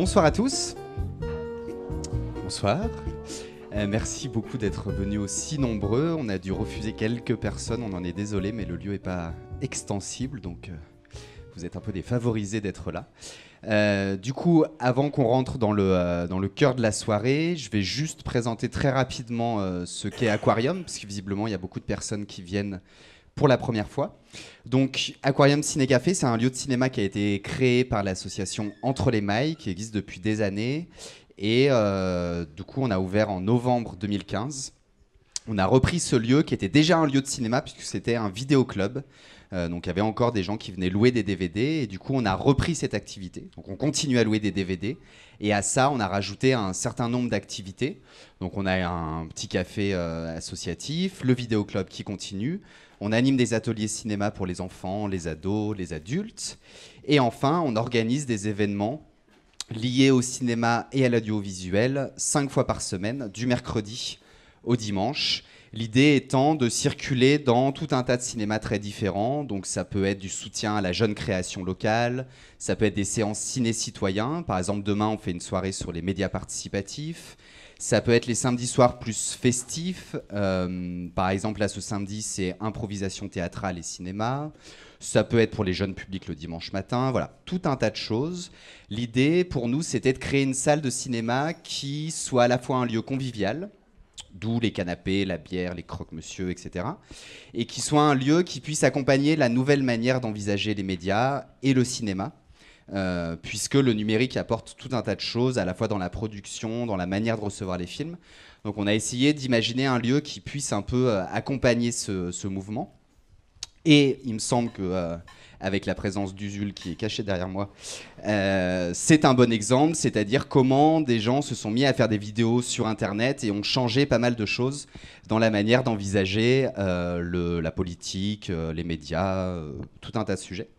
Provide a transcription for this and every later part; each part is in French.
Bonsoir à tous. Bonsoir. Merci beaucoup d'être venus aussi nombreux. On a dû refuser quelques personnes, on en est désolé, mais le lieu n'est pas extensible, donc vous êtes un peu défavorisés d'être là. Du coup, avant qu'on rentre dans le cœur de la soirée, je vais juste présenter très rapidement ce qu'est Aquarium, parce que visiblement, il y a beaucoup de personnes qui viennent pour la première fois. Donc, Aquarium Ciné Café, c'est un lieu de cinéma qui a été créé par l'association Entre les Mailles, qui existe depuis des années. Et du coup, on a ouvert en novembre 2015. On a repris ce lieu qui était déjà un lieu de cinéma, puisque c'était un vidéoclub. Donc, il y avait encore des gens qui venaient louer des DVD. Et du coup, on a repris cette activité. Donc, on continue à louer des DVD. Et à ça, on a rajouté un certain nombre d'activités. Donc, on a un petit café associatif, le vidéoclub qui continue. On anime des ateliers cinéma pour les enfants, les ados, les adultes. Et enfin, on organise des événements liés au cinéma et à l'audiovisuel 5 fois par semaine, du mercredi au dimanche. L'idée étant de circuler dans tout un tas de cinémas très différents. Donc ça peut être du soutien à la jeune création locale, ça peut être des séances ciné-citoyens. Par exemple, demain, on fait une soirée sur les médias participatifs. Ça peut être les samedis soirs plus festifs. Par exemple, là, ce samedi, c'est improvisation théâtrale et cinéma. Ça peut être pour les jeunes publics le dimanche matin. Voilà, tout un tas de choses. L'idée, pour nous, c'était de créer une salle de cinéma qui soit à la fois un lieu convivial, d'où les canapés, la bière, les croque-monsieur, etc. Et qui soit un lieu qui puisse accompagner la nouvelle manière d'envisager les médias et le cinéma. Puisque le numérique apporte tout un tas de choses, à la fois dans la production, dans la manière de recevoir les films. Donc on a essayé d'imaginer un lieu qui puisse un peu accompagner ce mouvement. Et il me semble que, avec la présence d'Usul qui est caché derrière moi, c'est un bon exemple, c'est-à-dire comment des gens se sont mis à faire des vidéos sur Internet et ont changé pas mal de choses dans la manière d'envisager la politique, les médias, tout un tas de sujets.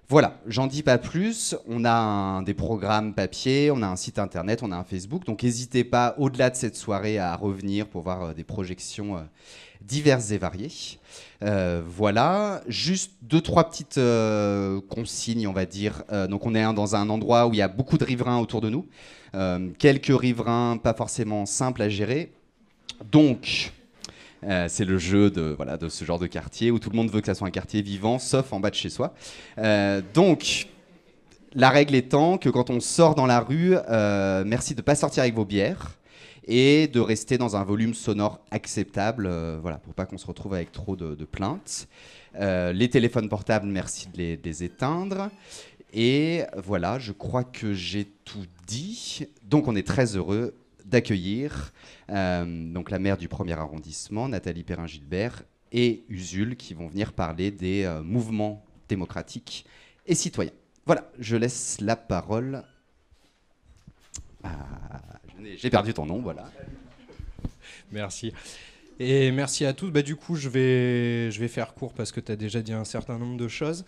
Voilà, j'en dis pas plus. On a des programmes papier, on a un site internet, on a un Facebook. Donc n'hésitez pas, au-delà de cette soirée, à revenir pour voir des projections diverses et variées. Voilà, juste 2-3 petites consignes, on va dire. Donc on est dans un endroit où il y a beaucoup de riverains autour de nous. Quelques riverains pas forcément simples à gérer. Donc... c'est le jeu de ce genre de quartier où tout le monde veut que ça soit un quartier vivant, sauf en bas de chez soi. Donc, la règle étant que quand on sort dans la rue, merci de ne pas sortir avec vos bières et de rester dans un volume sonore acceptable, pour pas qu'on se retrouve avec trop de plaintes. Les téléphones portables, merci de les éteindre. Et voilà, je crois que j'ai tout dit. Donc, on est très heureux d'accueillir donc la maire du 1er arrondissement, Nathalie Perrin-Gilbert, et Usul, qui vont venir parler des mouvements démocratiques et citoyens. Voilà, je laisse la parole à... J'ai perdu ton nom, voilà. Merci. Et merci à tous. Du coup, je vais faire court parce que tu as déjà dit un certain nombre de choses.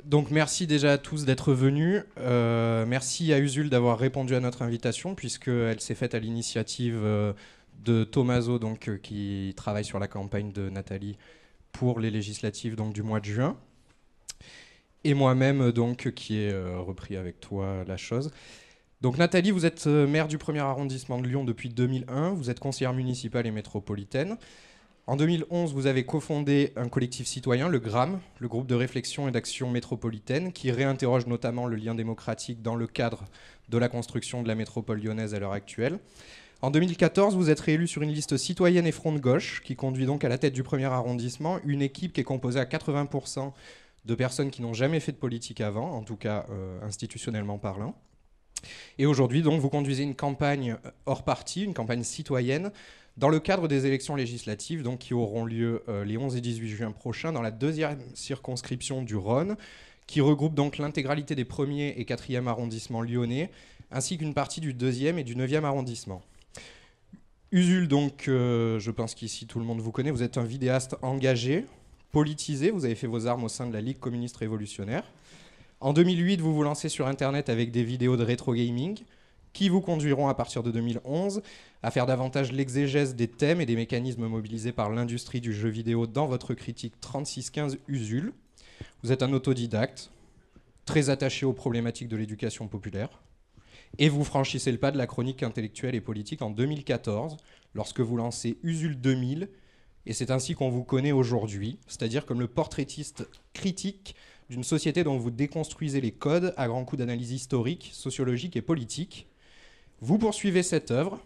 Donc merci déjà à tous d'être venus. Merci à Usul d'avoir répondu à notre invitation, puisqu'elle s'est faite à l'initiative de Tommaso, qui travaille sur la campagne de Nathalie pour les législatives du mois de juin. Et moi-même, qui ai repris avec toi la chose. Donc Nathalie, vous êtes maire du 1er arrondissement de Lyon depuis 2001. Vous êtes conseillère municipale et métropolitaine. En 2011, vous avez cofondé un collectif citoyen, le GRAM, le groupe de réflexion et d'action métropolitaine, qui réinterroge notamment le lien démocratique dans le cadre de la construction de la métropole lyonnaise à l'heure actuelle. En 2014, vous êtes réélu sur une liste citoyenne et front de gauche, qui conduit donc à la tête du 1er arrondissement une équipe qui est composée à 80% de personnes qui n'ont jamais fait de politique avant, en tout cas institutionnellement parlant. Et aujourd'hui, donc, vous conduisez une campagne hors parti, une campagne citoyenne, dans le cadre des élections législatives qui auront lieu les 11 et 18 juin prochains dans la 2e circonscription du Rhône, qui regroupe donc l'intégralité des 1er et 4e arrondissements lyonnais, ainsi qu'une partie du 2e et du 9e arrondissement. Usul, je pense qu'ici tout le monde vous connaît, vous êtes un vidéaste engagé, politisé, vous avez fait vos armes au sein de la Ligue communiste révolutionnaire. En 2008, vous vous lancez sur Internet avec des vidéos de rétro gaming, qui vous conduiront à partir de 2011 à faire davantage l'exégèse des thèmes et des mécanismes mobilisés par l'industrie du jeu vidéo dans votre critique 3615 Usul. Vous êtes un autodidacte, très attaché aux problématiques de l'éducation populaire, Et vous franchissez le pas de la chronique intellectuelle et politique en 2014, lorsque vous lancez Usul 2000, et c'est ainsi qu'on vous connaît aujourd'hui, c'est-à-dire comme le portraitiste critique d'une société dont vous déconstruisez les codes à grands coups d'analyse historique, sociologique et politique. Vous poursuivez cette œuvre,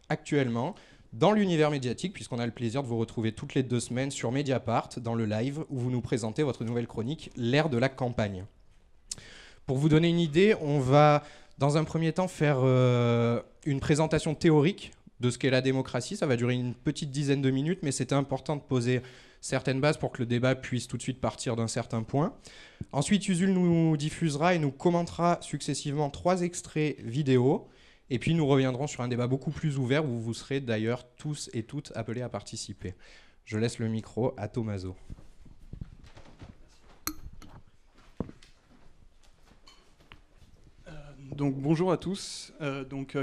actuellement, dans l'univers médiatique, puisqu'on a le plaisir de vous retrouver toutes les 2 semaines sur Mediapart, dans le live, où vous nous présentez votre nouvelle chronique, L'ère de la campagne. Pour vous donner une idée, on va, dans un premier temps, faire une présentation théorique de ce qu'est la démocratie. Ça va durer une petite dizaine de minutes, mais c'était important de poser certaines bases pour que le débat puisse tout de suite partir d'un certain point. Ensuite, Usul nous diffusera et nous commentera successivement 3 extraits vidéo. Et puis nous reviendrons sur un débat beaucoup plus ouvert où vous serez d'ailleurs tous et toutes appelés à participer. Je laisse le micro à Tommaso. Donc bonjour à tous.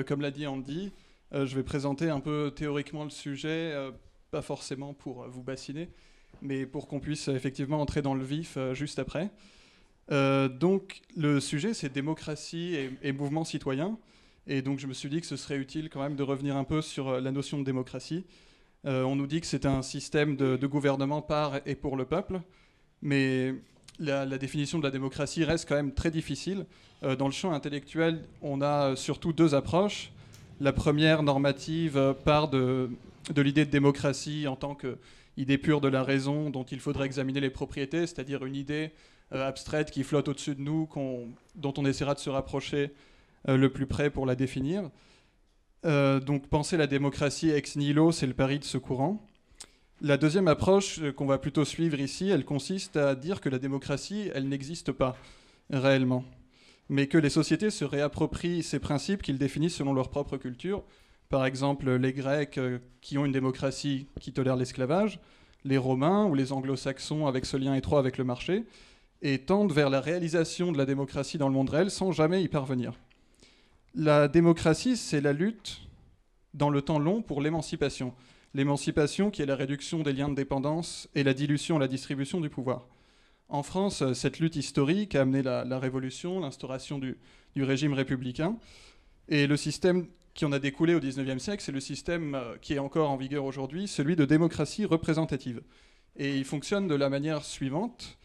Comme l'a dit Andy, je vais présenter un peu théoriquement le sujet, pas forcément pour vous bassiner, mais pour qu'on puisse effectivement entrer dans le vif juste après. Donc le sujet, c'est démocratie et mouvement citoyen. Et donc je me suis dit que ce serait utile quand même de revenir un peu sur la notion de démocratie. On nous dit que c'est un système de gouvernement par et pour le peuple, mais la définition de la démocratie reste quand même très difficile. Dans le champ intellectuel, on a surtout 2 approches. La première, normative, part de l'idée de démocratie en tant qu'idée pure de la raison dont il faudrait examiner les propriétés, c'est-à-dire une idée abstraite qui flotte au-dessus de nous, dont on essaiera de se rapprocher le plus près pour la définir. Donc penser la démocratie ex nihilo, c'est le pari de ce courant. La deuxième approche qu'on va plutôt suivre ici, elle consiste à dire que la démocratie, elle n'existe pas réellement, mais que les sociétés se réapproprient ces principes qu'ils définissent selon leur propre culture. Par exemple, les Grecs qui ont une démocratie qui tolère l'esclavage, les Romains ou les Anglo-Saxons avec ce lien étroit avec le marché, et tendent vers la réalisation de la démocratie dans le monde réel sans jamais y parvenir. La démocratie, c'est la lutte dans le temps long pour l'émancipation. L'émancipation qui est la réduction des liens de dépendance et la dilution, la distribution du pouvoir. En France, cette lutte historique a amené la Révolution, l'instauration du régime républicain. Et le système qui en a découlé au XIXe siècle, c'est le système qui est encore en vigueur aujourd'hui, celui de démocratie représentative. Et il fonctionne de la manière suivante.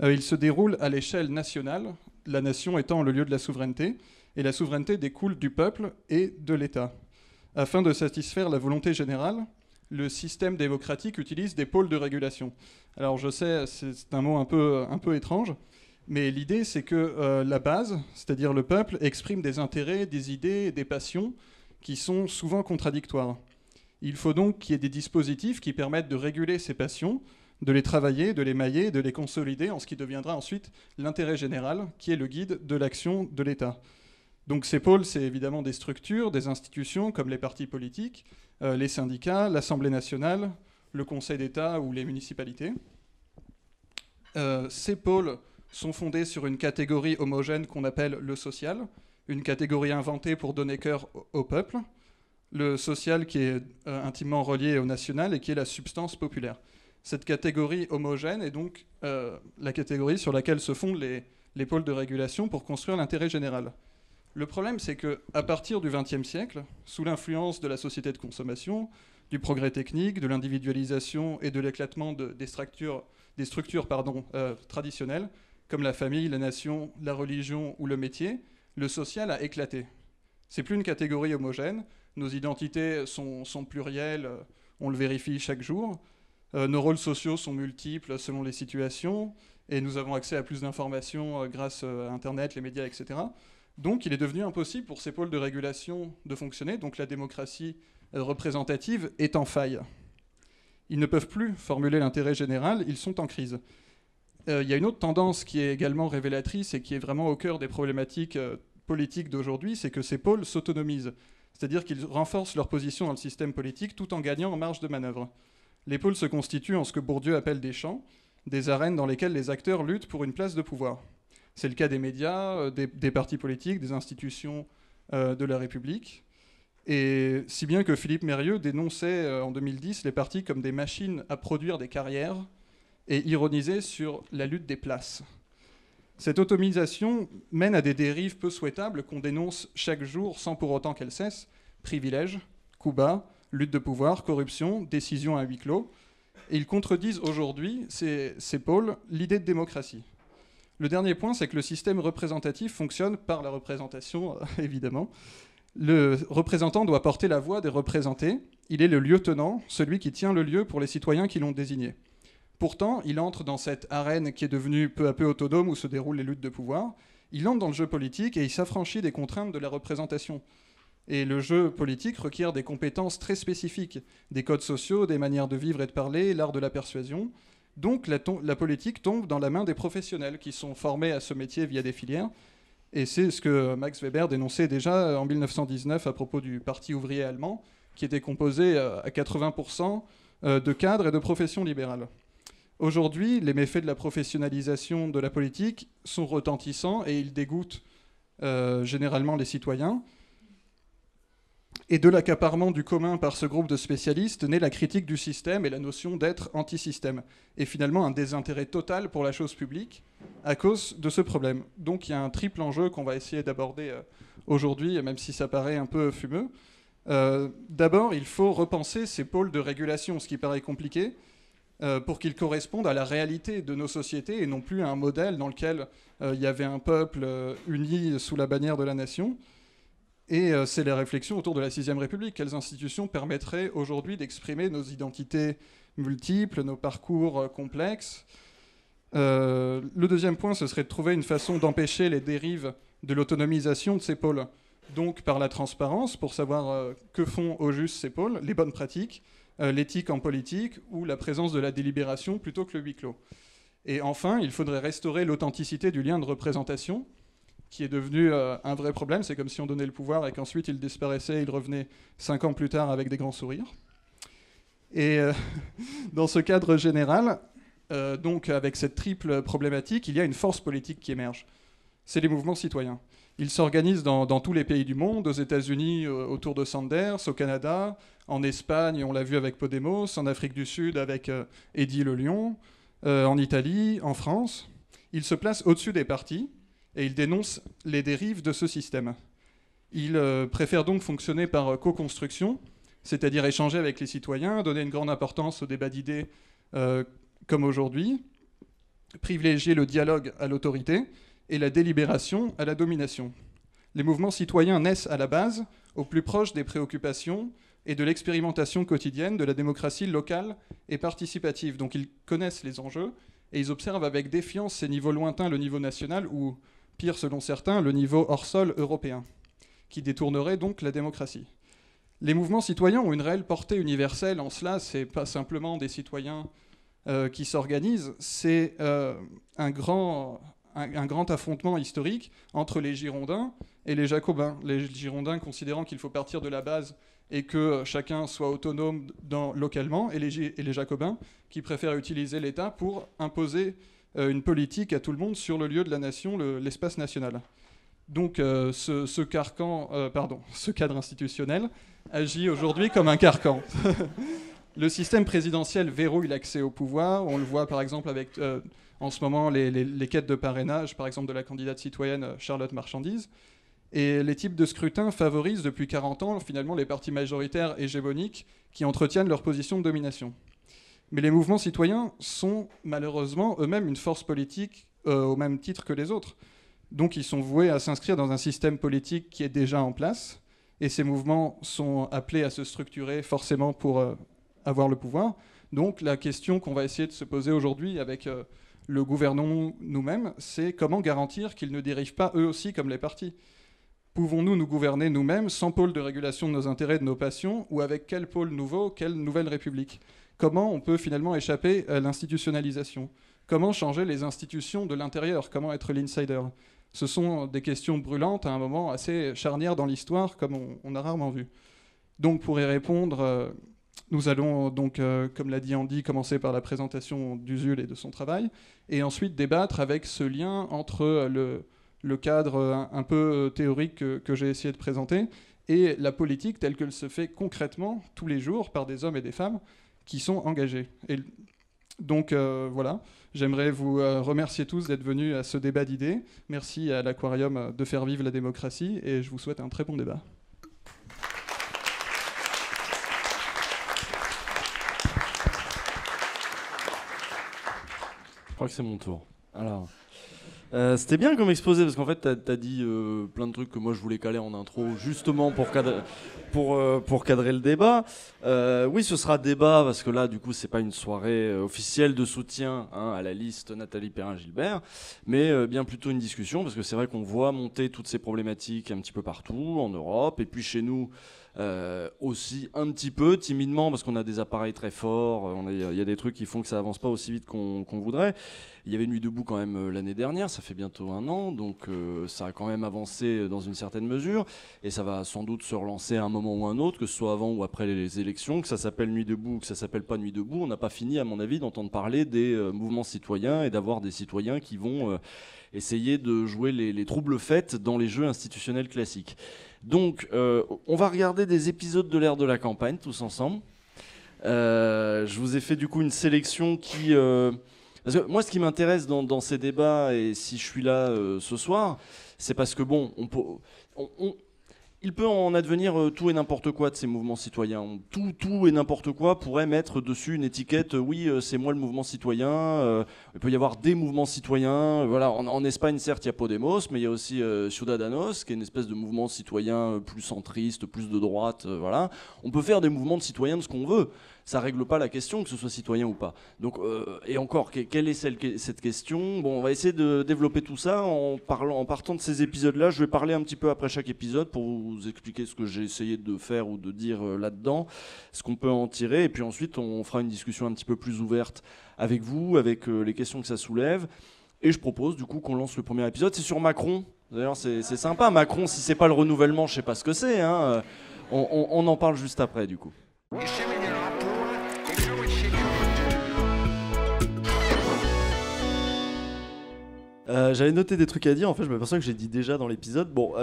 Il se déroule à l'échelle nationale, la nation étant le lieu de la souveraineté, et la souveraineté découle du peuple et de l'État. Afin de satisfaire la volonté générale, le système démocratique utilise des pôles de régulation. Alors je sais, c'est un mot un peu étrange, mais l'idée c'est que la base, c'est-à-dire le peuple, exprime des intérêts, des idées et des passions qui sont souvent contradictoires. Il faut donc qu'il y ait des dispositifs qui permettent de réguler ces passions, de les travailler, de les mailler, de les consolider en ce qui deviendra ensuite l'intérêt général, qui est le guide de l'action de l'État. Donc ces pôles, c'est évidemment des structures, des institutions comme les partis politiques, les syndicats, l'Assemblée nationale, le Conseil d'État ou les municipalités. Ces pôles sont fondés sur une catégorie homogène qu'on appelle le social, une catégorie inventée pour donner cœur au peuple, le social qui est intimement relié au national et qui est la substance populaire. Cette catégorie homogène est donc la catégorie sur laquelle se fondent les pôles de régulation pour construire l'intérêt général. Le problème, c'est qu'à partir du XXe siècle, sous l'influence de la société de consommation, du progrès technique, de l'individualisation et de l'éclatement des structures traditionnelles, comme la famille, la nation, la religion ou le métier, le social a éclaté. C'est plus une catégorie homogène, nos identités sont plurielles, on le vérifie chaque jour, nos rôles sociaux sont multiples selon les situations, et nous avons accès à plus d'informations grâce à Internet, les médias, etc. Donc il est devenu impossible pour ces pôles de régulation de fonctionner, donc la démocratie représentative est en faille. Ils ne peuvent plus formuler l'intérêt général, ils sont en crise. Il y a une autre tendance qui est également révélatrice et qui est vraiment au cœur des problématiques politiques d'aujourd'hui, c'est que ces pôles s'autonomisent, c'est-à-dire qu'ils renforcent leur position dans le système politique tout en gagnant en marge de manœuvre. Les pôles se constituent en ce que Bourdieu appelle des champs, des arènes dans lesquelles les acteurs luttent pour une place de pouvoir. C'est le cas des médias, des partis politiques, des institutions de la République. Et si bien que Philippe Mérieux dénonçait en 2010 les partis comme des machines à produire des carrières et ironisait sur la lutte des places. Cette autonomisation mène à des dérives peu souhaitables qu'on dénonce chaque jour sans pour autant qu'elles cessent. Privilèges, coups bas, lutte de pouvoir, corruption, décisions à huis clos. Et ils contredisent aujourd'hui, ces pôles, l'idée de démocratie. Le dernier point, c'est que le système représentatif fonctionne par la représentation, évidemment. Le représentant doit porter la voix des représentés. Il est le lieutenant, celui qui tient le lieu pour les citoyens qui l'ont désigné. Pourtant, il entre dans cette arène qui est devenue peu à peu autonome où se déroulent les luttes de pouvoir. Il entre dans le jeu politique et il s'affranchit des contraintes de la représentation. Et le jeu politique requiert des compétences très spécifiques, des codes sociaux, des manières de vivre et de parler, l'art de la persuasion. Donc la politique tombe dans la main des professionnels qui sont formés à ce métier via des filières. Et c'est ce que Max Weber dénonçait déjà en 1919 à propos du Parti ouvrier allemand, qui était composé à 80% de cadres et de professions libérales. Aujourd'hui, les méfaits de la professionnalisation de la politique sont retentissants et ils dégoûtent généralement les citoyens. Et de l'accaparement du commun par ce groupe de spécialistes naît la critique du système et la notion d'être anti-système. Et finalement un désintérêt total pour la chose publique à cause de ce problème. Donc il y a un triple enjeu qu'on va essayer d'aborder aujourd'hui, même si ça paraît un peu fumeux. D'abord, il faut repenser ces pôles de régulation, ce qui paraît compliqué, pour qu'ils correspondent à la réalité de nos sociétés et non plus à un modèle dans lequel il y avait un peuple uni sous la bannière de la nation. Et c'est la réflexion autour de la 6ème République. Quelles institutions permettraient aujourd'hui d'exprimer nos identités multiples, nos parcours complexes ? Le deuxième point, ce serait de trouver une façon d'empêcher les dérives de l'autonomisation de ces pôles. Donc par la transparence, pour savoir que font au juste ces pôles, les bonnes pratiques, l'éthique en politique ou la présence de la délibération plutôt que le huis clos. Et enfin, il faudrait restaurer l'authenticité du lien de représentation, qui est devenu un vrai problème. C'est comme si on donnait le pouvoir et qu'ensuite il disparaissait et il revenait 5 ans plus tard avec des grands sourires. Et dans ce cadre général, donc avec cette triple problématique, il y a une force politique qui émerge. C'est les mouvements citoyens. Ils s'organisent dans tous les pays du monde, aux États-Unis autour de Sanders, au Canada, en Espagne, on l'a vu avec Podemos, en Afrique du Sud avec Eddy Le Lion, en Italie, en France. Ils se placent au-dessus des partis et ils dénoncent les dérives de ce système. Ils préfèrent donc fonctionner par co-construction, c'est-à-dire échanger avec les citoyens, donner une grande importance au débat d'idées comme aujourd'hui, privilégier le dialogue à l'autorité et la délibération à la domination. Les mouvements citoyens naissent à la base, au plus proche des préoccupations et de l'expérimentation quotidienne de la démocratie locale et participative. Donc ils connaissent les enjeux et ils observent avec défiance ces niveaux lointains, le niveau national ou, pire selon certains, le niveau hors sol européen, qui détournerait donc la démocratie. Les mouvements citoyens ont une réelle portée universelle. En cela, c'est pas simplement des citoyens qui s'organisent, c'est un grand affrontement historique entre les Girondins et les Jacobins. Les Girondins considérant qu'il faut partir de la base et que chacun soit autonome localement, et les Jacobins qui préfèrent utiliser l'État pour imposer une politique à tout le monde sur le lieu de la nation, l'espace national. Donc ce cadre institutionnel agit aujourd'hui comme un carcan. Le système présidentiel verrouille l'accès au pouvoir. On le voit par exemple avec en ce moment les quêtes de parrainage, par exemple de la candidate citoyenne Charlotte Marchandise. Et les types de scrutins favorisent depuis 40 ans finalement les partis majoritaires hégémoniques qui entretiennent leur position de domination. Mais les mouvements citoyens sont malheureusement eux-mêmes une force politique au même titre que les autres. Donc ils sont voués à s'inscrire dans un système politique qui est déjà en place. Et ces mouvements sont appelés à se structurer forcément pour avoir le pouvoir. Donc la question qu'on va essayer de se poser aujourd'hui avec le gouvernement nous-mêmes, c'est comment garantir qu'ils ne dérivent pas eux aussi comme les partis. Pouvons-nous nous gouverner nous-mêmes sans pôle de régulation de nos intérêts et de nos passions, ou avec quel pôle nouveau, quelle nouvelle république ? Comment on peut finalement échapper à l'institutionnalisation ? Comment changer les institutions de l'intérieur ? Comment être l'insider ? Ce sont des questions brûlantes à un moment assez charnière dans l'histoire, comme on a rarement vu. Donc pour y répondre, nous allons donc, comme l'a dit Andy, commencer par la présentation d'Usul et de son travail, et ensuite débattre avec ce lien entre le cadre un peu théorique que j'ai essayé de présenter et la politique telle qu'elle se fait concrètement tous les jours par des hommes et des femmes qui sont engagés. Et Donc voilà, j'aimerais vous remercier tous d'être venus à ce débat d'idées. Merci à l'Aquarium de faire vivre la démocratie et je vous souhaite un très bon débat. Je crois que c'est mon tour. Alors, c'était bien comme exposé parce qu'en fait t'as dit plein de trucs que moi je voulais caler en intro justement pour cadrer le débat. Oui, ce sera débat parce que là du coup c'est pas une soirée officielle de soutien à la liste Nathalie Perrin-Gilbert, mais bien plutôt une discussion parce que c'est vrai qu'on voit monter toutes ces problématiques un petit peu partout en Europe et puis chez nous aussi un petit peu timidement parce qu'on a des appareils très forts, il y a des trucs qui font que ça avance pas aussi vite qu'on voudrait. Il y avait Nuit debout quand même l'année dernière, ça fait bientôt 1 an, donc ça a quand même avancé dans une certaine mesure, et ça va sans doute se relancer à un moment ou un autre, que ce soit avant ou après les élections, que ça s'appelle Nuit debout ou que ça s'appelle pas Nuit debout. On n'a pas fini, à mon avis, d'entendre parler des mouvements citoyens et d'avoir des citoyens qui vont essayer de jouer les troubles faits dans les jeux institutionnels classiques. Donc, on va regarder des épisodes de l'ère de la campagne tous ensemble. Je vous ai fait du coup une sélection qui... parce que moi, ce qui m'intéresse dans ces débats, et si je suis là ce soir, c'est parce que bon, il peut en advenir tout et n'importe quoi de ces mouvements citoyens. Tout et n'importe quoi pourrait mettre dessus une étiquette. Oui, c'est moi le mouvement citoyen. Il peut y avoir des mouvements citoyens. Voilà, en Espagne, certes, il y a Podemos, mais il y a aussi Ciudadanos, qui est une espèce de mouvement citoyen plus centriste, plus de droite. Voilà, on peut faire des mouvements de citoyens de ce qu'on veut. Ça règle pas la question que ce soit citoyen ou pas. Donc, et encore, quelle est cette question ? Bon, on va essayer de développer tout ça en partant de ces épisodes-là. Je vais parler un petit peu après chaque épisode pour vous expliquer ce que j'ai essayé de faire ou de dire là-dedans, ce qu'on peut en tirer. Et puis ensuite, on fera une discussion un petit peu plus ouverte avec vous, avec les questions que ça soulève. Et je propose du coup qu'on lance le premier épisode. C'est sur Macron. D'ailleurs, c'est sympa. Macron, si c'est pas le renouvellement, je sais pas ce que c'est. Hein. On en parle juste après, du coup. J'avais noté des trucs à dire, en fait je m'aperçois que j'ai dit déjà dans l'épisode. Bon,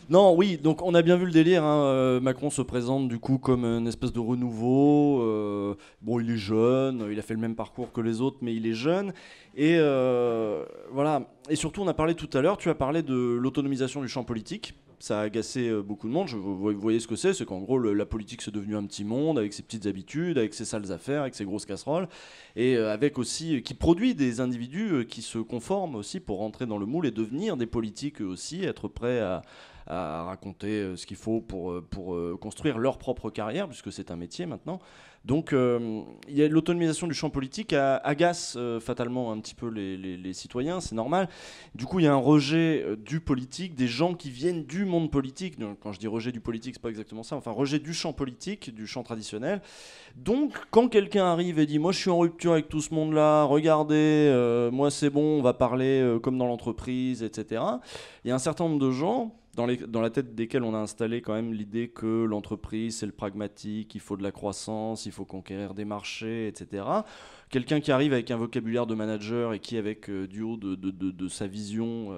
non, oui, donc on a bien vu le délire, hein. Macron se présente du coup comme une espèce de renouveau. Bon, il est jeune, il a fait le même parcours que les autres, mais il est jeune. Et voilà, et surtout on a parlé tout à l'heure, tu as parlé de l'autonomisation du champ politique. Ça a agacé beaucoup de monde. Vous voyez ce que c'est qu'en gros la politique c'est devenu un petit monde avec ses petites habitudes, avec ses sales affaires, avec ses grosses casseroles, et avec aussi qui produit des individus qui se conforment aussi pour rentrer dans le moule et devenir des politiques aussi, être prêts à raconter ce qu'il faut pour construire leur propre carrière, puisque c'est un métier maintenant. Donc il y a l'autonomisation du champ politique agace fatalement un petit peu les citoyens, c'est normal. Du coup il y a un rejet du politique, des gens qui viennent du monde politique. Donc, quand je dis rejet du politique, c'est pas exactement ça, enfin rejet du champ politique, du champ traditionnel. Donc quand quelqu'un arrive et dit moi je suis en rupture avec tout ce monde-là, regardez, moi c'est bon, on va parler comme dans l'entreprise, etc. Il y a un certain nombre de gens dans la tête desquels on a installé quand même l'idée que l'entreprise, c'est le pragmatique, il faut de la croissance, il faut conquérir des marchés, etc. Quelqu'un qui arrive avec un vocabulaire de manager et qui, avec du haut de sa vision,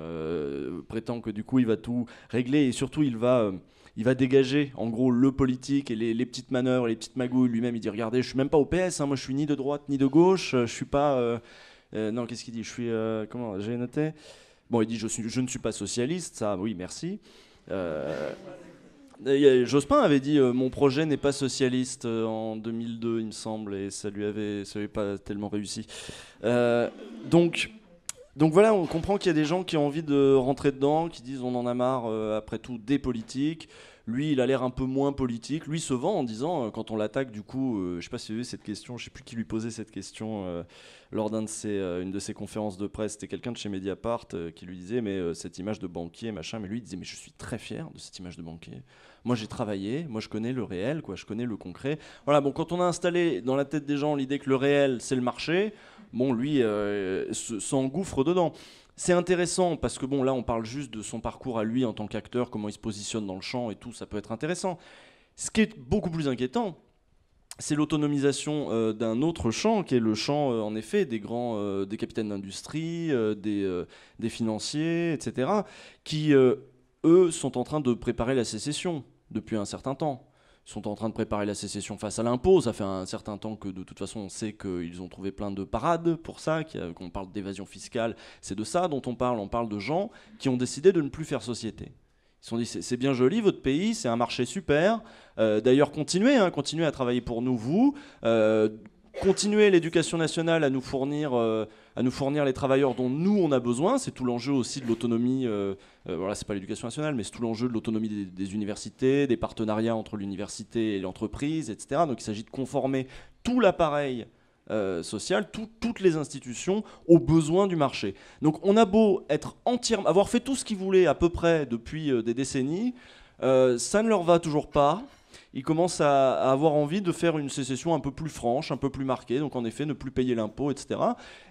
prétend que du coup, il va tout régler et surtout, il va dégager, en gros, le politique et les petites manœuvres, les petites magouilles. Lui-même, il dit, regardez, je suis même pas au PS, hein, moi, je suis ni de droite ni de gauche, je suis pas... non, qu'est-ce qu'il dit ? Je suis... comment ? J'ai noté... Bon, il dit je ne suis pas socialiste, ça, oui, merci. Jospin avait dit mon projet n'est pas socialiste en 2002, il me semble, et ça lui avait pas tellement réussi. Donc voilà, on comprend qu'il y a des gens qui ont envie de rentrer dedans, qui disent on en a marre, après tout, des politiques. Lui, il a l'air un peu moins politique. Lui se vend en disant, quand on l'attaque, du coup, je ne sais pas si vous avez vu cette question, je ne sais plus qui lui posait cette question lors une de ses conférences de presse. C'était quelqu'un de chez Mediapart qui lui disait, mais cette image de banquier, machin. Mais lui, il disait, mais je suis très fier de cette image de banquier. Moi, j'ai travaillé, moi, je connais le réel, quoi, je connais le concret. Voilà, bon, quand on a installé dans la tête des gens l'idée que le réel, c'est le marché, bon, lui, s'engouffre dedans. C'est intéressant parce que bon, là on parle juste de son parcours à lui en tant qu'acteur, comment il se positionne dans le champ et tout, ça peut être intéressant. Ce qui est beaucoup plus inquiétant, c'est l'autonomisation d'un autre champ, qui est le champ en effet des capitaines d'industrie, des financiers, etc., qui eux sont en train de préparer la sécession depuis un certain temps. sont en train de préparer la sécession face à l'impôt. Ça fait un certain temps que de toute façon on sait qu'ils ont trouvé plein de parades pour ça, qu'on parle d'évasion fiscale. C'est de ça dont on parle de gens qui ont décidé de ne plus faire société. Ils se sont dit c'est bien joli votre pays, c'est un marché super, d'ailleurs continuez à travailler pour nous, vous, continuez l'éducation nationale à nous fournir les travailleurs dont nous on a besoin. C'est tout l'enjeu aussi de l'autonomie, voilà, c'est pas l'éducation nationale, mais c'est tout l'enjeu de l'autonomie des universités, des partenariats entre l'université et l'entreprise, etc. Donc il s'agit de conformer tout l'appareil social, toutes les institutions aux besoins du marché. Donc on a beau être avoir fait tout ce qu'ils voulaient à peu près depuis des décennies, ça ne leur va toujours pas. Ils commencent à avoir envie de faire une sécession un peu plus franche, un peu plus marquée, donc en effet ne plus payer l'impôt, etc.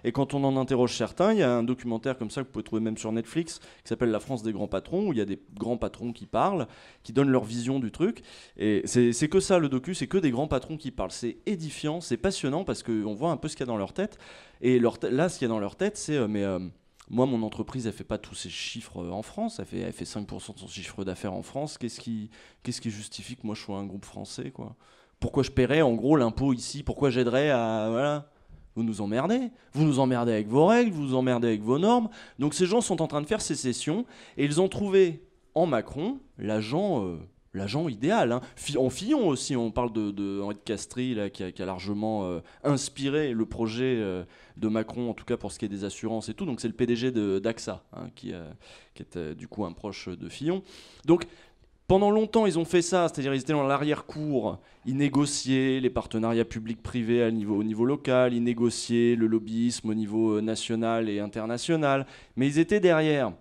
Et quand on en interroge certains, il y a un documentaire comme ça que vous pouvez trouver même sur Netflix, qui s'appelle La France des grands patrons, où il y a des grands patrons qui parlent, qui donnent leur vision du truc. Et c'est que ça le docu, c'est que des grands patrons qui parlent. C'est édifiant, c'est passionnant, parce qu'on voit un peu ce qu'il y a dans leur tête. Et là, ce qu'il y a dans leur tête, c'est moi, mon entreprise, elle fait pas tous ces chiffres en France. Elle fait 5% de son chiffre d'affaires en France. Qu'est-ce qui justifie que moi, je sois un groupe français, quoi ? Pourquoi je paierais, en gros, l'impôt ici ? Pourquoi j'aiderais à... Voilà. Vous nous emmerdez. Vous nous emmerdez avec vos règles, vous nous emmerdez avec vos normes. Donc ces gens sont en train de faire sécession. Et ils ont trouvé en Macron l'agent idéal. Hein. En Fillon aussi, on parle de Henri de Castries, là, qui a largement inspiré le projet de Macron, en tout cas pour ce qui est des assurances et tout. Donc c'est le PDG d'AXA, hein, qui est du coup un proche de Fillon. Donc pendant longtemps, ils ont fait ça, c'est-à-dire ils étaient dans l'arrière-cour, ils négociaient les partenariats publics-privés au niveau local, ils négociaient le lobbyisme au niveau national et international, mais ils étaient derrière.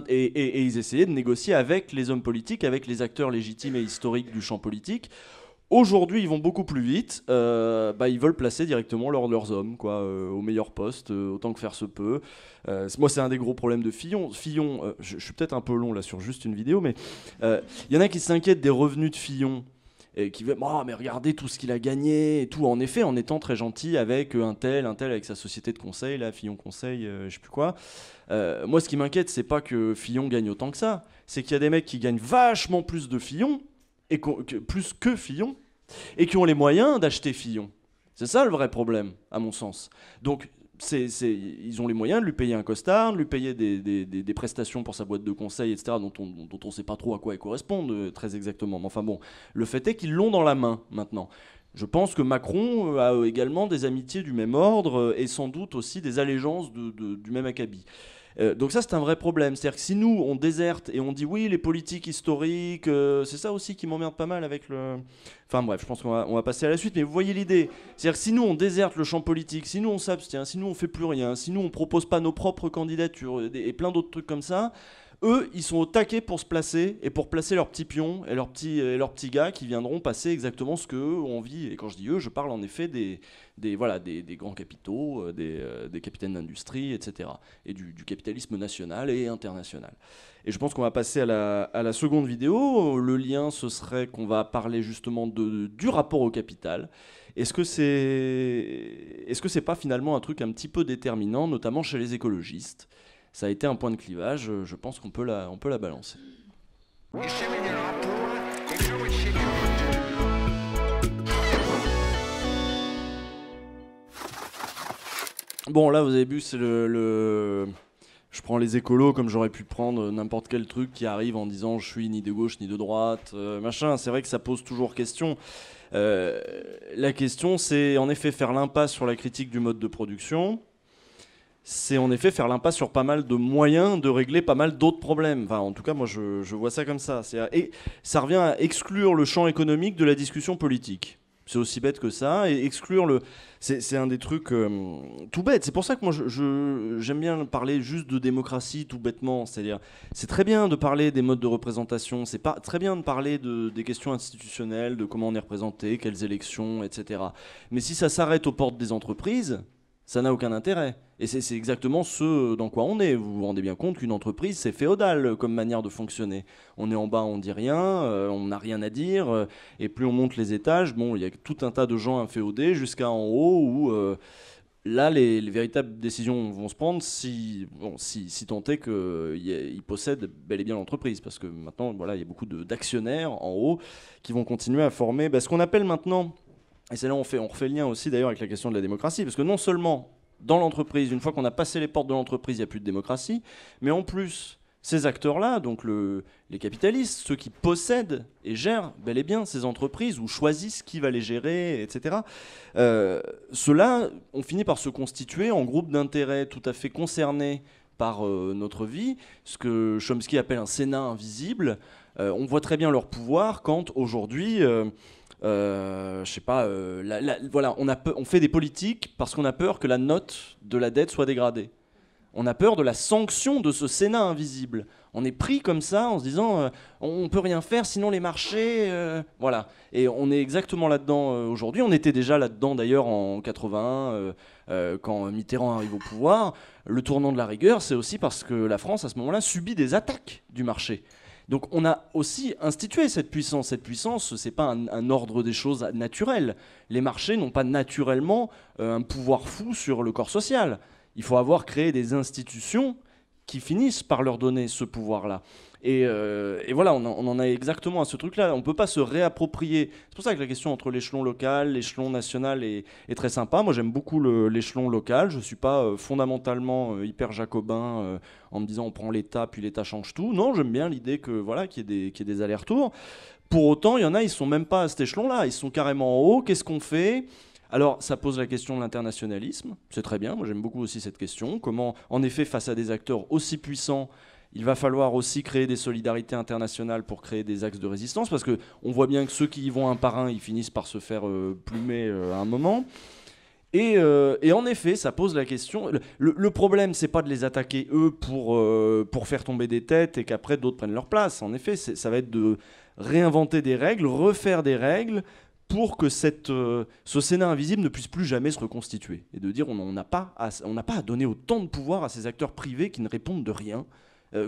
Et ils essayaient de négocier avec les hommes politiques, avec les acteurs légitimes et historiques du champ politique. Aujourd'hui, ils vont beaucoup plus vite. Ils veulent placer directement leurs hommes, quoi, au meilleur poste, autant que faire se peut. Moi, c'est un des gros problèmes de Fillon. Fillon, je suis peut-être un peu long là sur juste une vidéo, mais y en a qui s'inquiètent des revenus de Fillon. Et qui veut, mais regardez tout ce qu'il a gagné et tout. En effet, en étant très gentil avec un tel avec sa société de conseil, là, Fillon Conseil, je sais plus quoi. Moi, ce qui m'inquiète, c'est pas que Fillon gagne autant que ça. C'est qu'il y a des mecs qui gagnent vachement plus de Fillon, plus que Fillon, et qui ont les moyens d'acheter Fillon. C'est ça le vrai problème, à mon sens. Donc, ils ont les moyens de lui payer un costard, de lui payer des prestations pour sa boîte de conseil, etc., dont on ne sait pas trop à quoi elles correspondent très exactement. Mais enfin bon, le fait est qu'ils l'ont dans la main maintenant. Je pense que Macron a également des amitiés du même ordre et sans doute aussi des allégeances du même acabit. Donc ça, c'est un vrai problème. C'est-à-dire que si nous, on déserte et on dit oui, les politiques historiques, c'est ça aussi qui m'emmerde pas mal avec le... Enfin bref, je pense qu'on va passer à la suite, mais vous voyez l'idée. C'est-à-dire que si nous, on déserte le champ politique, si nous, on s'abstient, si nous, on fait plus rien, si nous, on propose pas nos propres candidatures et plein d'autres trucs comme ça, eux, ils sont au taquet pour se placer et pour placer leurs petits pions et leurs petits gars qui viendront passer exactement ce qu'eux ont envie. Et quand je dis eux, je parle en effet des grands capitaux, des capitaines d'industrie, etc. Et du capitalisme national et international. Et je pense qu'on va passer à la seconde vidéo. Le lien, ce serait qu'on va parler justement du rapport au capital. Est-ce que c'est pas finalement un truc un petit peu déterminant, notamment chez les écologistes ? Ça a été un point de clivage, je pense qu'on peut la balancer. Bon, là, vous avez vu, c'est je prends les écolos comme j'aurais pu prendre n'importe quel truc qui arrive en disant je suis ni de gauche ni de droite, machin. C'est vrai que ça pose toujours question. La question, c'est en effet faire l'impasse sur la critique du mode de production. C'est en effet faire l'impasse sur pas mal de moyens de régler pas mal d'autres problèmes. Enfin, en tout cas, moi, je vois ça comme ça. Et ça revient à exclure le champ économique de la discussion politique. C'est aussi bête que ça. Et exclure c'est un des trucs tout bête. C'est pour ça que moi, j'aime bien parler juste de démocratie tout bêtement. C'est-à-dire, c'est très bien de parler des modes de représentation. C'est pas très bien de parler des questions institutionnelles, de comment on est représenté, quelles élections, etc. Mais si ça s'arrête aux portes des entreprises, ça n'a aucun intérêt. Et c'est exactement ce dans quoi on est. Vous vous rendez bien compte qu'une entreprise, c'est féodal comme manière de fonctionner. On est en bas, on dit rien, on n'a rien à dire. Et plus on monte les étages, bon, il y a tout un tas de gens inféodés jusqu'à en haut où là, les véritables décisions vont se prendre si tant est qu'ils possèdent bel et bien l'entreprise. Parce que maintenant, voilà, il y a beaucoup d'actionnaires en haut qui vont continuer à former ce qu'on appelle maintenant, et c'est là où on refait le lien aussi d'ailleurs avec la question de la démocratie, parce que non seulement dans l'entreprise, une fois qu'on a passé les portes de l'entreprise, il n'y a plus de démocratie, mais en plus, ces acteurs-là, donc les capitalistes, ceux qui possèdent et gèrent bel et bien ces entreprises ou choisissent qui va les gérer, etc., ceux-là ont fini par se constituer en groupe d'intérêts tout à fait concernés par notre vie, ce que Chomsky appelle un Sénat invisible. On voit très bien leur pouvoir quand aujourd'hui... je sais pas, voilà, on fait des politiques parce qu'on a peur que la note de la dette soit dégradée. On a peur de la sanction de ce Sénat invisible. On est pris comme ça en se disant on peut rien faire sinon les marchés... voilà. Et on est exactement là-dedans aujourd'hui. On était déjà là-dedans d'ailleurs en 81 quand Mitterrand arrive au pouvoir. Le tournant de la rigueur, c'est aussi parce que la France à ce moment-là subit des attaques du marché. Donc on a aussi institué cette puissance. Cette puissance, c'est pas un ordre des choses naturel. Les marchés n'ont pas naturellement un pouvoir fou sur le corps social. Il faut avoir créé des institutions qui finissent par leur donner ce pouvoir-là. Et voilà, on en a exactement à ce truc-là. On ne peut pas se réapproprier. C'est pour ça que la question entre l'échelon local, l'échelon national est très sympa. Moi, j'aime beaucoup l'échelon local. Je ne suis pas fondamentalement hyper jacobin en me disant on prend l'État, puis l'État change tout. Non, j'aime bien l'idée que, voilà, qu'il y ait des allers-retours. Pour autant, il y en a, ils ne sont même pas à cet échelon-là. Ils sont carrément en haut. Qu'est-ce qu'on fait ? Alors, ça pose la question de l'internationalisme. C'est très bien. Moi, j'aime beaucoup aussi cette question. Comment, en effet, face à des acteurs aussi puissants, il va falloir aussi créer des solidarités internationales pour créer des axes de résistance, parce qu'on voit bien que ceux qui y vont un par un, ils finissent par se faire plumer à un moment. Et en effet, ça pose la question... Le problème, c'est pas de les attaquer, eux, pour faire tomber des têtes et qu'après, d'autres prennent leur place. En effet, ça va être de réinventer des règles, refaire des règles, pour que ce Sénat invisible ne puisse plus jamais se reconstituer. Et de dire on n'a pas à donner autant de pouvoir à ces acteurs privés qui ne répondent de rien,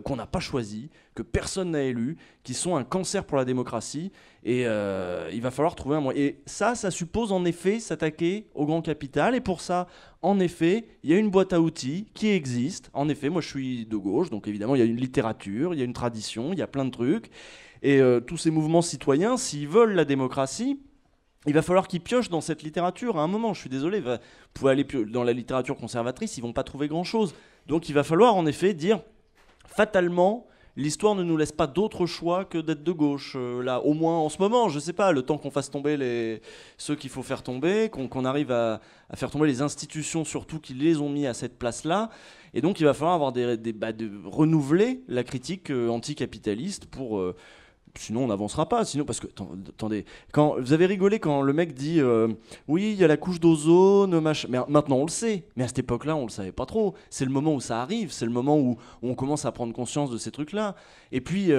qu'on n'a pas choisi, que personne n'a élu, qui sont un cancer pour la démocratie. Et il va falloir trouver un moyen. Et ça suppose en effet s'attaquer au grand capital. Et pour ça, en effet, il y a une boîte à outils qui existe. En effet, moi je suis de gauche, donc évidemment il y a une littérature, il y a une tradition, il y a plein de trucs. Et tous ces mouvements citoyens, s'ils veulent la démocratie, il va falloir qu'ils piochent dans cette littérature. À un moment, je suis désolé, vous pouvez aller dans la littérature conservatrice, ils ne vont pas trouver grand-chose. Donc il va falloir en effet dire, fatalement, l'histoire ne nous laisse pas d'autre choix que d'être de gauche. Là, au moins en ce moment, je ne sais pas, le temps qu'on fasse tomber ceux qu'il faut faire tomber, qu'on arrive à faire tomber les institutions surtout qui les ont mis à cette place-là. Et donc il va falloir de renouveler la critique anticapitaliste pour... sinon on n'avancera pas, parce que, attendez, vous avez rigolé quand le mec dit oui, il y a la couche d'ozone, machin. Mais maintenant on le sait, mais à cette époque-là on le savait pas trop. C'est le moment où ça arrive, c'est le moment où on commence à prendre conscience de ces trucs-là. Et puis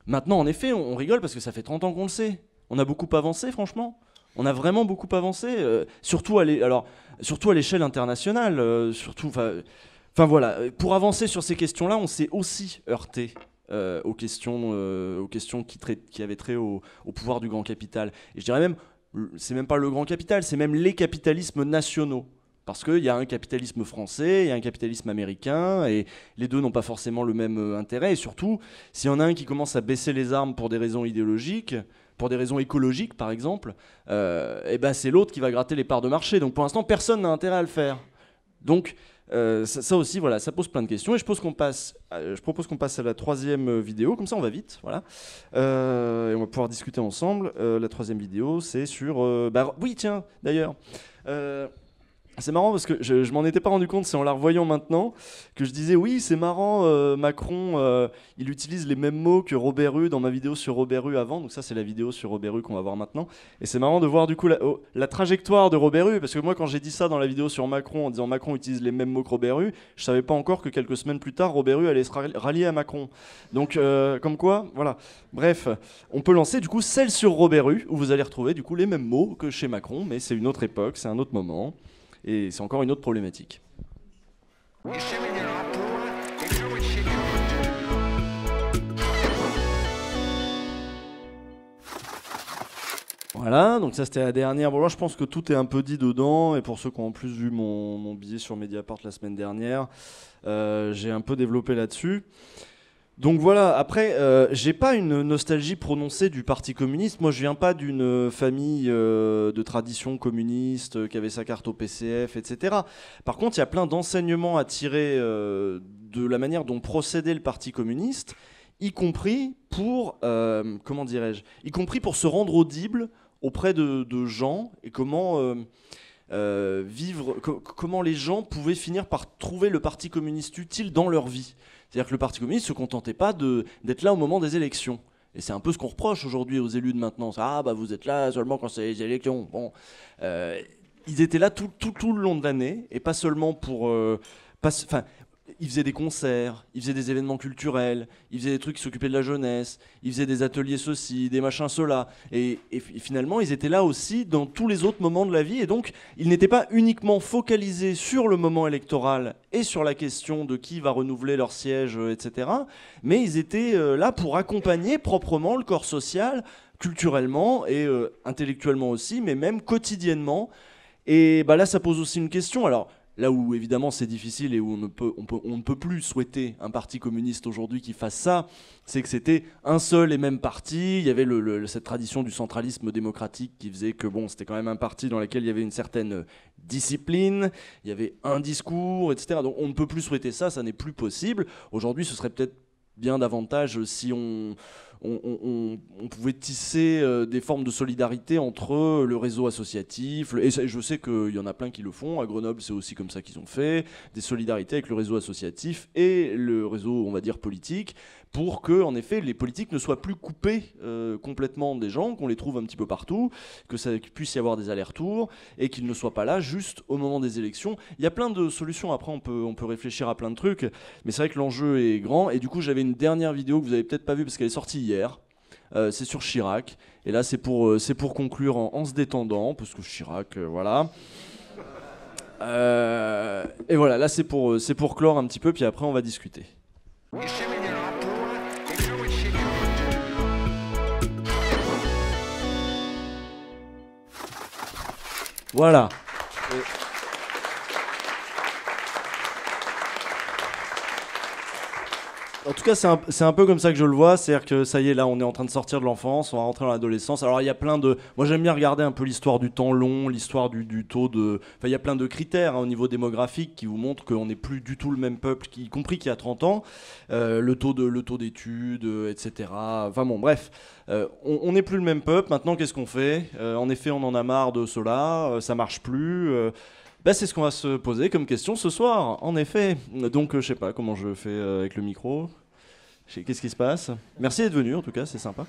maintenant en effet on rigole parce que ça fait 30 ans qu'on le sait. On a beaucoup avancé, franchement. On a vraiment beaucoup avancé, surtout à l'échelle internationale. Enfin voilà, pour avancer sur ces questions-là, on s'est aussi heurté aux questions qui avaient trait au pouvoir du grand capital. Et je dirais même, c'est même pas le grand capital, c'est même les capitalismes nationaux. Parce qu'il y a un capitalisme français, il y a un capitalisme américain, et les deux n'ont pas forcément le même intérêt. Et surtout, s'il y en a un qui commence à baisser les armes pour des raisons idéologiques, pour des raisons écologiques par exemple, et ben c'est l'autre qui va gratter les parts de marché. Donc pour l'instant, personne n'a intérêt à le faire. Donc ça aussi, voilà, ça pose plein de questions. Et je propose qu'on passe à la troisième vidéo, comme ça on va vite, voilà. Et on va pouvoir discuter ensemble. La troisième vidéo, c'est sur... oui, tiens, d'ailleurs... c'est marrant parce que je m'en étais pas rendu compte, c'est en la revoyant maintenant que je disais oui, c'est marrant, Macron il utilise les mêmes mots que Robert Hue dans ma vidéo sur Robert Hue avant, donc ça c'est la vidéo sur Robert Hue qu'on va voir maintenant, et c'est marrant de voir du coup la trajectoire de Robert Hue, parce que moi quand j'ai dit ça dans la vidéo sur Macron en disant Macron utilise les mêmes mots que Robert Hue, je savais pas encore que quelques semaines plus tard Robert Hue allait se rallier à Macron, donc comme quoi, voilà, bref, on peut lancer du coup celle sur Robert Hue où vous allez retrouver du coup les mêmes mots que chez Macron, mais c'est une autre époque, c'est un autre moment. Et c'est encore une autre problématique. Voilà, donc ça c'était la dernière. Bon, là, je pense que tout est un peu dit dedans, et pour ceux qui ont en plus vu mon billet sur Mediapart la semaine dernière, j'ai un peu développé là-dessus. Donc voilà, après, j'ai pas une nostalgie prononcée du Parti communiste. Moi, je viens pas d'une famille de tradition communiste qui avait sa carte au PCF, etc. Par contre, il y a plein d'enseignements à tirer de la manière dont procédait le Parti communiste, y compris pour, comment dirais-je, y compris pour se rendre audible auprès de gens, et comment comment les gens pouvaient finir par trouver le Parti communiste utile dans leur vie. C'est-à-dire que le Parti communiste ne se contentait pas d'être là au moment des élections. Et c'est un peu ce qu'on reproche aujourd'hui aux élus de maintenant. Ah, bah vous êtes là seulement quand c'est les élections. Bon, ils étaient là tout le long de l'année, et pas seulement pour... ils faisaient des concerts, ils faisaient des événements culturels, ils faisaient des trucs qui s'occupaient de la jeunesse, ils faisaient des ateliers ceci, des machins cela. Et finalement, ils étaient là aussi dans tous les autres moments de la vie. Et donc, ils n'étaient pas uniquement focalisés sur le moment électoral et sur la question de qui va renouveler leur siège, etc. Mais ils étaient là pour accompagner proprement le corps social, culturellement et intellectuellement aussi, mais même quotidiennement. Et bah, là, ça pose aussi une question. Alors, là où évidemment c'est difficile et où on ne peut plus souhaiter un parti communiste aujourd'hui qui fasse ça, c'est que c'était un seul et même parti. Il y avait cette tradition du centralisme démocratique qui faisait que bon, c'était quand même un parti dans lequel il y avait une certaine discipline, il y avait un discours, etc. Donc on ne peut plus souhaiter ça, ça n'est plus possible. Aujourd'hui, ce serait peut-être bien davantage si on pouvait tisser des formes de solidarité entre le réseau associatif, et je sais qu'il y en a plein qui le font, à Grenoble c'est aussi comme ça qu'ils ont fait, des solidarités avec le réseau associatif et le réseau, on va dire, politique, pour que, en effet, les politiques ne soient plus coupés complètement des gens, qu'on les trouve un petit peu partout, qu'il puisse y avoir des allers-retours, et qu'ils ne soient pas là juste au moment des élections. Il y a plein de solutions, après on peut réfléchir à plein de trucs, mais c'est vrai que l'enjeu est grand, et du coup j'avais une dernière vidéo que vous avez peut-être pas vue parce qu'elle est sortie hier. C'est sur Chirac, et là c'est pour conclure en se détendant, parce que Chirac, voilà. Et voilà, là c'est pour clore un petit peu, puis après on va discuter. Voilà. En tout cas, c'est un peu comme ça que je le vois, c'est-à-dire que ça y est, là, on est en train de sortir de l'enfance, on va rentrer dans l'adolescence. Alors, il y a plein de... Moi, j'aime bien regarder un peu l'histoire du temps long, l'histoire du taux de... Enfin, il y a plein de critères au niveau démographique qui vous montrent qu'on n'est plus du tout le même peuple, y compris qu'il y a 30 ans. Le taux d'études, etc. Enfin bon, bref. On n'est plus le même peuple. Maintenant, qu'est-ce qu'on fait ? En effet, on en a marre de cela, ça marche plus... c'est ce qu'on va se poser comme question ce soir, en effet. Donc, je sais pas comment je fais avec le micro. Qu'est-ce qui se passe ? Merci d'être venu, en tout cas, c'est sympa.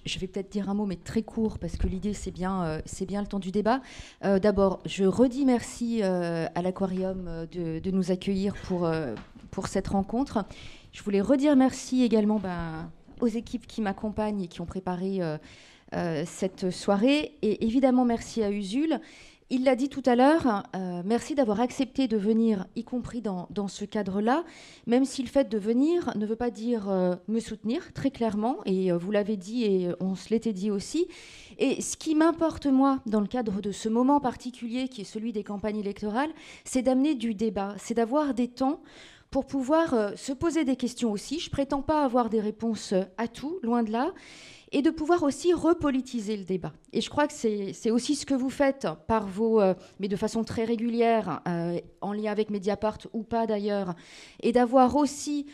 Je vais peut-être dire un mot, mais très court, parce que l'idée, c'est bien le temps du débat. D'abord, je redis merci à l'Aquarium de nous accueillir pour cette rencontre. Je voulais redire merci également aux équipes qui m'accompagnent et qui ont préparé cette soirée. Et évidemment, merci à Usul. Il l'a dit tout à l'heure, merci d'avoir accepté de venir, y compris dans ce cadre-là, même si le fait de venir ne veut pas dire me soutenir, très clairement, et vous l'avez dit et on se l'était dit aussi. Et ce qui m'importe, moi, dans le cadre de ce moment particulier qui est celui des campagnes électorales, c'est d'amener du débat, c'est d'avoir des temps pour pouvoir se poser des questions aussi. Je ne prétends pas avoir des réponses à tout, loin de là, et de pouvoir aussi repolitiser le débat. Et je crois que c'est aussi ce que vous faites par mais de façon très régulière, en lien avec Mediapart ou pas d'ailleurs, et d'avoir aussi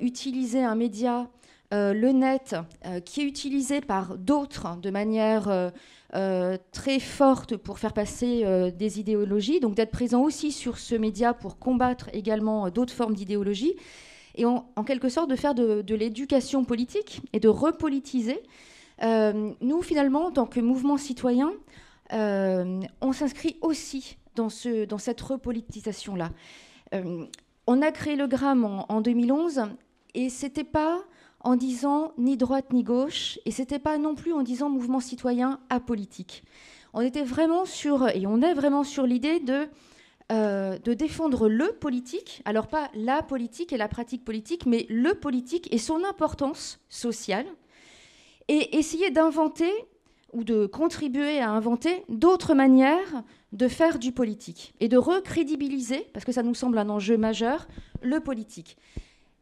utilisé un média, le net, qui est utilisé par d'autres de manière très forte pour faire passer des idéologies, donc d'être présent aussi sur ce média pour combattre également d'autres formes d'idéologie, et en quelque sorte de faire de l'éducation politique et de repolitiser. Nous, finalement, en tant que mouvement citoyen, on s'inscrit aussi dans cette repolitisation-là. On a créé le GRAM en 2011, et c'était pas en disant ni droite ni gauche, et c'était pas non plus en disant mouvement citoyen apolitique. On était vraiment et on est vraiment sur l'idée de de défendre le politique, alors pas la politique et la pratique politique, mais le politique et son importance sociale, et essayer d'inventer ou de contribuer à inventer d'autres manières de faire du politique et de recrédibiliser, parce que ça nous semble un enjeu majeur, le politique.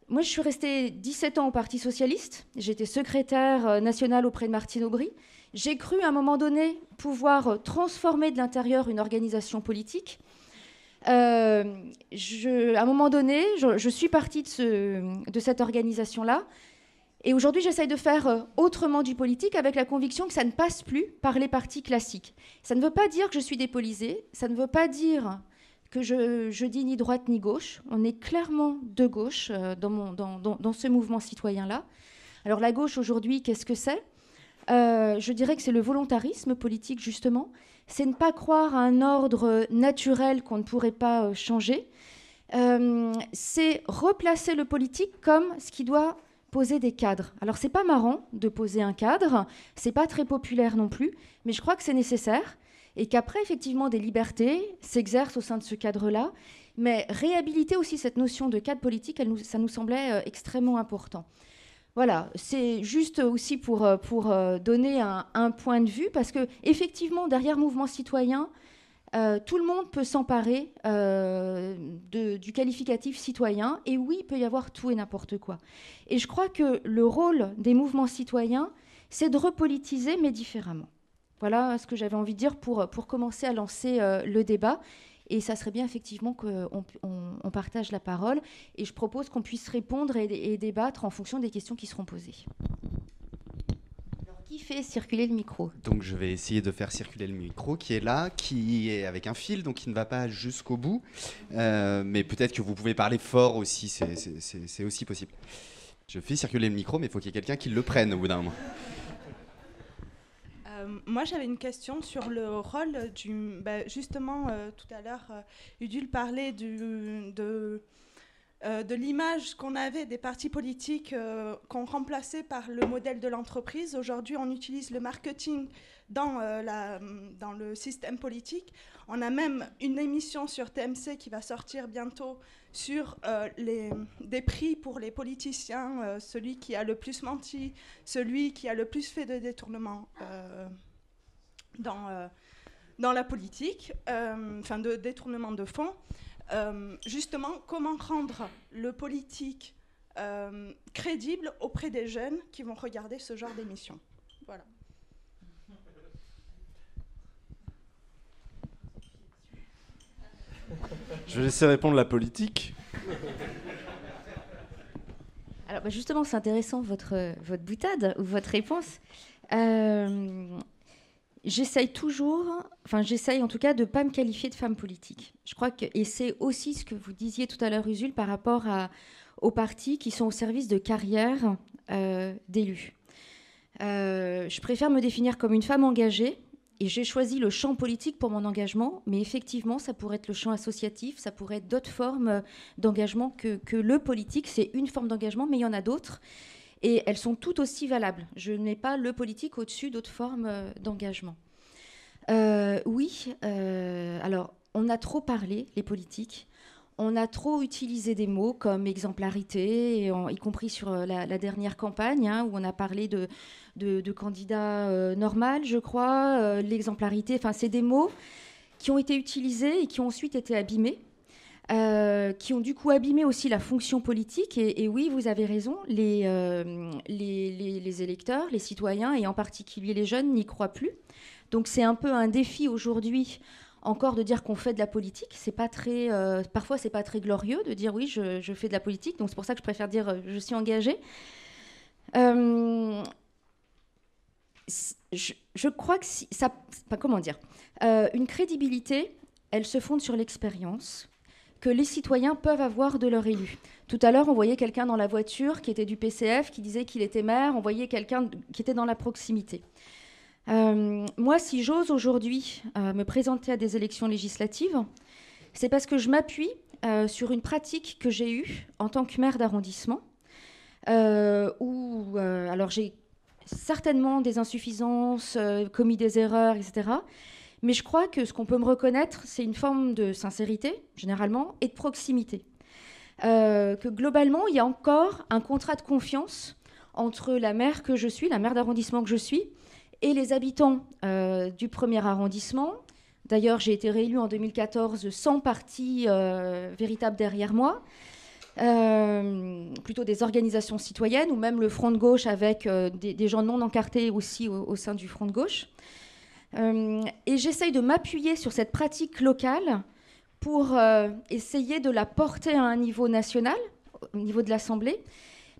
Moi, je suis restée 17 ans au Parti socialiste. J'étais secrétaire nationale auprès de Martine Aubry. J'ai cru à un moment donné pouvoir transformer de l'intérieur une organisation politique. À un moment donné, je suis partie de cette organisation-là. Et aujourd'hui, j'essaye de faire autrement du politique avec la conviction que ça ne passe plus par les partis classiques. Ça ne veut pas dire que je suis dépolitisée, ça ne veut pas dire que je dis ni droite ni gauche. On est clairement de gauche dans ce mouvement citoyen-là. Alors la gauche aujourd'hui, qu'est-ce que c'est ? Je dirais que c'est le volontarisme politique, justement. C'est ne pas croire à un ordre naturel qu'on ne pourrait pas changer. C'est replacer le politique comme ce qui doit poser des cadres. Alors, c'est pas marrant de poser un cadre, c'est pas très populaire non plus, mais je crois que c'est nécessaire et qu'après, effectivement, des libertés s'exercent au sein de ce cadre-là, mais réhabiliter aussi cette notion de cadre politique, ça nous semblait extrêmement important. Voilà, c'est juste aussi pour donner un point de vue, parce que effectivement, derrière Mouvement Citoyen, tout le monde peut s'emparer du qualificatif citoyen, et oui, il peut y avoir tout et n'importe quoi. Et je crois que le rôle des mouvements citoyens, c'est de repolitiser, mais différemment. Voilà ce que j'avais envie de dire pour commencer à lancer le débat. Et ça serait bien effectivement qu'on partage la parole. Et je propose qu'on puisse répondre et débattre en fonction des questions qui seront posées. Alors, qui fait circuler le micro ? Donc je vais essayer de faire circuler le micro qui est là, qui est avec un fil, donc qui ne va pas jusqu'au bout. Mais peut-être que vous pouvez parler fort aussi, c'est aussi possible. Je fais circuler le micro, mais il faut qu'il y ait quelqu'un qui le prenne au bout d'un moment. Moi, j'avais une question sur le rôle du... justement, tout à l'heure, Udul parlait de l'image qu'on avait des partis politiques qu'on remplaçait par le modèle de l'entreprise. Aujourd'hui, on utilise le marketing dans le système politique. On a même une émission sur TMC qui va sortir bientôt sur des prix pour les politiciens, celui qui a le plus menti, celui qui a le plus fait de détournement dans la politique, de détournement de fonds. Justement, comment rendre le politique crédible auprès des jeunes qui vont regarder ce genre d'émission. Voilà. Je vais laisser répondre la politique. Alors justement, c'est intéressant votre boutade ou votre réponse. J'essaye en tout cas de ne pas me qualifier de femme politique. Je crois que, et c'est aussi ce que vous disiez tout à l'heure, Usul, par rapport aux partis qui sont au service de carrière d'élus. Je préfère me définir comme une femme engagée, et j'ai choisi le champ politique pour mon engagement, mais effectivement, ça pourrait être le champ associatif, ça pourrait être d'autres formes d'engagement que le politique. C'est une forme d'engagement, mais il y en a d'autres. Et elles sont toutes aussi valables. Je ne mets pas le politique au-dessus d'autres formes d'engagement. Alors, on a trop parlé, les politiques. On a trop utilisé des mots comme exemplarité, y compris sur la dernière campagne, où on a parlé de candidats normal, je crois, l'exemplarité. Enfin, c'est des mots qui ont été utilisés et qui ont ensuite été abîmés. Qui ont du coup abîmé aussi la fonction politique. Et oui, vous avez raison, les électeurs, les citoyens, et en particulier les jeunes, n'y croient plus. Donc c'est un peu un défi aujourd'hui encore de dire qu'on fait de la politique. C'est pas très, parfois, c'est pas très glorieux de dire oui, je fais de la politique. Donc c'est pour ça que je préfère dire je suis engagée. Je crois que ça... Enfin, comment dire, une crédibilité, elle se fonde sur l'expérience que les citoyens peuvent avoir de leur élu. Tout à l'heure, on voyait quelqu'un dans la voiture qui était du PCF, qui disait qu'il était maire. On voyait quelqu'un qui était dans la proximité. Moi, si j'ose aujourd'hui me présenter à des élections législatives, c'est parce que je m'appuie sur une pratique que j'ai eue en tant que maire d'arrondissement, où alors j'ai certainement des insuffisances, commis des erreurs, etc. Mais je crois que ce qu'on peut me reconnaître, c'est une forme de sincérité, généralement, et de proximité. Que globalement, il y a encore un contrat de confiance entre la maire que je suis, la maire d'arrondissement que je suis, et les habitants du premier arrondissement. D'ailleurs, j'ai été réélue en 2014 sans parti véritable derrière moi. Plutôt des organisations citoyennes ou même le Front de gauche avec des gens non encartés aussi au sein du Front de gauche. Et j'essaye de m'appuyer sur cette pratique locale pour essayer de la porter à un niveau national, au niveau de l'Assemblée.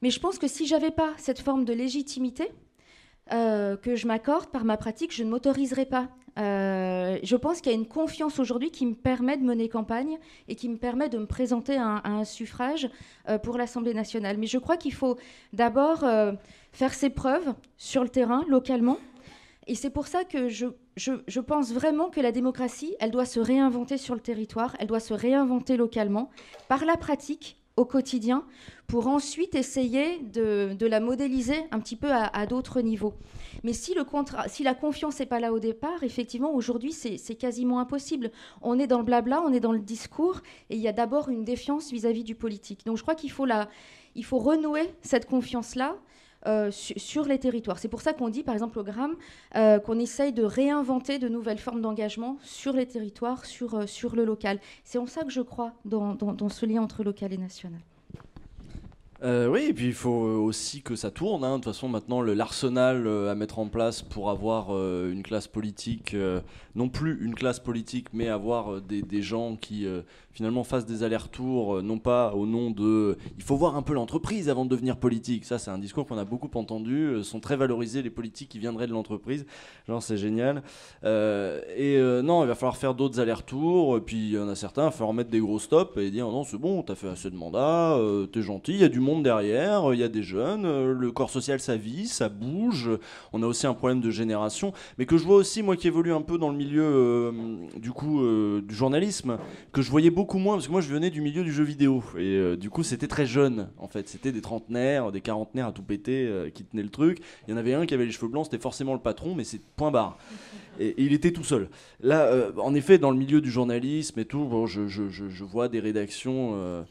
Mais je pense que si je n'avais pas cette forme de légitimité que je m'accorde par ma pratique, je ne m'autoriserais pas. Je pense qu'il y a une confiance aujourd'hui qui me permet de mener campagne et qui me permet de me présenter à un suffrage pour l'Assemblée nationale. Mais je crois qu'il faut d'abord faire ses preuves sur le terrain, localement. Et c'est pour ça que je pense vraiment que la démocratie, elle doit se réinventer sur le territoire, elle doit se réinventer localement, par la pratique, au quotidien, pour ensuite essayer de la modéliser un petit peu à d'autres niveaux. Mais si la confiance n'est pas là au départ, effectivement, aujourd'hui, c'est quasiment impossible. On est dans le blabla, on est dans le discours, et il y a d'abord une défiance vis-à-vis du politique. Donc je crois qu'il faut renouer cette confiance-là sur les territoires. C'est pour ça qu'on dit, par exemple, au GRAM, qu'on essaye de réinventer de nouvelles formes d'engagement sur les territoires, sur le local. C'est en ça que je crois, dans ce lien entre local et national. Oui, et puis il faut aussi que ça tourne. De toute façon, maintenant, l'arsenal à mettre en place pour avoir une classe politique, non plus une classe politique, mais avoir des gens qui finalement fassent des allers-retours, non pas au nom de... Il faut voir un peu l'entreprise avant de devenir politique. Ça, c'est un discours qu'on a beaucoup entendu. Sont très valorisés les politiques qui viendraient de l'entreprise. Genre, c'est génial. Non, il va falloir faire d'autres allers-retours. Puis il y en a certains, il va falloir mettre des gros stops et dire non, c'est bon, t'as fait assez de mandats, t'es gentil, il y a du monde derrière, il y a des jeunes, le corps social ça vit, ça bouge, on a aussi un problème de génération, mais que je vois aussi, moi qui évolue un peu dans le milieu du journalisme, que je voyais beaucoup moins, parce que moi je venais du milieu du jeu vidéo, et du coup c'était très jeune en fait, c'était des trentenaires, des quarantenaires à tout péter qui tenaient le truc, il y en avait un qui avait les cheveux blancs, c'était forcément le patron, mais c'est point barre. Et il était tout seul. Là, en effet, dans le milieu du journalisme et tout, bon, je vois des rédactions,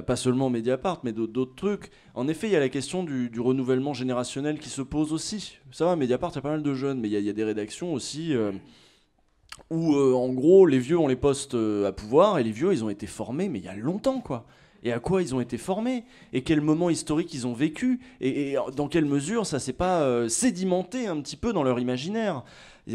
pas seulement Mediapart, mais d'autres trucs. En effet, il y a la question du renouvellement générationnel qui se pose aussi. Ça va, Mediapart, il y a pas mal de jeunes, mais il y a des rédactions aussi où, en gros, les vieux ont les postes à pouvoir, et les vieux, ils ont été formés, mais il y a longtemps, quoi. Et à quoi ils ont été formés, et quel moment historique ils ont vécu, et dans quelle mesure ça s'est pas sédimenté un petit peu dans leur imaginaire.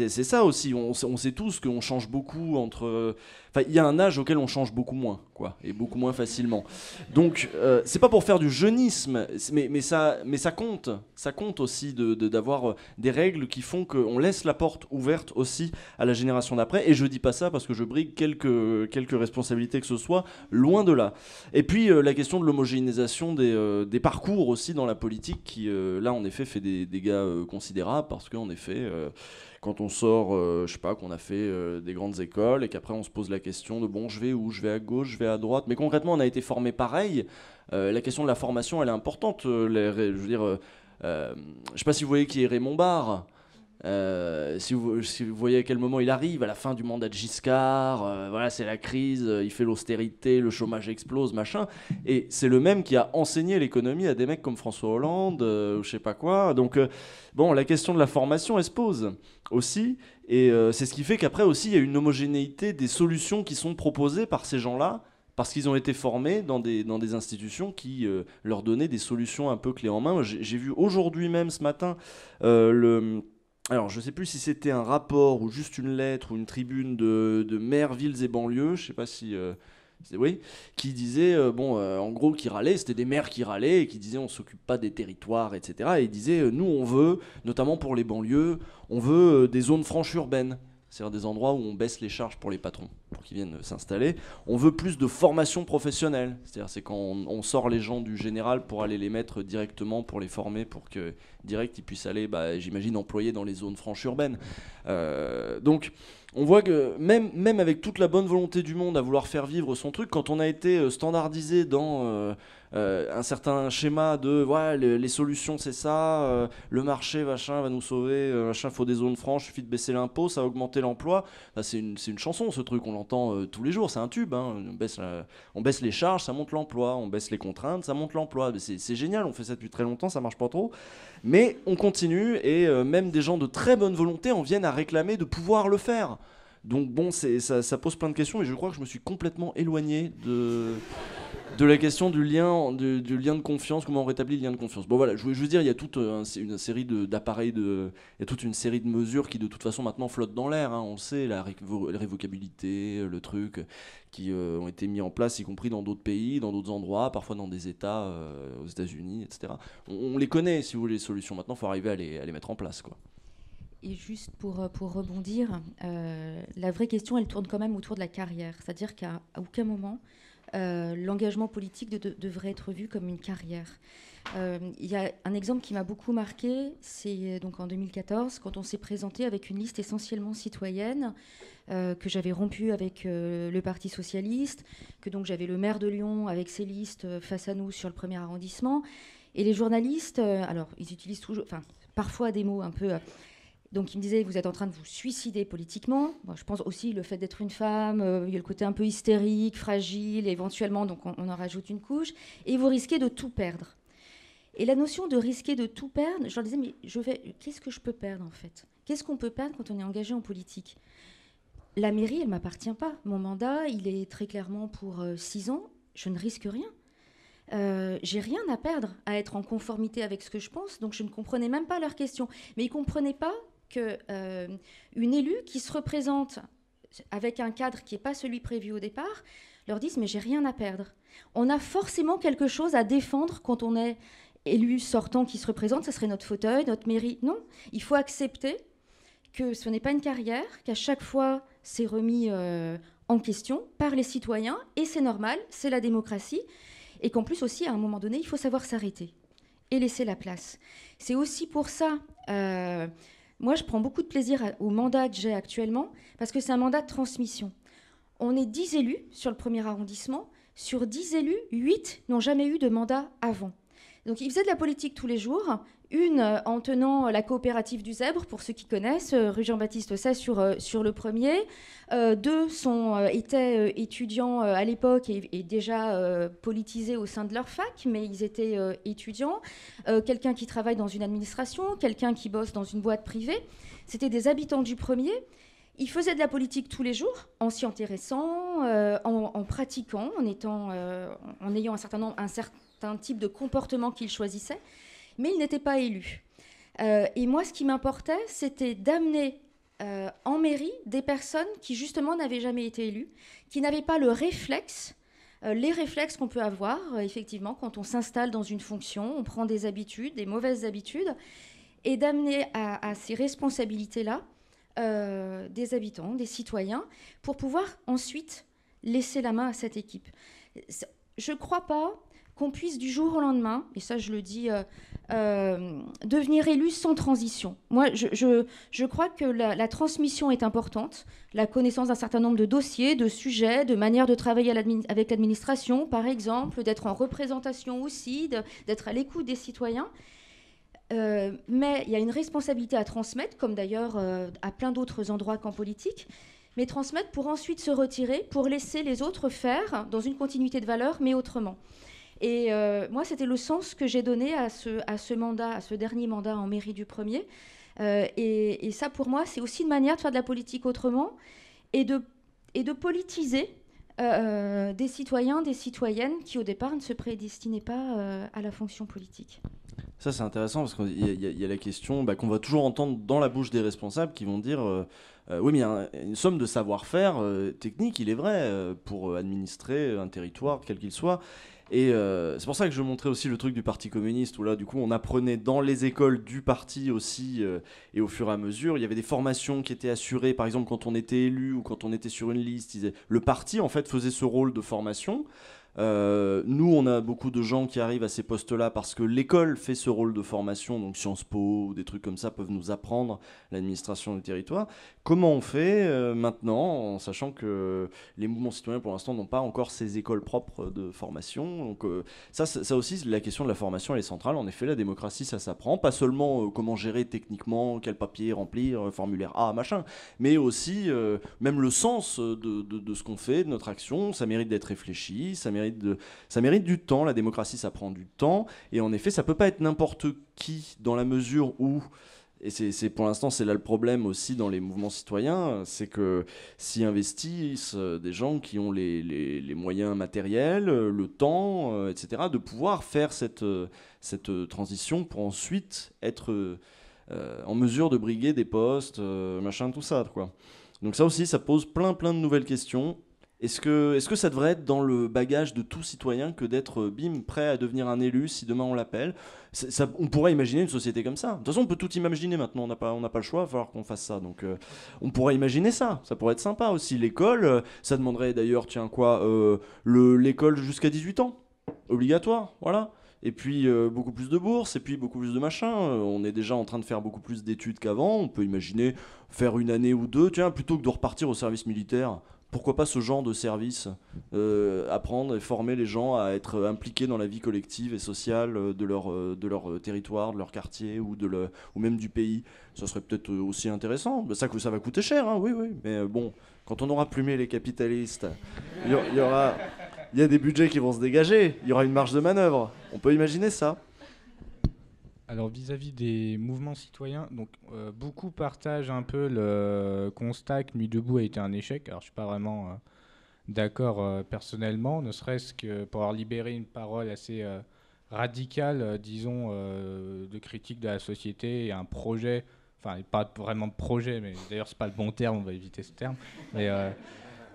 C'est ça aussi, on sait tous qu'on change beaucoup entre... Enfin, il y a un âge auquel on change beaucoup moins, quoi, et beaucoup moins facilement. Donc, c'est pas pour faire du jeunisme, mais ça compte. Ça compte aussi d'avoir des règles qui font qu'on laisse la porte ouverte aussi à la génération d'après. Et je dis pas ça parce que je brigue quelques responsabilités que ce soit, loin de là. Et puis, la question de l'homogénéisation des parcours aussi dans la politique, qui, là, en effet, fait des dégâts considérables, parce qu'en effet... quand on sort, je sais pas, qu'on a fait des grandes écoles et qu'après on se pose la question de bon, je vais où, je vais à gauche, je vais à droite, mais concrètement on a été formé pareil. La question de la formation elle est importante. Je veux dire, je sais pas si vous voyez qui est Raymond Barre. Si vous voyez à quel moment il arrive, à la fin du mandat de Giscard, voilà, c'est la crise, il fait l'austérité, le chômage explose, machin, et c'est le même qui a enseigné l'économie à des mecs comme François Hollande, ou je sais pas quoi. Donc bon, la question de la formation elle se pose aussi, et c'est ce qui fait qu'après aussi il y a une homogénéité des solutions qui sont proposées par ces gens-là, parce qu'ils ont été formés dans des institutions qui leur donnaient des solutions un peu clés en main. J'ai vu aujourd'hui même ce matin alors, je ne sais plus si c'était un rapport ou juste une lettre ou une tribune de maires, villes et banlieues, je ne sais pas si... oui, qui disait, en gros, qui râlait, c'était des maires qui râlaient et qui disaient on ne s'occupe pas des territoires, etc. Et ils disaient, nous on veut, notamment pour les banlieues, on veut des zones franches urbaines. C'est-à-dire des endroits où on baisse les charges pour les patrons, pour qu'ils viennent s'installer. On veut plus de formation professionnelle. C'est-à-dire c'est quand on sort les gens du général pour aller les mettre directement, pour les former, pour que direct ils puissent aller, j'imagine, employer dans les zones franches urbaines. Donc on voit que même avec toute la bonne volonté du monde à vouloir faire vivre son truc, quand on a été standardisé dans un certain schéma de ouais, les solutions c'est ça, le marché machin va nous sauver, machin, faut des zones franches, suffit de baisser l'impôt, ça va augmenter l'emploi. Là, c'est une chanson ce truc, on l'entend tous les jours, c'est un tube, hein. On baisse les charges, ça monte l'emploi, on baisse les contraintes, ça monte l'emploi. C'est génial, on fait ça depuis très longtemps, ça marche pas trop. Mais on continue et même des gens de très bonne volonté en viennent à réclamer de pouvoir le faire. Donc bon, ça pose plein de questions, mais je crois que je me suis complètement éloigné de la question du lien de confiance, comment on rétablit le lien de confiance. Bon voilà, je veux dire, il y a toute une série d'appareils, il y a toute une série de mesures qui de toute façon maintenant flottent dans l'air, hein, on le sait, la révocabilité, le truc, qui ont été mis en place, y compris dans d'autres pays, dans d'autres endroits, parfois dans des États, aux États-Unis, etc. On les connaît, si vous voulez, les solutions. Maintenant, il faut arriver à les mettre en place, quoi. Et juste pour rebondir, la vraie question, elle tourne quand même autour de la carrière. C'est-à-dire qu'à aucun moment, l'engagement politique devrait être vu comme une carrière. Il y a un exemple qui m'a beaucoup marqué, c'est donc en 2014, quand on s'est présenté avec une liste essentiellement citoyenne, que j'avais rompue avec le Parti socialiste, que donc j'avais le maire de Lyon avec ses listes face à nous sur le premier arrondissement. Et les journalistes, alors ils utilisent toujours, parfois des mots un peu... Donc il me disait, vous êtes en train de vous suicider politiquement. Bon, je pense aussi le fait d'être une femme, il y a le côté un peu hystérique, fragile, éventuellement, donc on en rajoute une couche. Et vous risquez de tout perdre. Et la notion de risquer de tout perdre, je leur disais, mais qu'est-ce que je peux perdre en fait ? Qu'est-ce qu'on peut perdre quand on est engagé en politique ? La mairie, elle ne m'appartient pas. Mon mandat, il est très clairement pour 6 ans. Je ne risque rien. J'ai rien à perdre à être en conformité avec ce que je pense, donc je ne comprenais même pas leurs questions. Mais ils ne comprenaient pas qu'une élue qui se représente avec un cadre qui n'est pas celui prévu au départ, leur disent « mais j'ai rien à perdre ». On a forcément quelque chose à défendre quand on est élu sortant qui se représente, ça serait notre fauteuil, notre mairie. Non, il faut accepter que ce n'est pas une carrière, qu'à chaque fois c'est remis en question par les citoyens, et c'est normal, c'est la démocratie, et qu'en plus aussi, à un moment donné, il faut savoir s'arrêter et laisser la place. C'est aussi pour ça... moi, je prends beaucoup de plaisir au mandat que j'ai actuellement, parce que c'est un mandat de transmission. On est 10 élus sur le premier arrondissement. Sur 10 élus, 8 n'ont jamais eu de mandat avant. Donc, ils faisaient de la politique tous les jours. Une en tenant la coopérative du Zèbre, pour ceux qui connaissent, rue Jean-Baptiste Say sur le premier. 2 étaient étudiants à l'époque et déjà politisés au sein de leur fac, mais ils étaient étudiants. Quelqu'un qui travaille dans une administration, quelqu'un qui bosse dans une boîte privée. C'était des habitants du premier. Ils faisaient de la politique tous les jours, en s'y intéressant, en pratiquant, en ayant un certain type de comportement qu'ils choisissaient. Mais ils n'étaient pas élus. Et moi, ce qui m'importait, c'était d'amener en mairie des personnes qui, justement, n'avaient jamais été élues, qui n'avaient pas le réflexe, les réflexes qu'on peut avoir, effectivement, quand on s'installe dans une fonction, on prend des habitudes, des mauvaises habitudes, et d'amener à ces responsabilités-là des habitants, des citoyens, pour pouvoir ensuite laisser la main à cette équipe. Je ne crois pas qu'on puisse du jour au lendemain, et ça je le dis, devenir élu sans transition. Moi, je crois que la transmission est importante, la connaissance d'un certain nombre de dossiers, de sujets, de manières de travailler avec l'administration, par exemple, d'être en représentation aussi, d'être à l'écoute des citoyens. Mais il y a une responsabilité à transmettre, comme d'ailleurs à plein d'autres endroits qu'en politique, mais transmettre pour ensuite se retirer, pour laisser les autres faire dans une continuité de valeurs, mais autrement. Et moi, c'était le sens que j'ai donné à ce mandat, à ce dernier mandat en mairie du premier. Et ça, pour moi, c'est aussi une manière de faire de la politique autrement et de politiser des citoyens, des citoyennes qui, au départ, ne se prédestinaient pas à la fonction politique. Ça, c'est intéressant parce qu'il y a la question qu'on va toujours entendre dans la bouche des responsables qui vont dire oui, mais il y a une somme de savoir-faire technique, il est vrai, pour administrer un territoire, quel qu'il soit. Et c'est pour ça que je montrais aussi le truc du Parti communiste, où là, du coup, on apprenait dans les écoles du parti aussi, et au fur et à mesure, il y avait des formations qui étaient assurées, par exemple, quand on était élu ou quand on était sur une liste, le parti, en fait, faisait ce rôle de formation. Nous, on a beaucoup de gens qui arrivent à ces postes-là parce que l'école fait ce rôle de formation, donc Sciences Po ou des trucs comme ça peuvent nous apprendre l'administration du territoire. Comment on fait maintenant, en sachant que les mouvements citoyens, pour l'instant, n'ont pas encore ces écoles propres de formation. Donc ça aussi, la question de la formation, elle est centrale. En effet, la démocratie, ça s'apprend. Pas seulement comment gérer techniquement, quel papier remplir, formulaire A, machin, mais aussi même le sens de ce qu'on fait, de notre action. Ça mérite d'être réfléchi, ça mérite du temps. La démocratie, ça prend du temps. Et en effet, ça peut pas être n'importe qui, dans la mesure où, et c'est pour l'instant, c'est là le problème aussi dans les mouvements citoyens, c'est que s'y investissent des gens qui ont les moyens matériels, le temps, etc., de pouvoir faire cette transition pour ensuite être en mesure de briguer des postes, machin, tout ça, quoi. Donc ça aussi, ça pose plein de nouvelles questions. Est-ce que ça devrait être dans le bagage de tout citoyen que d'être, prêt à devenir un élu si demain on l'appelle ? On pourrait imaginer une société comme ça. De toute façon, on peut tout imaginer maintenant, on n'a pas le choix, il va falloir qu'on fasse ça. Donc on pourrait imaginer ça pourrait être sympa aussi. L'école, ça demanderait d'ailleurs, l'école jusqu'à 18 ans, obligatoire, voilà. Et puis beaucoup plus de bourses, et puis beaucoup plus de machin. On est déjà en train de faire beaucoup plus d'études qu'avant. On peut imaginer faire une année ou deux, plutôt que de repartir au service militaire. Pourquoi pas ce genre de service, apprendre et former les gens à être impliqués dans la vie collective et sociale de leur territoire, de leur quartier ou même du pays. Ça serait peut-être aussi intéressant. Ça va coûter cher, hein, oui. Mais bon, quand on aura plumé les capitalistes, il y a des budgets qui vont se dégager. Il y aura une marge de manœuvre. On peut imaginer ça. Alors vis-à-vis des mouvements citoyens, donc beaucoup partagent un peu le constat que Nuit debout a été un échec. Alors je suis pas vraiment d'accord personnellement, ne serait-ce que pour avoir libéré une parole assez radicale, disons, de critique de la société et un projet, enfin pas vraiment de projet, mais d'ailleurs c'est pas le bon terme, on va éviter ce terme,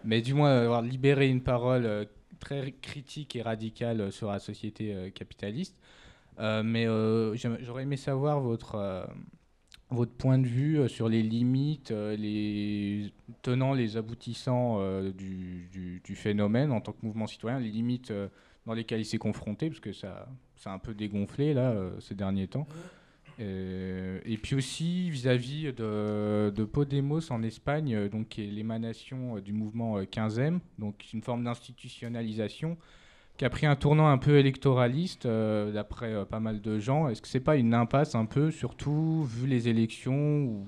mais du moins avoir libéré une parole très critique et radicale sur la société capitaliste. Mais j'aurais aimé savoir votre point de vue sur les limites, les tenants, les aboutissants du phénomène en tant que mouvement citoyen, les limites dans lesquelles il s'est confronté, parce que ça a un peu dégonflé là, ces derniers temps. Et puis aussi vis-à-vis de Podemos en Espagne, donc, qui est l'émanation du mouvement 15M, donc une forme d'institutionnalisation qui a pris un tournant un peu électoraliste, d'après pas mal de gens. Est-ce que c'est pas une impasse un peu, surtout vu les élections où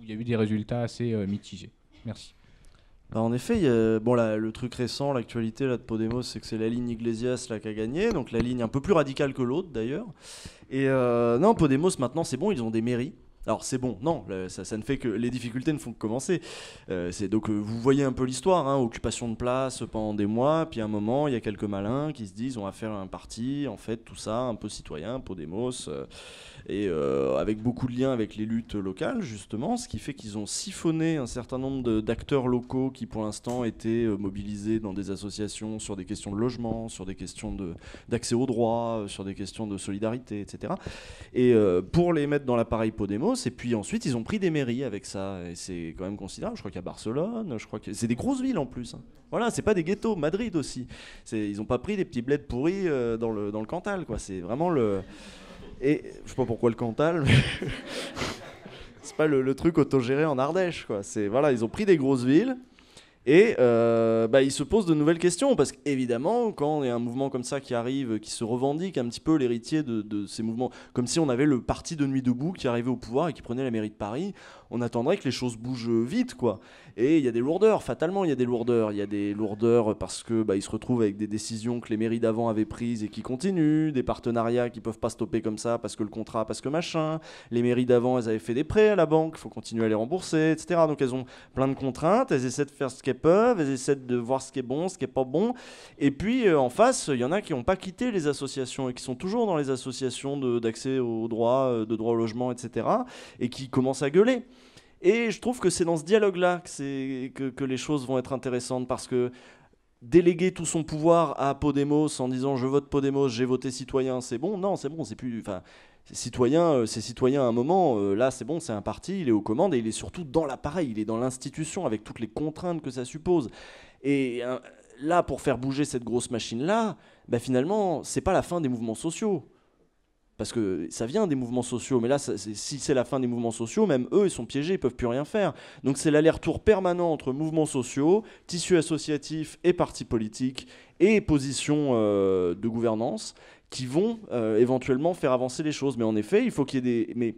il y a eu des résultats assez mitigés ? Merci. En effet, le truc récent, l'actualité là, de Podemos, c'est que c'est la ligne Iglesias là, qui a gagné, donc la ligne un peu plus radicale que l'autre d'ailleurs. Et non, Podemos maintenant c'est bon, ils ont des mairies. Alors c'est bon, non, ça ne fait que les difficultés ne font que commencer. Donc vous voyez un peu l'histoire, hein, occupation de place pendant des mois, puis à un moment il y a quelques malins qui se disent on va faire un parti, en fait tout ça un peu citoyen, Podemos, et avec beaucoup de liens avec les luttes locales justement, ce qui fait qu'ils ont siphonné un certain nombre d'acteurs locaux qui pour l'instant étaient mobilisés dans des associations sur des questions de logement, sur des questions d'accès aux droits, sur des questions de solidarité, etc. Et pour les mettre dans l'appareil Podemos. Et puis ensuite ils ont pris des mairies avec ça et c'est quand même considérable. Je crois qu'il y a Barcelone, je crois que c'est des grosses villes en plus, hein. Voilà, c'est pas des ghettos. Madrid aussi, ils ont pas pris des petits bleds pourris dans le Cantal, quoi. C'est vraiment et je sais pas pourquoi le Cantal, mais c'est pas le truc autogéré en Ardèche, quoi. Ils ont pris des grosses villes. Et il se pose de nouvelles questions, parce qu'évidemment, quand il y a un mouvement comme ça qui arrive, qui se revendique un petit peu l'héritier de ces mouvements, comme si on avait le parti de Nuit debout qui arrivait au pouvoir et qui prenait la mairie de Paris, on attendrait que les choses bougent vite, quoi. Et il y a des lourdeurs, fatalement il y a des lourdeurs. Il y a des lourdeurs parce que ils se retrouvent avec des décisions que les mairies d'avant avaient prises et qui continuent, des partenariats qui peuvent pas stopper comme ça parce que le contrat, parce que machin. Les mairies d'avant, elles avaient fait des prêts à la banque, il faut continuer à les rembourser, etc. Donc elles ont plein de contraintes, elles essaient de faire ce qu'elles peuvent, elles essaient de voir ce qui est bon, ce qui est pas bon. Et puis en face, il y en a qui n'ont pas quitté les associations et qui sont toujours dans les associations d'accès aux droits, de droit au logement, etc. et qui commencent à gueuler. Et je trouve que c'est dans ce dialogue-là que les choses vont être intéressantes, parce que déléguer tout son pouvoir à Podemos en disant je vote Podemos, j'ai voté citoyen, c'est bon. Non, c'est bon, c'est plus... C'est citoyen à un moment, là c'est bon, c'est un parti, il est aux commandes et il est surtout dans l'appareil, il est dans l'institution avec toutes les contraintes que ça suppose. Et là, pour faire bouger cette grosse machine-là, finalement, c'est pas la fin des mouvements sociaux. Parce que ça vient des mouvements sociaux, mais là, si c'est la fin des mouvements sociaux, même eux, ils sont piégés, ils peuvent plus rien faire. Donc c'est l'aller-retour permanent entre mouvements sociaux, tissus associatifs et partis politiques, et positions de gouvernance, qui vont éventuellement faire avancer les choses. Mais en effet, il faut qu'il y ait des... Mais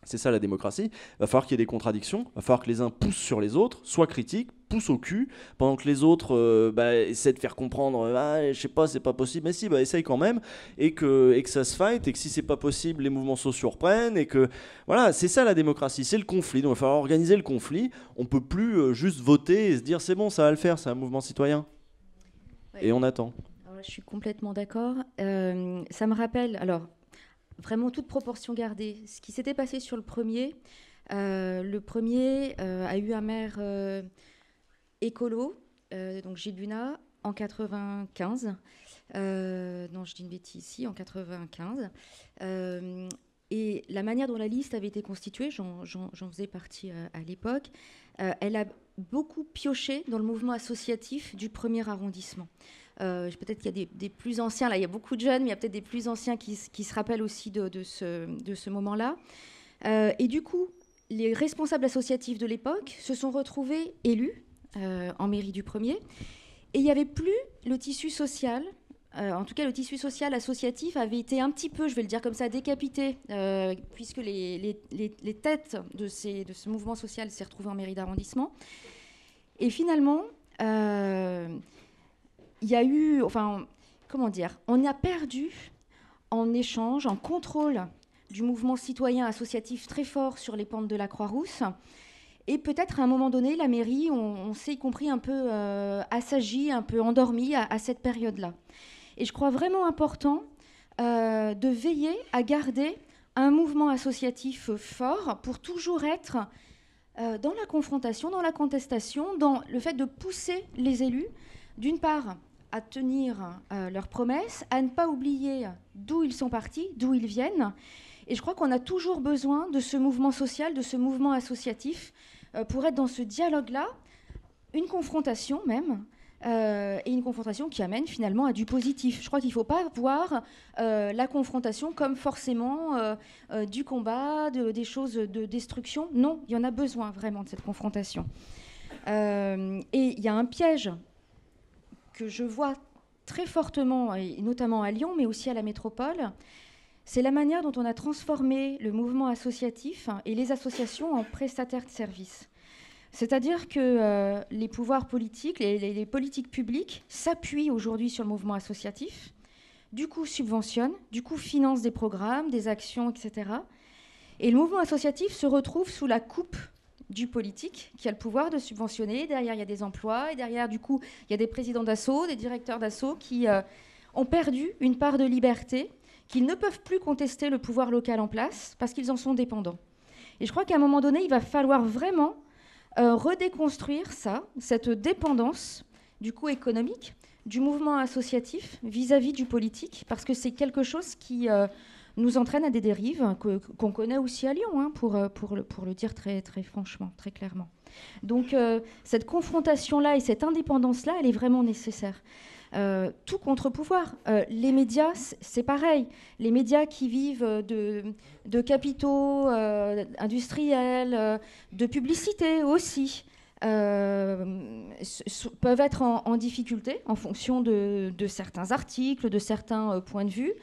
c'est ça la démocratie, il va falloir qu'il y ait des contradictions, il va falloir que les uns poussent sur les autres, soient critiques, poussent au cul, pendant que les autres essaient de faire comprendre, je sais pas, c'est pas possible, mais si, essaye quand même, et que ça se fight, et que si c'est pas possible, les mouvements sociaux reprennent, et que, voilà, c'est ça la démocratie, c'est le conflit, donc il va falloir organiser le conflit, on peut plus juste voter et se dire c'est bon, ça va le faire, c'est un mouvement citoyen, ouais. Et on attend. Alors, je suis complètement d'accord, ça me rappelle, alors, vraiment toute proportion gardée. Ce qui s'était passé sur le premier a eu un maire écolo, donc Gilles Luna, en 95. Non, je dis une bêtise ici, en 95. Et la manière dont la liste avait été constituée, j'en faisais partie à l'époque, elle a beaucoup pioché dans le mouvement associatif du premier arrondissement. Peut-être qu'il y a des plus anciens, là il y a beaucoup de jeunes, mais il y a peut-être des plus anciens qui se rappellent aussi de ce moment-là. Et du coup, les responsables associatifs de l'époque se sont retrouvés élus en mairie du premier, et il n'y avait plus le tissu social. En tout cas, le tissu social associatif avait été un petit peu, je vais le dire comme ça, décapité, puisque les têtes de ce mouvement social s'est retrouvées en mairie d'arrondissement. Et finalement... il y a eu, on a perdu en échange, en contrôle du mouvement citoyen associatif très fort sur les pentes de la Croix-Rousse. Et peut-être à un moment donné, la mairie, on s'est y compris un peu assagie, un peu endormie à cette période-là. Et je crois vraiment important de veiller à garder un mouvement associatif fort pour toujours être dans la confrontation, dans la contestation, dans le fait de pousser les élus, d'une part, à tenir leurs promesses, à ne pas oublier d'où ils sont partis, d'où ils viennent. Et je crois qu'on a toujours besoin de ce mouvement social, de ce mouvement associatif, pour être dans ce dialogue-là, une confrontation même, et une confrontation qui amène finalement à du positif. Je crois qu'il ne faut pas voir la confrontation comme forcément du combat, des choses de destruction. Non, il y en a besoin vraiment de cette confrontation. Et il y a un piège que je vois très fortement, et notamment à Lyon, mais aussi à la métropole, c'est la manière dont on a transformé le mouvement associatif et les associations en prestataires de services. C'est-à-dire que les pouvoirs politiques, les politiques publiques s'appuient aujourd'hui sur le mouvement associatif, du coup subventionnent, du coup financent des programmes, des actions, etc. Et le mouvement associatif se retrouve sous la coupe du politique qui a le pouvoir de subventionner. Derrière, il y a des emplois. Et derrière, du coup, il y a des présidents d'assaut, des directeurs d'assaut qui ont perdu une part de liberté, qu'ils ne peuvent plus contester le pouvoir local en place parce qu'ils en sont dépendants. Et je crois qu'à un moment donné, il va falloir vraiment redéconstruire cette dépendance, du coup économique, du mouvement associatif vis-à-vis du politique, parce que c'est quelque chose qui... nous entraîne à des dérives qu'on connaît aussi à Lyon, hein, pour le dire très, très franchement, très clairement. Donc cette confrontation-là et cette indépendance-là, elle est vraiment nécessaire. Tout contre-pouvoir. Les médias, c'est pareil. Les médias qui vivent de capitaux industriels, de publicité aussi, peuvent être en difficulté en fonction de certains articles, de certains points de vue.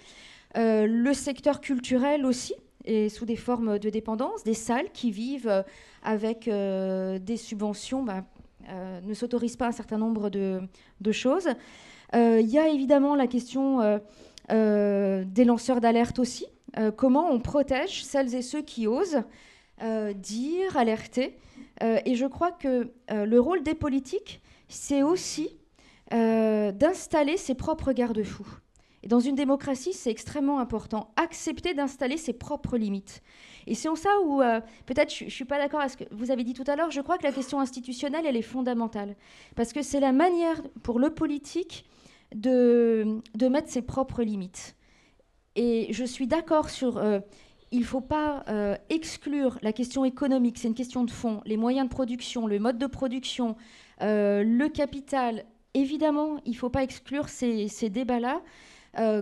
Le secteur culturel aussi, et sous des formes de dépendance, des salles qui vivent avec des subventions ne s'autorisent pas un certain nombre de choses. Il y a évidemment la question des lanceurs d'alerte aussi. Comment on protège celles et ceux qui osent dire, alerter. Et je crois que le rôle des politiques, c'est aussi d'installer ses propres garde-fous. Et dans une démocratie, c'est extrêmement important. Accepter d'installer ses propres limites. Et c'est en ça où, peut-être, je ne suis pas d'accord avec ce que vous avez dit tout à l'heure, je crois que la question institutionnelle, elle est fondamentale. Parce que c'est la manière pour le politique de mettre ses propres limites. Et je suis d'accord sur... il ne faut pas exclure la question économique, c'est une question de fond. Les moyens de production, le mode de production, le capital évidemment, il ne faut pas exclure ces débats-là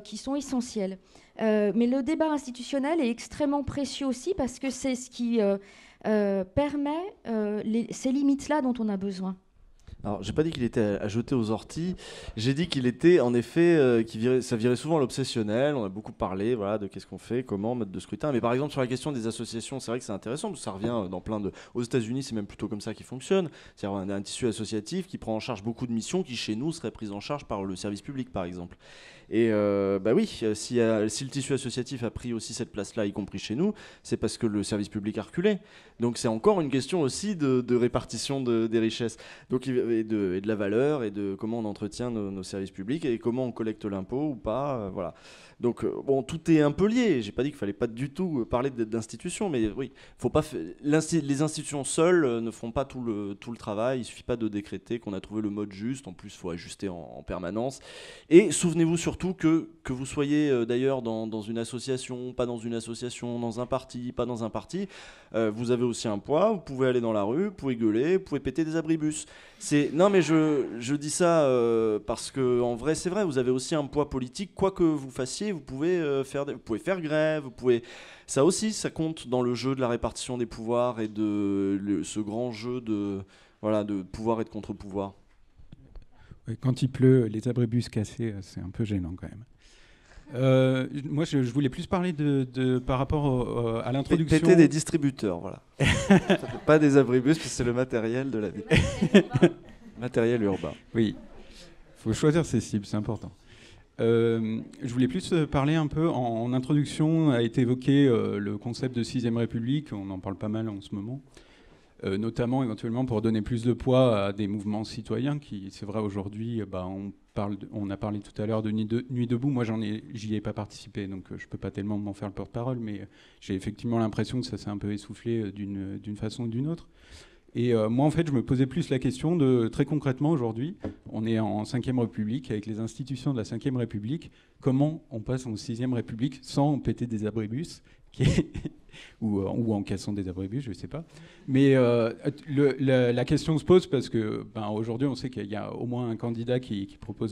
qui sont essentiels. Mais le débat institutionnel est extrêmement précieux aussi parce que c'est ce qui permet ces limites-là dont on a besoin. Alors, j'ai pas dit qu'il était à jeter aux orties. J'ai dit qu'il était, en effet, ça virait souvent à l'obsessionnel. On a beaucoup parlé, voilà, de qu'est-ce qu'on fait, comment, mode de scrutin. Mais par exemple, sur la question des associations, c'est vrai que c'est intéressant, parce que ça revient dans plein de. Aux États-Unis, c'est même plutôt comme ça qu'il fonctionne. C'est-à-dire un tissu associatif qui prend en charge beaucoup de missions qui, chez nous, seraient prises en charge par le service public, par exemple. Et bah oui, si le tissu associatif a pris aussi cette place-là, y compris chez nous, c'est parce que le service public a reculé. Donc c'est encore une question aussi de répartition des richesses. Donc, et de la valeur et de comment on entretient nos services publics et comment on collecte l'impôt ou pas, voilà. Donc bon, tout est un peu lié. J'ai pas dit qu'il fallait pas du tout parler d'institutions, mais oui, faut pas les institutions seules ne feront pas tout le travail. Il suffit pas de décréter qu'on a trouvé le mode juste. En plus, faut ajuster en permanence. Et souvenez-vous surtout que vous soyez d'ailleurs dans une association, pas dans une association, dans un parti, pas dans un parti, vous avez aussi un poids. Vous pouvez aller dans la rue, vous pouvez gueuler, vous pouvez péter des abribus. Non, mais je dis ça parce que en vrai, c'est vrai. Vous avez aussi un poids politique, quoi que vous fassiez. Vous pouvez faire grève, ça aussi, ça compte dans le jeu de la répartition des pouvoirs et de ce grand jeu de pouvoir et de contre-pouvoir. Ouais, quand il pleut, les abribus cassés, c'est un peu gênant quand même. Moi, je voulais plus parler par rapport à l'introduction. Péter des distributeurs, voilà. Pas des abribus, parce que c'est le matériel de la vie. Matériel urbain. Oui, il faut choisir ses cibles, c'est important. Je voulais plus parler un peu, en introduction a été évoqué le concept de 6ème République, on en parle pas mal en ce moment, notamment éventuellement pour donner plus de poids à des mouvements citoyens qui, c'est vrai aujourd'hui, on a parlé tout à l'heure de Nuit debout, moi j'y ai pas participé, donc je peux pas tellement m'en faire le porte-parole, mais j'ai effectivement l'impression que ça s'est un peu essoufflé d'une façon ou d'une autre. Et moi, en fait, je me posais plus la question de, très concrètement, aujourd'hui, on est en 5ème République, avec les institutions de la 5ème République, comment on passe en 6ème République sans péter des abribus, ou en cassant des abribus, je ne sais pas. Mais la question se pose parce que aujourd'hui, on sait qu'il y a au moins un candidat qui propose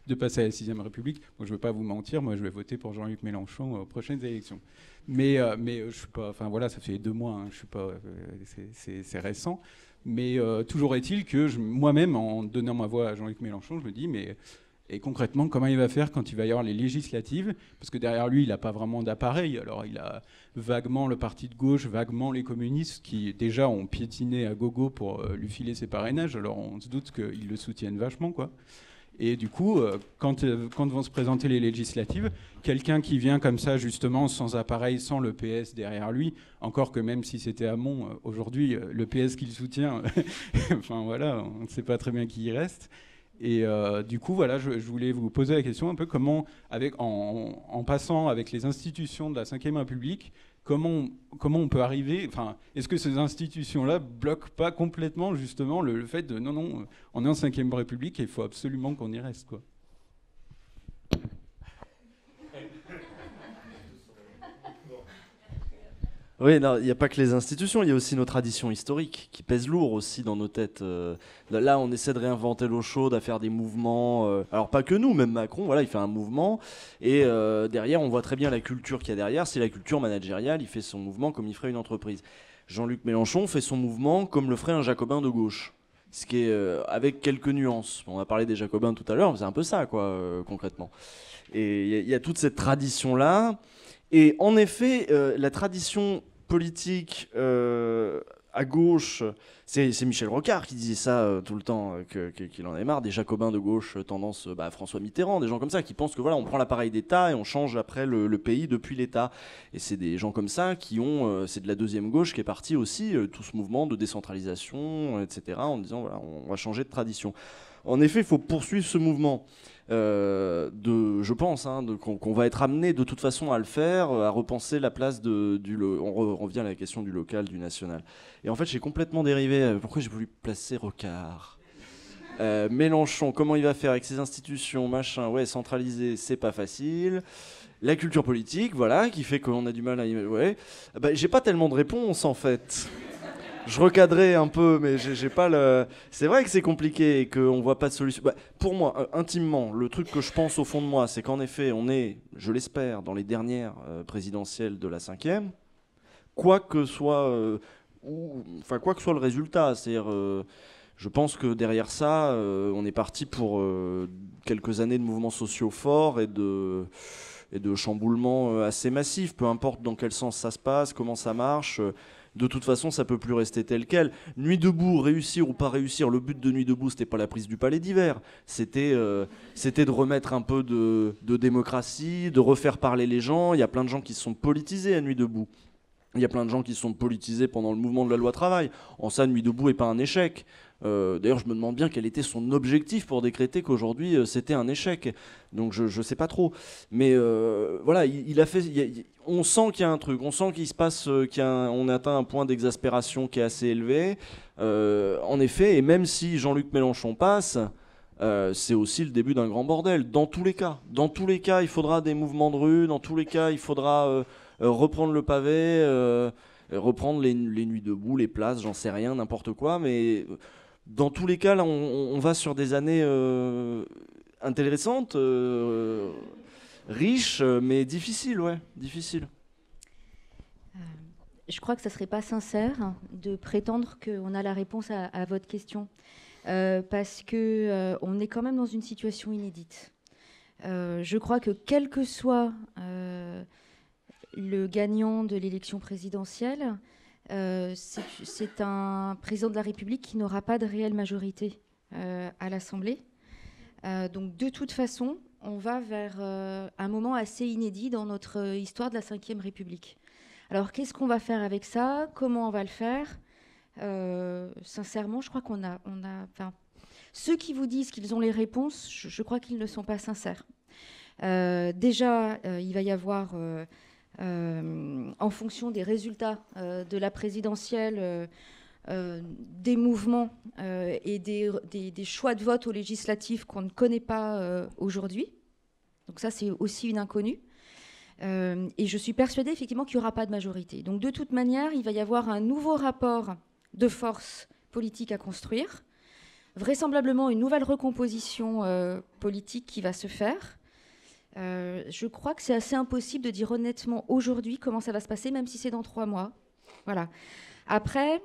de passer à la 6ème République. Moi, je ne veux pas vous mentir, moi, je vais voter pour Jean-Luc Mélenchon aux prochaines élections. Mais je suis pas. Enfin voilà, ça fait 2 mois. Je suis pas. C'est récent. Mais toujours est-il que moi-même, en donnant ma voix à Jean-Luc Mélenchon, je me dis et concrètement, comment il va faire quand il va y avoir les législatives? Parce que derrière lui, il n'a pas vraiment d'appareil. Alors il a vaguement le parti de gauche, vaguement les communistes qui déjà ont piétiné à gogo pour lui filer ses parrainages. Alors on se doute qu'ils le soutiennent vachement, quoi. Et du coup, quand vont se présenter les législatives, quelqu'un qui vient comme ça, justement, sans appareil, sans le PS derrière lui, encore que même si c'était Hamon, aujourd'hui, le PS qui le soutient, enfin voilà, on ne sait pas très bien qui y reste. Et du coup, voilà, je voulais vous poser la question un peu comment, en passant avec les institutions de la 5ème République, comment on peut arriver, enfin, est-ce que ces institutions-là bloquent pas complètement justement le fait de non, on est en 5ème République et il faut absolument qu'on y reste, quoi. Oui, il n'y a pas que les institutions, il y a aussi nos traditions historiques qui pèsent lourd aussi dans nos têtes. Là, on essaie de réinventer l'eau chaude, à faire des mouvements. Alors pas que nous, même Macron, voilà, il fait un mouvement. Et derrière, on voit très bien la culture qu'il y a derrière. C'est la culture managériale, il fait son mouvement comme il ferait une entreprise. Jean-Luc Mélenchon fait son mouvement comme le ferait un jacobin de gauche. Ce qui est avec quelques nuances. On a parlé des jacobins tout à l'heure, c'est un peu ça, quoi, concrètement. Et il y a toute cette tradition-là. Et en effet, la tradition politique à gauche, c'est Michel Rocard qui disait ça tout le temps, qu'il en avait marre des jacobins de gauche, tendance François Mitterrand, des gens comme ça qui pensent que voilà, on prend l'appareil d'État et on change après le pays depuis l'État. Et c'est des gens comme ça qui ont, c'est de la deuxième gauche qui est partie aussi, tout ce mouvement de décentralisation, etc., en disant voilà, on va changer de tradition. En effet, il faut poursuivre ce mouvement. Je pense qu'on va être amené de toute façon à le faire, à repenser la place on revient à la question du local, du national. Et en fait, j'ai complètement dérivé. Pourquoi j'ai voulu placer Rocard, Mélenchon, comment il va faire avec ses institutions, machin, ouais, centralisé, c'est pas facile. La culture politique, voilà, qui fait qu'on a du mal à... Ouais. J'ai pas tellement de réponse, en fait. je recadrais un peu, mais j'ai pas le. C'est vrai que c'est compliqué et qu'on voit pas de solution. Bah, pour moi, intimement, le truc que je pense au fond de moi, c'est qu'en effet, on est, je l'espère, dans les dernières présidentielles de la 5e, quoi que soit, quoi que soit le résultat. C'est-à-dire, je pense que derrière ça, on est parti pour quelques années de mouvements sociaux forts et de chamboulements assez massifs. Peu importe dans quel sens ça se passe, comment ça marche. De toute façon, ça peut plus rester tel quel. Nuit debout, réussir ou pas réussir, le but de Nuit debout, c'était pas la prise du Palais d'Hiver. C'était de remettre un peu de démocratie, de refaire parler les gens. Il y a plein de gens qui se sont politisés à Nuit debout. Il y a plein de gens qui se sont politisés pendant le mouvement de la loi travail. En ça, Nuit debout n'est pas un échec. D'ailleurs, je me demande bien quel était son objectif pour décréter qu'aujourd'hui c'était un échec. Donc je sais pas trop. Mais voilà, il a fait. On sent qu'il y a un truc. On sent qu'il se passe, on a atteint un point d'exaspération qui est assez élevé. En effet, et même si Jean-Luc Mélenchon passe, c'est aussi le début d'un grand bordel. Dans tous les cas, il faudra des mouvements de rue. Dans tous les cas, il faudra reprendre le pavé, reprendre les nuits debout, les places, j'en sais rien, n'importe quoi. Mais dans tous les cas, là, on va sur des années intéressantes, riches, mais difficiles, ouais, difficiles. Je crois que ça ne serait pas sincère de prétendre qu'on a la réponse à votre question, parce qu'on est quand même dans une situation inédite. Je crois que quel que soit le gagnant de l'élection présidentielle, c'est un président de la République qui n'aura pas de réelle majorité à l'Assemblée. Donc de toute façon, on va vers un moment assez inédit dans notre histoire de la Ve République. Alors qu'est-ce qu'on va faire avec ça? Comment on va le faire? Sincèrement, je crois qu'on a ceux qui vous disent qu'ils ont les réponses, je crois qu'ils ne sont pas sincères. Déjà, il va y avoir... en fonction des résultats de la présidentielle, des mouvements et des choix de vote aux législatives qu'on ne connaît pas aujourd'hui. Donc ça, c'est aussi une inconnue. Et je suis persuadée, effectivement, qu'il n'y aura pas de majorité. Donc de toute manière, il va y avoir un nouveau rapport de force politique à construire, vraisemblablement une nouvelle recomposition politique qui va se faire. Je crois que c'est assez impossible de dire honnêtement aujourd'hui comment ça va se passer, même si c'est dans 3 mois. Voilà. Après,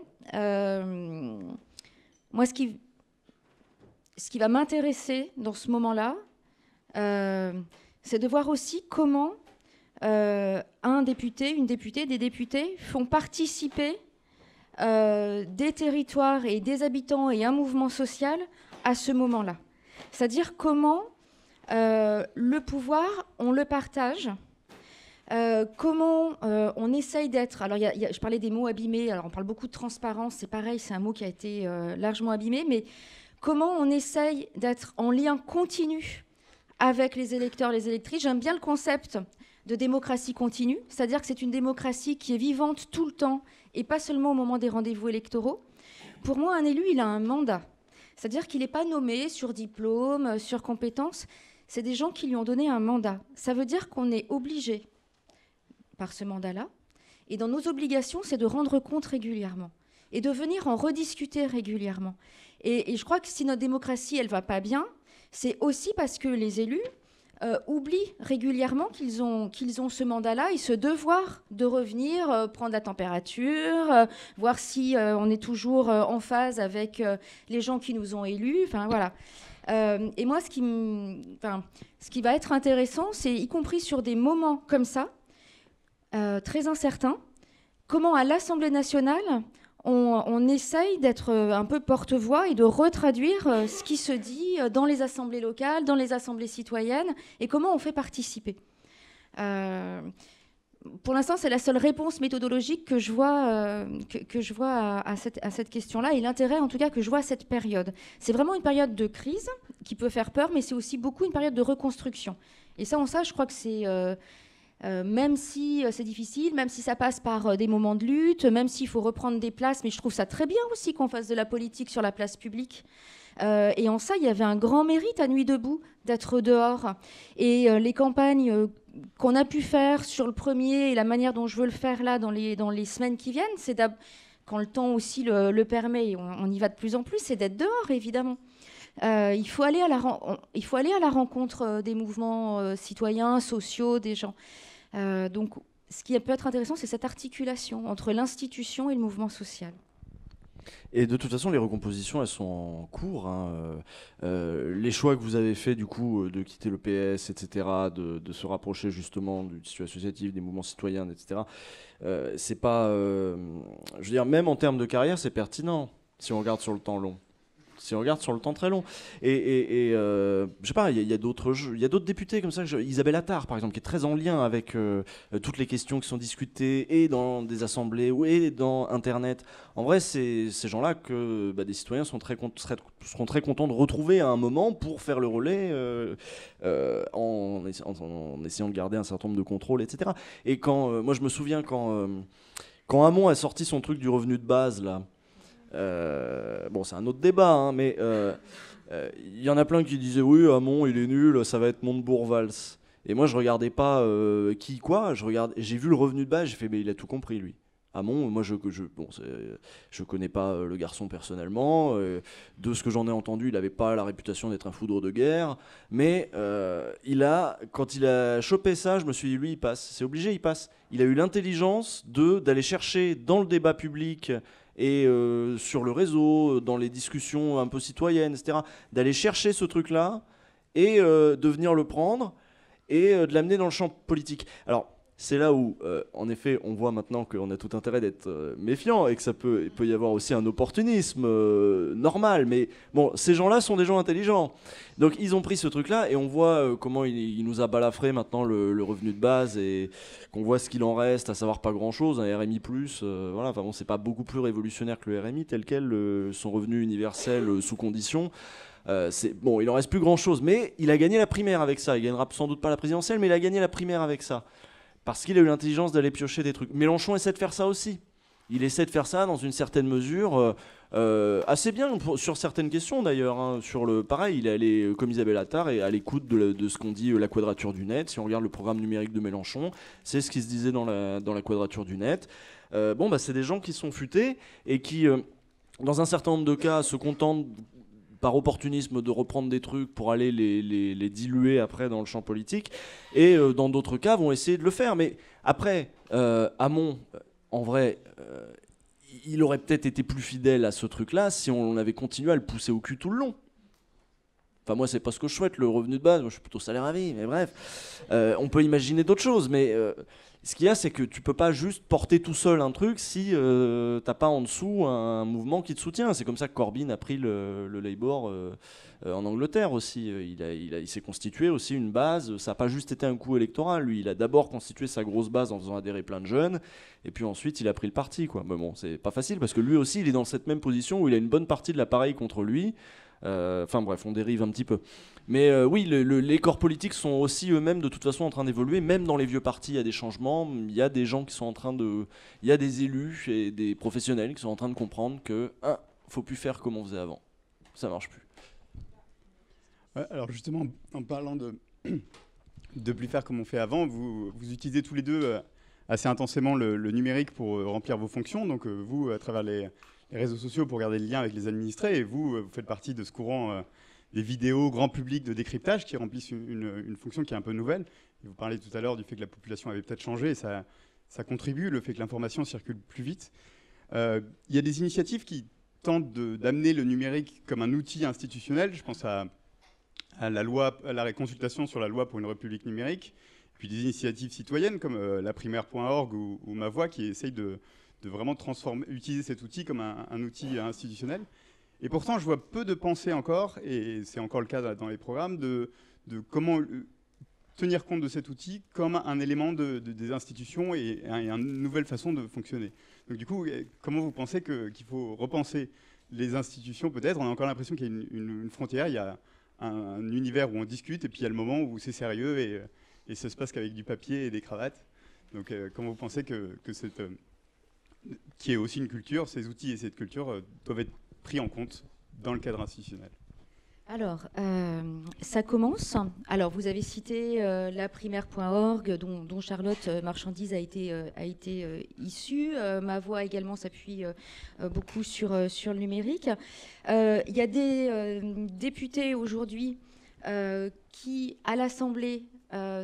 moi, ce qui va m'intéresser dans ce moment-là, c'est de voir aussi comment un député, une députée, des députés font participer des territoires et des habitants et un mouvement social à ce moment-là. C'est-à-dire comment... le pouvoir, on le partage. Comment on essaye d'être... Alors, je parlais des mots abîmés. Alors, on parle beaucoup de transparence. C'est pareil, c'est un mot qui a été largement abîmé. Mais comment on essaye d'être en lien continu avec les électeurs, les électrices? J'aime bien le concept de démocratie continue. C'est-à-dire que c'est une démocratie qui est vivante tout le temps et pas seulement au moment des rendez-vous électoraux. Pour moi, un élu, il a un mandat. C'est-à-dire qu'il n'est pas nommé sur diplôme, sur compétences. C'est des gens qui lui ont donné un mandat. Ça veut dire qu'on est obligé par ce mandat-là. Et dans nos obligations, c'est de rendre compte régulièrement et de venir en rediscuter régulièrement. Et je crois que si notre démocratie, elle ne va pas bien, c'est aussi parce que les élus oublient régulièrement qu'ils ont ce mandat-là et ce devoir de revenir, prendre la température, voir si on est toujours en phase avec les gens qui nous ont élus. Enfin, voilà. Et moi, ce qui va être intéressant, c'est, y compris sur des moments comme ça, très incertains, comment à l'Assemblée nationale, on essaye d'être un peu porte-voix et de retraduire ce qui se dit dans les assemblées locales, dans les assemblées citoyennes, et comment on fait participer. Pour l'instant, c'est la seule réponse méthodologique que je vois, à cette question-là, et l'intérêt, en tout cas, que je vois à cette période. C'est vraiment une période de crise qui peut faire peur, mais c'est aussi beaucoup une période de reconstruction. Et ça, je crois que c'est... même si c'est difficile, même si ça passe par des moments de lutte, même s'il faut reprendre des places, mais je trouve ça très bien aussi qu'on fasse de la politique sur la place publique. Et en ça, il y avait un grand mérite à Nuit debout d'être dehors. Et les campagnes qu'on a pu faire sur le premier et la manière dont je veux le faire là dans les semaines qui viennent, c'est quand le temps aussi le permet, et on y va de plus en plus, c'est d'être dehors, évidemment. Il faut aller à la rencontre des mouvements citoyens, sociaux, des gens. Donc, ce qui peut être intéressant, c'est cette articulation entre l'institution et le mouvement social. Et de toute façon, les recompositions, elles sont en cours. Hein. Les choix que vous avez faits, du coup, de quitter le PS, etc., de se rapprocher justement du tissu associatif, des mouvements citoyens, etc., c'est pas... je veux dire, même en termes de carrière, c'est pertinent, si on regarde sur le temps long. Si on regarde sur le temps très long. Et je sais pas, il y a d'autres députés comme ça. Isabelle Attard, par exemple, qui est très en lien avec toutes les questions qui sont discutées et dans des assemblées et dans Internet. En vrai, c'est ces gens-là que des citoyens seront très contents de retrouver à un moment pour faire le relais en essayant de garder un certain nombre de contrôles, etc. Et moi, je me souviens quand Hamon a sorti son truc du revenu de base, là, bon, c'est un autre débat, hein, mais y en a plein qui disaient oui, Hamon, il est nul, ça va être Montebourg-Valls. Et moi, je regardais pas j'ai vu le revenu de base, j'ai fait, mais il a tout compris, lui. Hamon, moi, je connais pas le garçon personnellement. De ce que j'en ai entendu, il n'avait pas la réputation d'être un foudre de guerre. Mais quand il a chopé ça, je me suis dit, lui, il passe. C'est obligé, il passe. Il a eu l'intelligence d'aller chercher dans le débat public et sur le réseau, dans les discussions un peu citoyennes, etc., d'aller chercher ce truc-là et de venir le prendre et de l'amener dans le champ politique. Alors, c'est là où, en effet, on voit maintenant qu'on a tout intérêt d'être méfiant et que il peut y avoir aussi un opportunisme normal. Mais bon, ces gens-là sont des gens intelligents. Donc, ils ont pris ce truc-là et on voit comment il nous a balafré maintenant le revenu de base et qu'on voit ce qu'il en reste, à savoir pas grand-chose. Un RMI+, voilà, enfin bon, c'est pas beaucoup plus révolutionnaire que le RMI tel quel, son revenu universel sous condition. Bon, il en reste plus grand-chose, mais il a gagné la primaire avec ça. Il gagnera sans doute pas la présidentielle, mais il a gagné la primaire avec ça. Parce qu'il a eu l'intelligence d'aller piocher des trucs. Mélenchon essaie de faire ça aussi. Il essaie de faire ça dans une certaine mesure, assez bien sur certaines questions d'ailleurs. Hein. Pareil, il est allé, comme Isabelle Attard, à l'écoute de ce qu'on dit la quadrature du net. Si on regarde le programme numérique de Mélenchon, c'est ce qui se disait dans la quadrature du net. C'est des gens qui sont futés et qui, dans un certain nombre de cas, se contentent par opportunisme de reprendre des trucs pour aller les diluer après dans le champ politique, et dans d'autres cas vont essayer de le faire. Mais après, Hamon, en vrai, il aurait peut-être été plus fidèle à ce truc-là si on avait continué à le pousser au cul tout le long. Enfin, moi, c'est pas ce que je souhaite, le revenu de base. Moi, je suis plutôt salaire à vie, mais bref. On peut imaginer d'autres choses, mais ce qu'il y a, c'est que tu peux pas juste porter tout seul un truc si t'as pas en dessous un mouvement qui te soutient. C'est comme ça que Corbyn a pris le Labour en Angleterre aussi. Il s'est constitué aussi une base. Ça n'a pas juste été un coup électoral. Lui, il a d'abord constitué sa grosse base en faisant adhérer plein de jeunes, et puis ensuite, il a pris le parti, quoi. Mais bon, c'est pas facile parce que lui aussi, il est dans cette même position où il a une bonne partie de l'appareil contre lui. Enfin bref, on dérive un petit peu. Mais oui, les corps politiques sont aussi eux-mêmes de toute façon en train d'évoluer. Même dans les vieux partis, il y a des changements. Il y a des gens qui sont en train de... Il y a des élus et des professionnels qui sont en train de comprendre que faut plus faire comme on faisait avant. Ça marche plus. Ouais, alors justement, en parlant de plus faire comme on fait avant, vous utilisez tous les deux assez intensément le numérique pour remplir vos fonctions. Donc vous, à travers les réseaux sociaux pour garder le lien avec les administrés, et vous faites partie de ce courant des vidéos grand public de décryptage qui remplissent une fonction qui est un peu nouvelle. Et vous parlez tout à l'heure du fait que la population avait peut-être changé, et ça contribue, le fait que l'information circule plus vite. Il y a des initiatives qui tentent d'amener le numérique comme un outil institutionnel. Je pense à la consultation sur la loi pour une république numérique, puis des initiatives citoyennes comme laprimaire.org ou Ma Voix qui essayent de vraiment utiliser cet outil comme un outil institutionnel. Et pourtant, je vois peu de pensées encore, et c'est encore le cas dans les programmes, de comment tenir compte de cet outil comme un élément des institutions et une nouvelle façon de fonctionner. Donc du coup, comment vous pensez qu'il faut repenser les institutions peut-être? On a encore l'impression qu'il y a une frontière, il y a un univers où on discute, et puis il y a le moment où c'est sérieux et ça se passe qu'avec du papier et des cravates. Donc comment vous pensez que qui est aussi une culture, ces outils et cette culture doivent être pris en compte dans le cadre institutionnel? Alors, ça commence. Alors, vous avez cité laprimaire.org, dont Charlotte Marchandise a été issue. Ma voix également s'appuie beaucoup sur le numérique. Il y a des députés aujourd'hui qui, à l'Assemblée,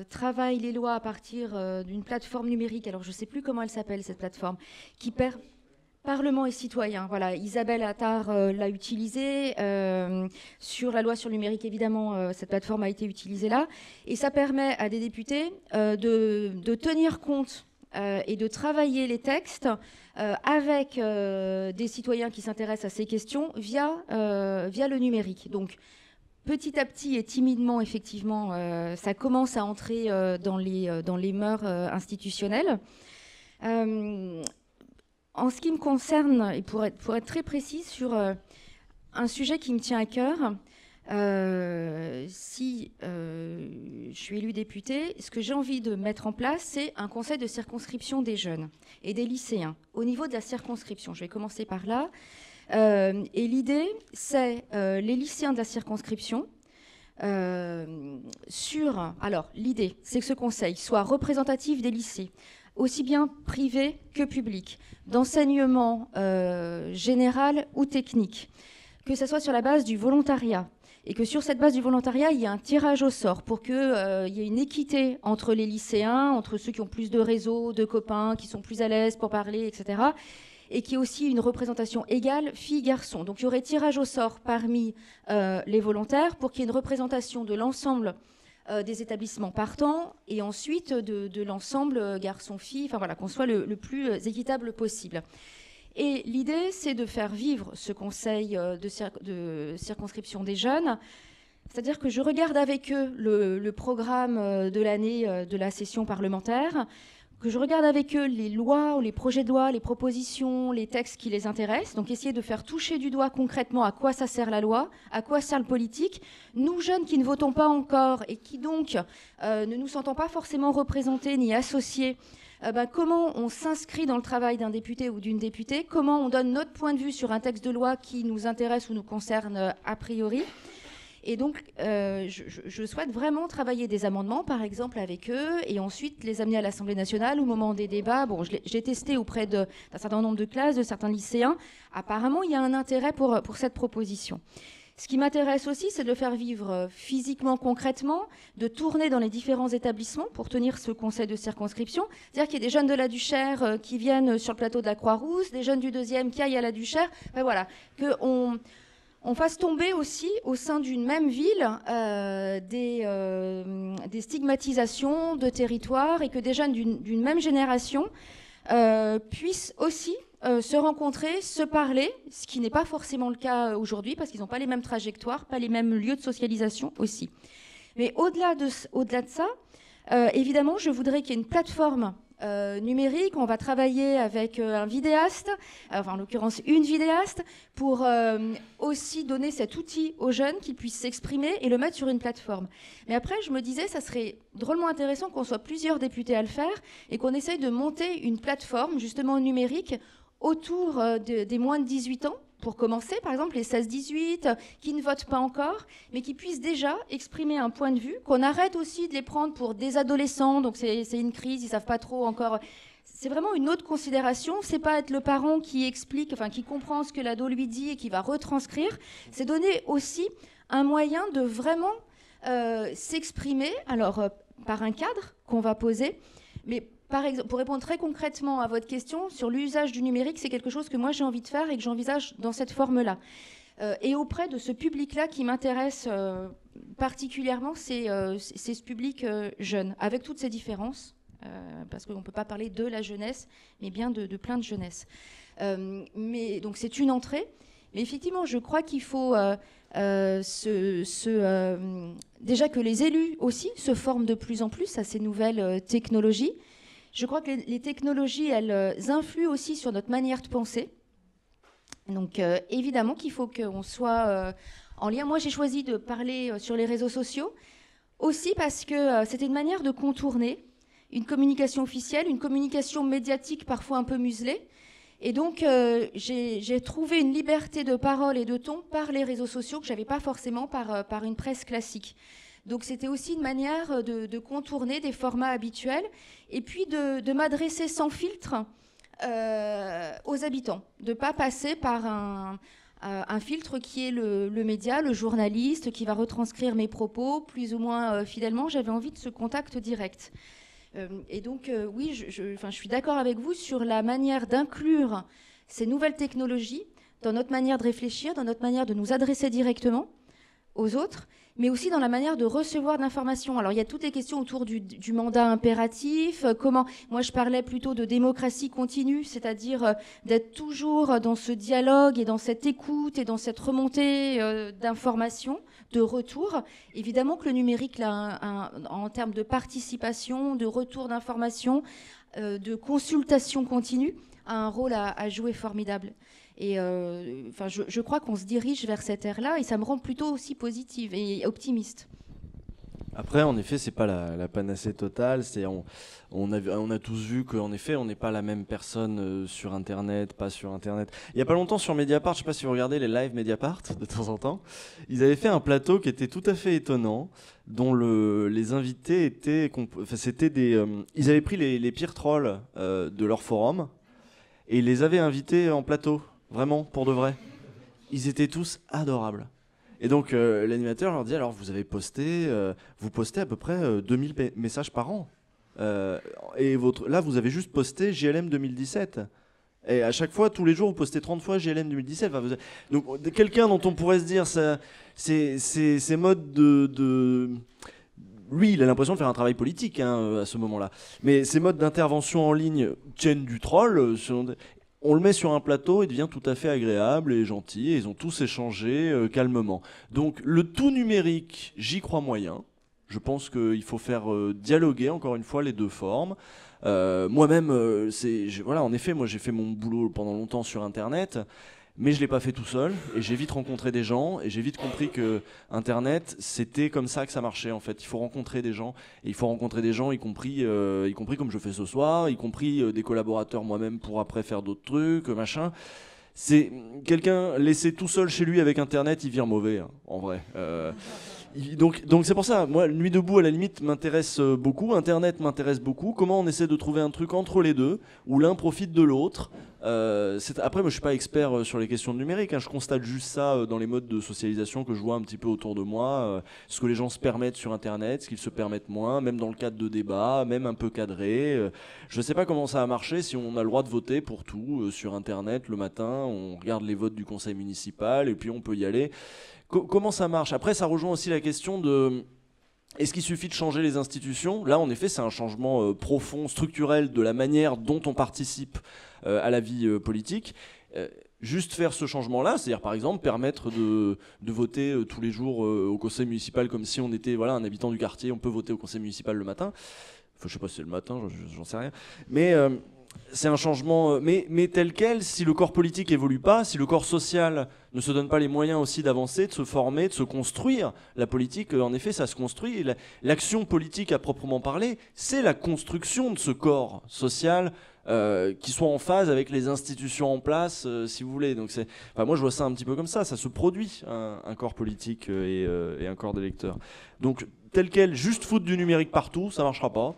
travaillent les lois à partir d'une plateforme numérique. Alors, je ne sais plus comment elle s'appelle, cette plateforme, qui permet... Parlement et citoyens, voilà. Isabelle Attard l'a utilisée. Sur la loi sur le numérique, évidemment, cette plateforme a été utilisée là. Et ça permet à des députés de tenir compte et de travailler les textes avec des citoyens qui s'intéressent à ces questions via le numérique. Donc, petit à petit et timidement, effectivement, ça commence à entrer dans les mœurs institutionnelles. En ce qui me concerne, et pour être très précise sur un sujet qui me tient à cœur, si je suis élue députée, ce que j'ai envie de mettre en place, c'est un conseil de circonscription des jeunes et des lycéens au niveau de la circonscription. Je vais commencer par là. Et l'idée, c'est les lycéens de la circonscription. Alors, l'idée, c'est que ce conseil soit représentatif des lycées, aussi bien privé que public, d'enseignement général ou technique, que ce soit sur la base du volontariat, et que sur cette base du volontariat, il y ait un tirage au sort pour qu'il y ait une équité entre les lycéens, entre ceux qui ont plus de réseaux, de copains, qui sont plus à l'aise pour parler, etc., et qu'il y ait aussi une représentation égale filles-garçons. Donc il y aurait tirage au sort parmi les volontaires pour qu'il y ait une représentation de l'ensemble des établissements partants et ensuite de l'ensemble garçons-filles, enfin voilà, qu'on soit le plus équitable possible. Et l'idée, c'est de faire vivre ce conseil de circonscription des jeunes, c'est-à-dire que je regarde avec eux le programme de l'année de la session parlementaire, que je regarde avec eux les lois ou les projets de loi, les propositions, les textes qui les intéressent, donc essayer de faire toucher du doigt concrètement à quoi ça sert la loi, à quoi sert le politique. Nous, jeunes qui ne votons pas encore et qui donc ne nous sentons pas forcément représentés ni associés, comment on s'inscrit dans le travail d'un député ou d'une députée, comment on donne notre point de vue sur un texte de loi qui nous intéresse ou nous concerne a priori. Et donc, je souhaite vraiment travailler des amendements, par exemple, avec eux, et ensuite les amener à l'Assemblée nationale au moment des débats. Bon, j'ai testé auprès d'un certain nombre de classes, de certains lycéens. Apparemment, il y a un intérêt pour cette proposition. Ce qui m'intéresse aussi, c'est de le faire vivre physiquement, concrètement, de tourner dans les différents établissements pour tenir ce conseil de circonscription. C'est-à-dire qu'il y a des jeunes de la Duchère qui viennent sur le plateau de la Croix-Rousse, des jeunes du 2e qui aillent à la Duchère. Ben voilà, qu'on fasse tomber aussi au sein d'une même ville des stigmatisations de territoire et que des jeunes d'une même génération puissent aussi se rencontrer, se parler, ce qui n'est pas forcément le cas aujourd'hui parce qu'ils n'ont pas les mêmes trajectoires, pas les mêmes lieux de socialisation aussi. Mais au-delà de ça, évidemment, je voudrais qu'il y ait une plateforme numérique. On va travailler avec un vidéaste, enfin en l'occurrence une vidéaste, pour aussi donner cet outil aux jeunes qu'ils puissent s'exprimer et le mettre sur une plateforme. Mais après, je me disais, ça serait drôlement intéressant qu'on soit plusieurs députés à le faire et qu'on essaye de monter une plateforme justement numérique autour des moins de 18 ans, pour commencer, par exemple, les 16-18 qui ne votent pas encore, mais qui puissent déjà exprimer un point de vue, qu'on arrête aussi de les prendre pour des adolescents, donc c'est une crise, ils ne savent pas trop encore. C'est vraiment une autre considération, c'est pas être le parent qui explique, enfin qui comprend ce que l'ado lui dit et qui va retranscrire, c'est donner aussi un moyen de vraiment s'exprimer, alors par un cadre qu'on va poser, mais par exemple, pour répondre très concrètement à votre question sur l'usage du numérique, c'est quelque chose que moi j'ai envie de faire et que j'envisage dans cette forme-là. Et auprès de ce public-là qui m'intéresse particulièrement, c'est ce public jeune, avec toutes ses différences, parce qu'on ne peut pas parler de la jeunesse, mais bien de plein de jeunesse. Mais donc c'est une entrée. Mais effectivement, je crois qu'il faut déjà que les élus aussi se forment de plus en plus à ces nouvelles technologies. Je crois que les technologies, elles influent aussi sur notre manière de penser. Donc, évidemment qu'il faut qu'on soit en lien. Moi, j'ai choisi de parler sur les réseaux sociaux aussi parce que c'était une manière de contourner une communication officielle, une communication médiatique parfois un peu muselée. Et donc, j'ai trouvé une liberté de parole et de ton par les réseaux sociaux que je n'avais pas forcément par une presse classique. Donc, c'était aussi une manière de contourner des formats habituels et puis de m'adresser sans filtre aux habitants, de ne pas passer par un filtre qui est le média, le journaliste, qui va retranscrire mes propos plus ou moins fidèlement. J'avais envie de ce contact direct. Et donc, oui, je suis d'accord avec vous sur la manière d'inclure ces nouvelles technologies dans notre manière de réfléchir, dans notre manière de nous adresser directement aux autres, mais aussi dans la manière de recevoir de l'information. Alors, il y a toutes les questions autour du mandat impératif. Moi, je parlais plutôt de démocratie continue, c'est-à-dire d'être toujours dans ce dialogue et dans cette écoute et dans cette remontée d'informations, de retour. Évidemment que le numérique, là, en termes de participation, de retour d'informations, de consultation continue, a un rôle à jouer formidable. Et je crois qu'on se dirige vers cette ère-là et ça me rend plutôt aussi positive et optimiste. Après, en effet, c'est pas la panacée totale. On a tous vu qu'en effet, on n'est pas la même personne sur Internet, pas sur Internet. Il y a pas longtemps sur Mediapart, je sais pas si vous regardez les lives Mediapart de temps en temps, ils avaient fait un plateau qui était tout à fait étonnant, dont les invités étaient, ils avaient pris les pires trolls de leur forum et ils les avaient invités en plateau. Vraiment, pour de vrai. Ils étaient tous adorables. Et donc, l'animateur leur dit, alors, vous postez à peu près 2000 messages par an. Et là, vous avez juste posté JLM 2017. Et à chaque fois, tous les jours, vous postez 30 fois JLM 2017. Enfin, donc, quelqu'un dont on pourrait se dire, ces modes Lui, il a l'impression de faire un travail politique à ce moment-là. Mais ces modes d'intervention en ligne tiennent du troll. On le met sur un plateau, il devient tout à fait agréable et gentil, et ils ont tous échangé calmement. Donc le tout numérique, j'y crois moyen. Je pense qu'il faut faire dialoguer encore une fois les deux formes. Moi-même, en effet, moi j'ai fait mon boulot pendant longtemps sur Internet, mais je l'ai pas fait tout seul, et j'ai vite rencontré des gens, et j'ai vite compris que Internet, c'était comme ça que ça marchait en fait. Il faut rencontrer des gens, et il faut rencontrer des gens, y compris comme je fais ce soir, y compris des collaborateurs moi-même pour après faire d'autres trucs, machin. C'est quelqu'un laissé tout seul chez lui avec Internet, il vire mauvais, en vrai. Donc c'est pour ça, moi, Nuit debout à la limite m'intéresse beaucoup, Internet m'intéresse beaucoup. Comment on essaie de trouver un truc entre les deux, où l'un profite de l'autre. Après, moi, je suis pas expert sur les questions numériques. Je constate juste ça dans les modes de socialisation que je vois un petit peu autour de moi. Ce que les gens se permettent sur Internet, ce qu'ils se permettent moins, même dans le cadre de débats, même un peu cadré. Je sais pas comment ça va marcher si on a le droit de voter pour tout sur Internet le matin. On regarde les votes du conseil municipal et puis on peut y aller. Comment ça marche? Après, ça rejoint aussi la question de... Est-ce qu'il suffit de changer les institutions? Là, en effet, c'est un changement profond, structurel de la manière dont on participe à la vie politique. Juste faire ce changement-là, c'est-à-dire par exemple permettre de voter tous les jours au conseil municipal comme si on était un habitant du quartier, on peut voter au conseil municipal le matin. Enfin, je sais pas si c'est le matin, j'en sais rien. Mais c'est un changement, mais tel quel, si le corps politique évolue pas, si le corps social ne se donne pas les moyens aussi d'avancer, de se former, de se construire, la politique, en effet, ça se construit. Et l'action politique à proprement parler, c'est la construction de ce corps social qui soit en phase avec les institutions en place, si vous voulez. Donc moi, je vois ça un petit peu comme ça se produit, un corps politique et un corps d'électeurs. Donc, tel quel, juste foutre du numérique partout, ça marchera pas.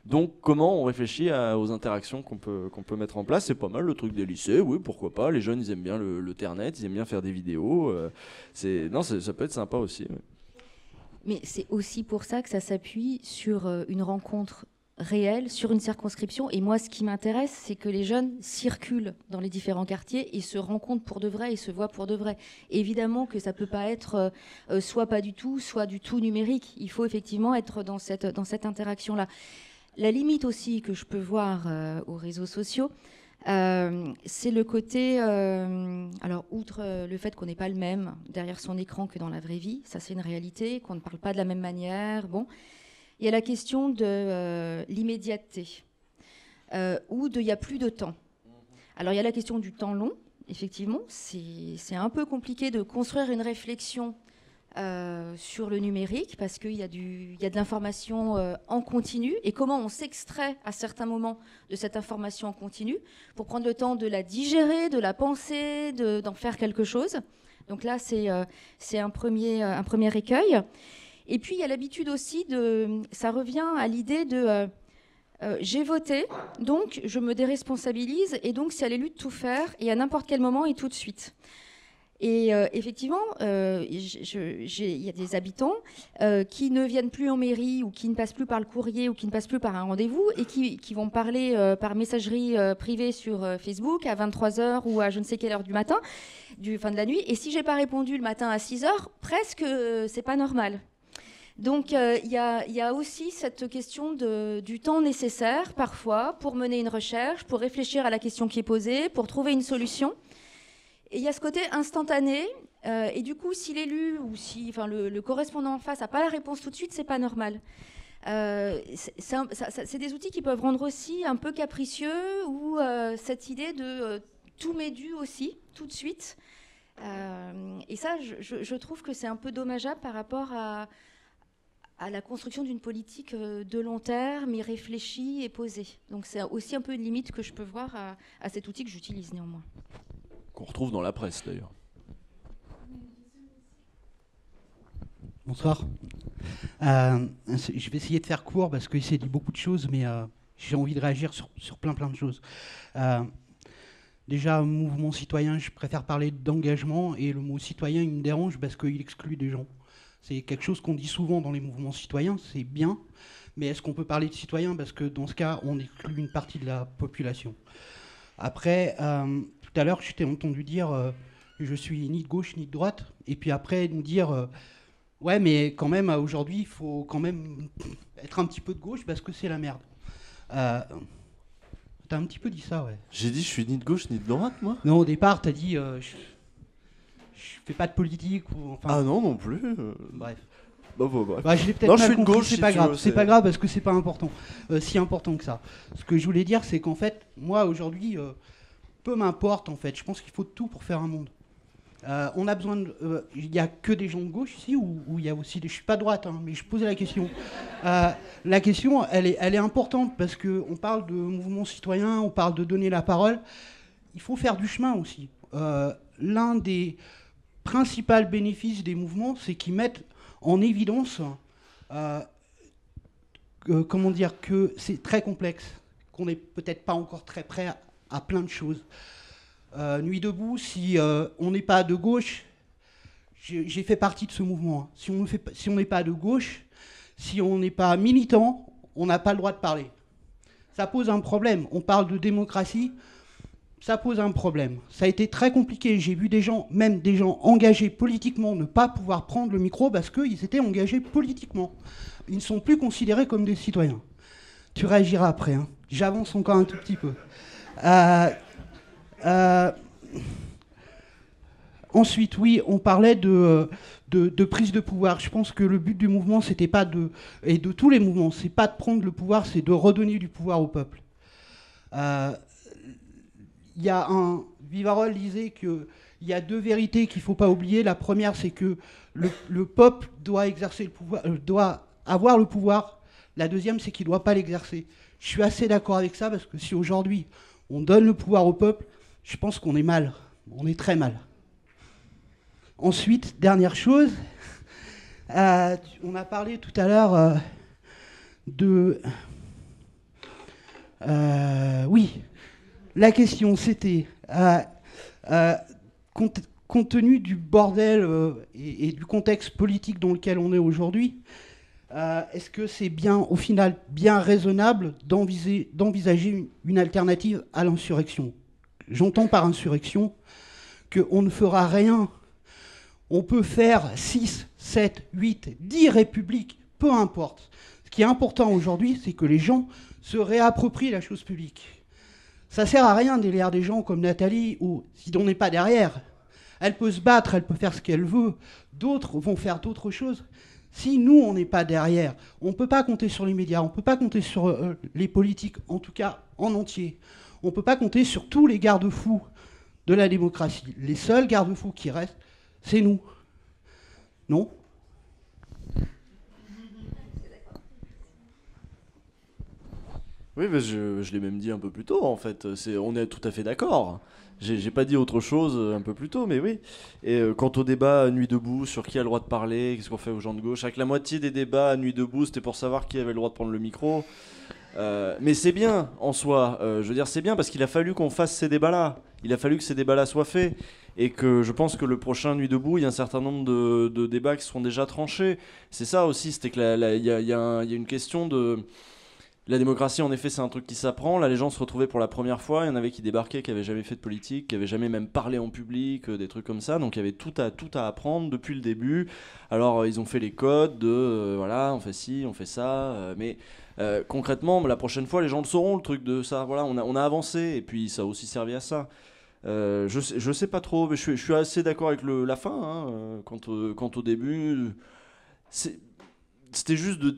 Donc comment on réfléchit aux interactions qu'on peut mettre en place? C'est pas mal le truc des lycées, oui, pourquoi pas. Les jeunes, ils aiment bien le Ternet, ils aiment bien faire des vidéos. Ça peut être sympa aussi. Ouais. Mais c'est aussi pour ça que ça s'appuie sur une rencontre réelle, sur une circonscription. Et moi, ce qui m'intéresse, c'est que les jeunes circulent dans les différents quartiers et se rencontrent pour de vrai et se voient pour de vrai. Évidemment que ça peut pas être soit pas du tout, soit du tout numérique. Il faut effectivement être dans cette interaction-là. La limite aussi que je peux voir aux réseaux sociaux, c'est le côté... alors, outre le fait qu'on n'est pas le même derrière son écran que dans la vraie vie, ça c'est une réalité, qu'on ne parle pas de la même manière, bon. Il y a la question de l'immédiateté, ou il n'y a plus de temps. Alors, il y a la question du temps long, effectivement. C'est un peu compliqué de construire une réflexion sur le numérique, parce qu'il y a de l'information en continu, et comment on s'extrait à certains moments de cette information en continu pour prendre le temps de la digérer, de la penser, d'en faire quelque chose. Donc là, c'est un premier écueil. Et puis, il y a l'habitude aussi ça revient à l'idée de j'ai voté, donc je me déresponsabilise, et donc c'est à l'élu de tout faire, et à n'importe quel moment et tout de suite. Et effectivement, il y a des habitants qui ne viennent plus en mairie, ou qui ne passent plus par le courrier, ou qui ne passent plus par un rendez-vous, et qui vont parler par messagerie privée sur Facebook à 23h ou à je ne sais quelle heure du matin, fin de la nuit. Et si j'ai pas répondu le matin à 6h, presque c'est pas normal. Donc il y a aussi cette question du temps nécessaire parfois pour mener une recherche, pour réfléchir à la question qui est posée, pour trouver une solution. Et il y a ce côté instantané, et du coup, si l'élu ou si le correspondant en face n'a pas la réponse tout de suite, c'est pas normal. C'est des outils qui peuvent rendre aussi un peu capricieux, ou cette idée de tout m'est dû aussi, tout de suite. Et ça, je trouve que c'est un peu dommageable par rapport à la construction d'une politique de long terme, et réfléchie et posée. Donc c'est aussi un peu une limite que je peux voir à cet outil que j'utilise néanmoins. Qu'on retrouve dans la presse d'ailleurs. Bonsoir. Je vais essayer de faire court parce qu'il s'est dit beaucoup de choses, mais j'ai envie de réagir sur plein de choses. Déjà, mouvement citoyen, je préfère parler d'engagement, et le mot citoyen, il me dérange parce qu'il exclut des gens. C'est quelque chose qu'on dit souvent dans les mouvements citoyens, c'est bien, mais est-ce qu'on peut parler de citoyen? Parce que dans ce cas, on exclut une partie de la population. Après, tout à l'heure, je t'ai entendu dire je suis ni de gauche ni de droite, et puis après nous dire ouais, mais quand même aujourd'hui il faut quand même être un petit peu de gauche parce que c'est la merde. T'as un petit peu dit ça, ouais. J'ai dit je suis ni de gauche ni de droite, moi? Non, au départ t'as dit je fais pas de politique, ou enfin. Ah non plus. Bref. Bref. Bah, je l'ai peut-être mal compris, c'est pas grave. Veux, c'est pas grave parce que c'est pas important, si important que ça. Ce que je voulais dire, c'est qu'en fait, moi aujourd'hui, peu m'importe en fait. Je pense qu'il faut tout pour faire un monde. On a besoin de. Il y a que des gens de gauche ici, ou il y a aussi des. Je suis pas droite, hein, mais je posais la question. La question, elle est importante parce que on parle de mouvement citoyen, on parle de donner la parole. Il faut faire du chemin aussi. L'un des principaux bénéfices des mouvements, c'est qu'ils mettent en évidence, comment dire, que c'est très complexe, qu'on n'est peut-être pas encore très prêt à plein de choses. Nuit debout, si on n'est pas de gauche, j'ai fait partie de ce mouvement. Si on n'est pas de gauche, si on n'est pas militant, on n'a pas le droit de parler. Ça pose un problème. On parle de démocratie, ça pose un problème. Ça a été très compliqué. J'ai vu des gens, même des gens engagés politiquement, ne pas pouvoir prendre le micro parce qu'ils étaient engagés politiquement. Ils ne sont plus considérés comme des citoyens. Tu réagiras après, hein. J'avance encore un tout petit peu. Ensuite, oui, on parlait de prise de pouvoir. Je pense que le but du mouvement, c'était pas et de tous les mouvements, c'est pas de prendre le pouvoir, c'est de redonner du pouvoir au peuple. Il y a Vivarol disait qu'il y a deux vérités qu'il ne faut pas oublier. La première, c'est que le peuple doit exercer le pouvoir, doit avoir le pouvoir. La deuxième, c'est qu'il ne doit pas l'exercer. Je suis assez d'accord avec ça, parce que si aujourd'hui on donne le pouvoir au peuple, je pense qu'on est mal. On est très mal. Ensuite, dernière chose, on a parlé tout à l'heure oui, la question c'était, compte tenu du bordel et du contexte politique dans lequel on est aujourd'hui, est-ce que c'est bien, au final, bien raisonnable d'envisager une alternative à l'insurrection? J'entends par insurrection qu'on ne fera rien. On peut faire 6, 7, 8, 10 républiques, peu importe. Ce qui est important aujourd'hui, c'est que les gens se réapproprient la chose publique. Ça sert à rien d'élire des gens comme Nathalie, ou si on n'est pas derrière. Elle peut se battre, elle peut faire ce qu'elle veut. D'autres vont faire d'autres choses. Si nous, on n'est pas derrière, on ne peut pas compter sur les médias, on ne peut pas compter sur les politiques, en tout cas en entier. On ne peut pas compter sur tous les garde-fous de la démocratie. Les seuls garde-fous qui restent, c'est nous. Non ? Oui, mais je l'ai même dit un peu plus tôt, en fait. On est tout à fait d'accord. J'ai pas dit autre chose un peu plus tôt, mais oui. Et quant au débat à Nuit debout, sur qui a le droit de parler, qu'est-ce qu'on fait aux gens de gauche, avec la moitié des débats à Nuit debout, c'était pour savoir qui avait le droit de prendre le micro. Mais c'est bien, en soi. Je veux dire, c'est bien parce qu'il a fallu qu'on fasse ces débats-là. Il a fallu que ces débats-là soient faits. Et que je pense que le prochain Nuit debout, il y a un certain nombre de débats qui seront déjà tranchés. C'est ça aussi, c'était que il y a une question de... La démocratie, en effet, c'est un truc qui s'apprend. Là, les gens se retrouvaient pour la première fois. Il y en avait qui débarquaient, qui n'avaient jamais fait de politique, qui n'avaient jamais même parlé en public, des trucs comme ça. Donc, il y avait tout à apprendre depuis le début. Alors, ils ont fait les codes de voilà, on fait ci, on fait ça. Mais concrètement, la prochaine fois, les gens le sauront, le truc de ça. Voilà, on a avancé. Et puis, ça a aussi servi à ça. Je sais pas trop, mais je suis assez d'accord avec la fin. Hein, quant au début,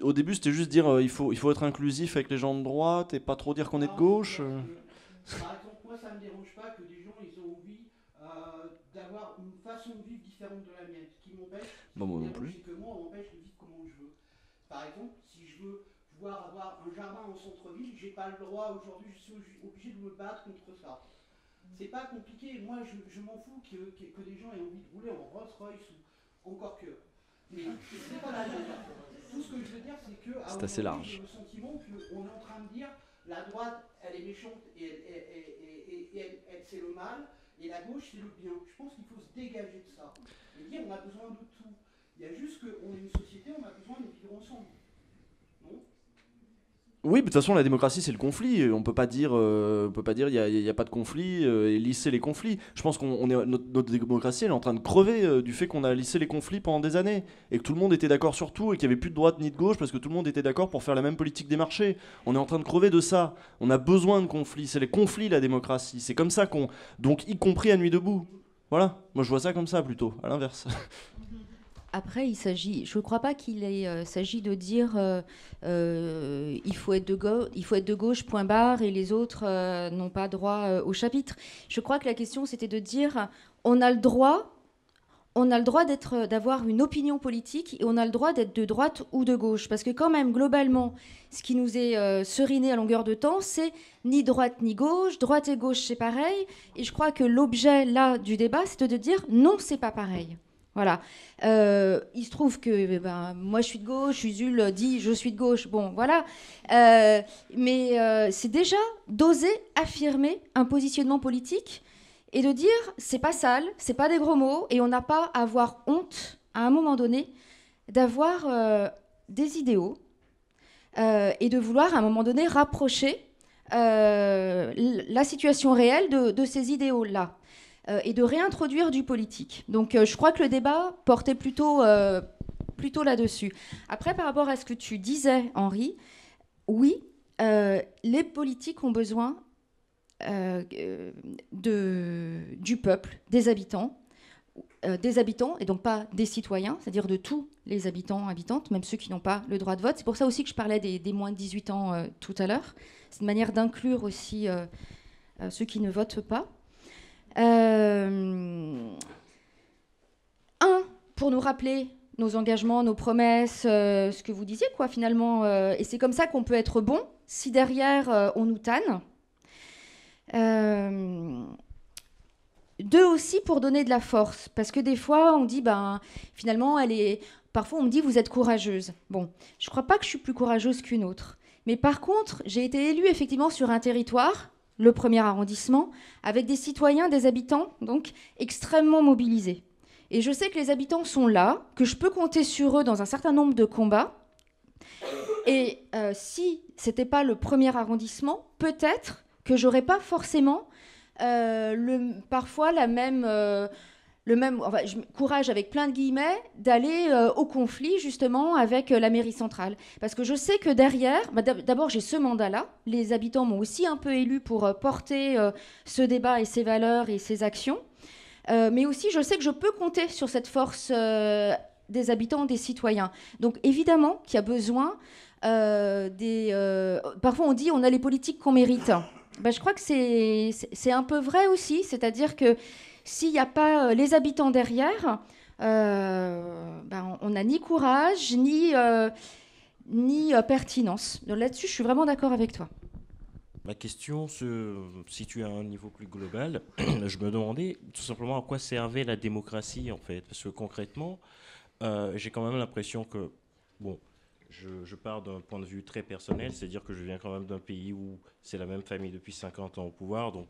au début, c'était juste dire il faut être inclusif avec les gens de droite et pas trop dire qu'on est de gauche. Par exemple, moi, ça me dérange pas que des gens ils ont envie d'avoir une façon de vivre différente de la mienne. Ce qui m'empêche, moi non plus. c'est que moi, on m'empêche de vivre comme je veux. Par exemple, si je veux pouvoir avoir un jardin en centre-ville, j'ai pas le droit aujourd'hui, je suis obligé de me battre contre ça. C'est pas compliqué. Moi, je m'en fous que des gens aient envie de rouler en Rolls-Royce ou encore que. Mais c'est pas la même. Tout ce que je veux dire, c'est que c'est assez large. J'ai le sentiment qu'on est en train de dire la droite, elle est méchante et elle c'est le mal, et la gauche, c'est le bien. Je pense qu'il faut se dégager de ça. Et dire, on a besoin de tout. Il y a juste qu'on est une société, on a besoin de vivre ensemble. Non ? Oui, de toute façon, la démocratie, c'est le conflit. On peut pas dire, il y a pas de conflit et lisser les conflits. Je pense qu'on est notre démocratie, elle est en train de crever du fait qu'on a lissé les conflits pendant des années et que tout le monde était d'accord sur tout et qu'il y avait plus de droite ni de gauche parce que tout le monde était d'accord pour faire la même politique des marchés. On est en train de crever de ça. On a besoin de conflits. C'est les conflits, la démocratie. C'est comme ça donc y compris à Nuit debout. Voilà. Moi, je vois ça comme ça plutôt, à l'inverse. Après, je ne crois pas qu'il s'agit de dire il faut être de gauche, point barre, et les autres n'ont pas droit au chapitre. Je crois que la question, c'était de dire on a le droit d'avoir une opinion politique et on a le droit d'être de droite ou de gauche. Parce que quand même, globalement, ce qui nous est seriné à longueur de temps, c'est ni droite ni gauche, droite et gauche, c'est pareil. Et je crois que l'objet, là, du débat, c'est de dire non, c'est pas pareil. Voilà. Il se trouve que moi je suis de gauche, Usul dit je suis de gauche. Bon, voilà. Mais c'est déjà d'oser affirmer un positionnement politique et de dire c'est pas sale, c'est pas des gros mots et on n'a pas à avoir honte à un moment donné d'avoir des idéaux et de vouloir à un moment donné rapprocher la situation réelle de ces idéaux-là. Et de réintroduire du politique. Donc je crois que le débat portait plutôt là-dessus. Après, par rapport à ce que tu disais, Henri, oui, les politiques ont besoin du peuple, des habitants, et donc pas des citoyens, c'est-à-dire de tous les habitants, habitantes, même ceux qui n'ont pas le droit de vote. C'est pour ça aussi que je parlais des moins de 18 ans tout à l'heure. C'est une manière d'inclure aussi ceux qui ne votent pas. Pour nous rappeler nos engagements, nos promesses, ce que vous disiez, quoi, finalement. Et c'est comme ça qu'on peut être bon, si derrière, on nous tanne. Deux aussi, pour donner de la force. Parce que des fois, on dit, finalement, parfois, on me dit, vous êtes courageuse. Bon, je ne crois pas que je suis plus courageuse qu'une autre. Mais par contre, j'ai été élue, effectivement, sur un territoire, le 1er arrondissement, avec des citoyens, des habitants, donc extrêmement mobilisés. Et je sais que les habitants sont là, que je peux compter sur eux dans un certain nombre de combats. Et si ce n'était pas le 1er arrondissement, peut-être que je n'aurais pas forcément parfois le même courage, avec plein de guillemets, d'aller au conflit justement avec la mairie centrale. Parce que je sais que derrière, d'abord j'ai ce mandat-là, les habitants m'ont aussi un peu élu pour porter ce débat et ces valeurs et ces actions, mais aussi je sais que je peux compter sur cette force des habitants, des citoyens. Donc évidemment qu'il y a besoin parfois on dit on a les politiques qu'on mérite. Je crois que c'est un peu vrai aussi, c'est-à-dire que s'il n'y a pas les habitants derrière, on n'a ni courage, ni pertinence. Donc là-dessus, je suis vraiment d'accord avec toi. Ma question se situe à un niveau plus global. Je me demandais tout simplement à quoi servait la démocratie, en fait. Parce que concrètement, j'ai quand même l'impression que, bon, je pars d'un point de vue très personnel, c'est-à-dire que je viens quand même d'un pays où c'est la même famille depuis 50 ans au pouvoir, donc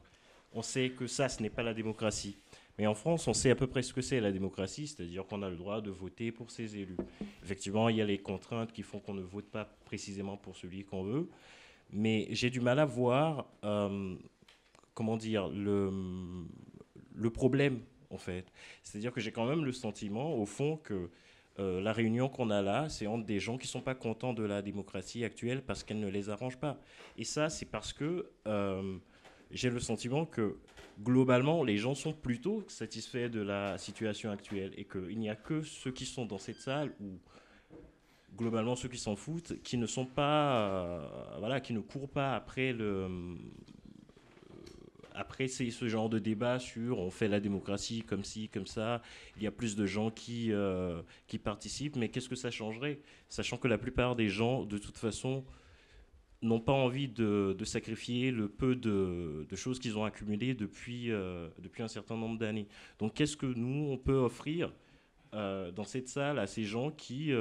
on sait que ça, ce n'est pas la démocratie. Mais en France, on sait à peu près ce que c'est la démocratie, c'est-à-dire qu'on a le droit de voter pour ses élus. Effectivement, il y a les contraintes qui font qu'on ne vote pas précisément pour celui qu'on veut, mais j'ai du mal à voir, comment dire, le problème, en fait. C'est-à-dire que j'ai quand même le sentiment, au fond, que la réunion qu'on a là, c'est entre des gens qui ne sont pas contents de la démocratie actuelle parce qu'elle ne les arrange pas. Et ça, c'est parce que j'ai le sentiment que, globalement, les gens sont plutôt satisfaits de la situation actuelle et qu'il n'y a que ceux qui sont dans cette salle ou globalement ceux qui s'en foutent, qui ne sont pas, voilà, qui ne courent pas après après ce genre de débat sur on fait la démocratie comme ci, comme ça, il y a plus de gens qui participent, mais qu'est-ce que ça changerait? Sachant que la plupart des gens, de toute façon, n'ont pas envie de sacrifier le peu de choses qu'ils ont accumulées depuis un certain nombre d'années. Donc qu'est-ce que nous, on peut offrir dans cette salle à ces gens qui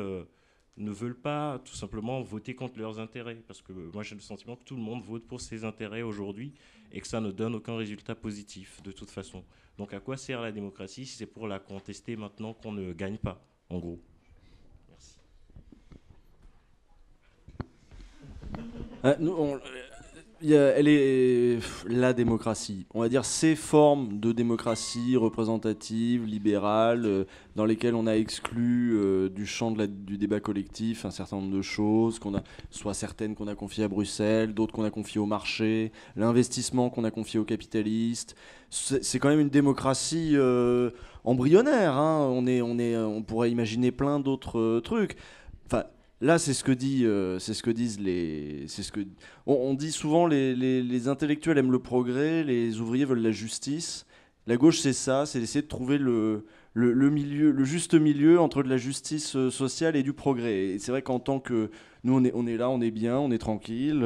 ne veulent pas tout simplement voter contre leurs intérêts? Parce que moi j'ai le sentiment que tout le monde vote pour ses intérêts aujourd'hui et que ça ne donne aucun résultat positif de toute façon. Donc à quoi sert la démocratie si c'est pour la contester maintenant qu'on ne gagne pas, en gros? Merci. Elle est la démocratie. On va dire ces formes de démocratie représentative, libérale, dans lesquelles on a exclu du champ du débat collectif un certain nombre de choses, soit certaines qu'on a confiées à Bruxelles, d'autres qu'on a confiées au marché, l'investissement qu'on a confié aux capitalistes. C'est quand même une démocratie embryonnaire. Hein. On pourrait imaginer plein d'autres trucs. Enfin, là, c'est ce que disent les. On dit souvent les intellectuels aiment le progrès, les ouvriers veulent la justice. La gauche, c'est ça, c'est d'essayer de trouver le juste milieu entre de la justice sociale et du progrès. Et c'est vrai qu'en tant que nous, on est là, on est bien, on est tranquille,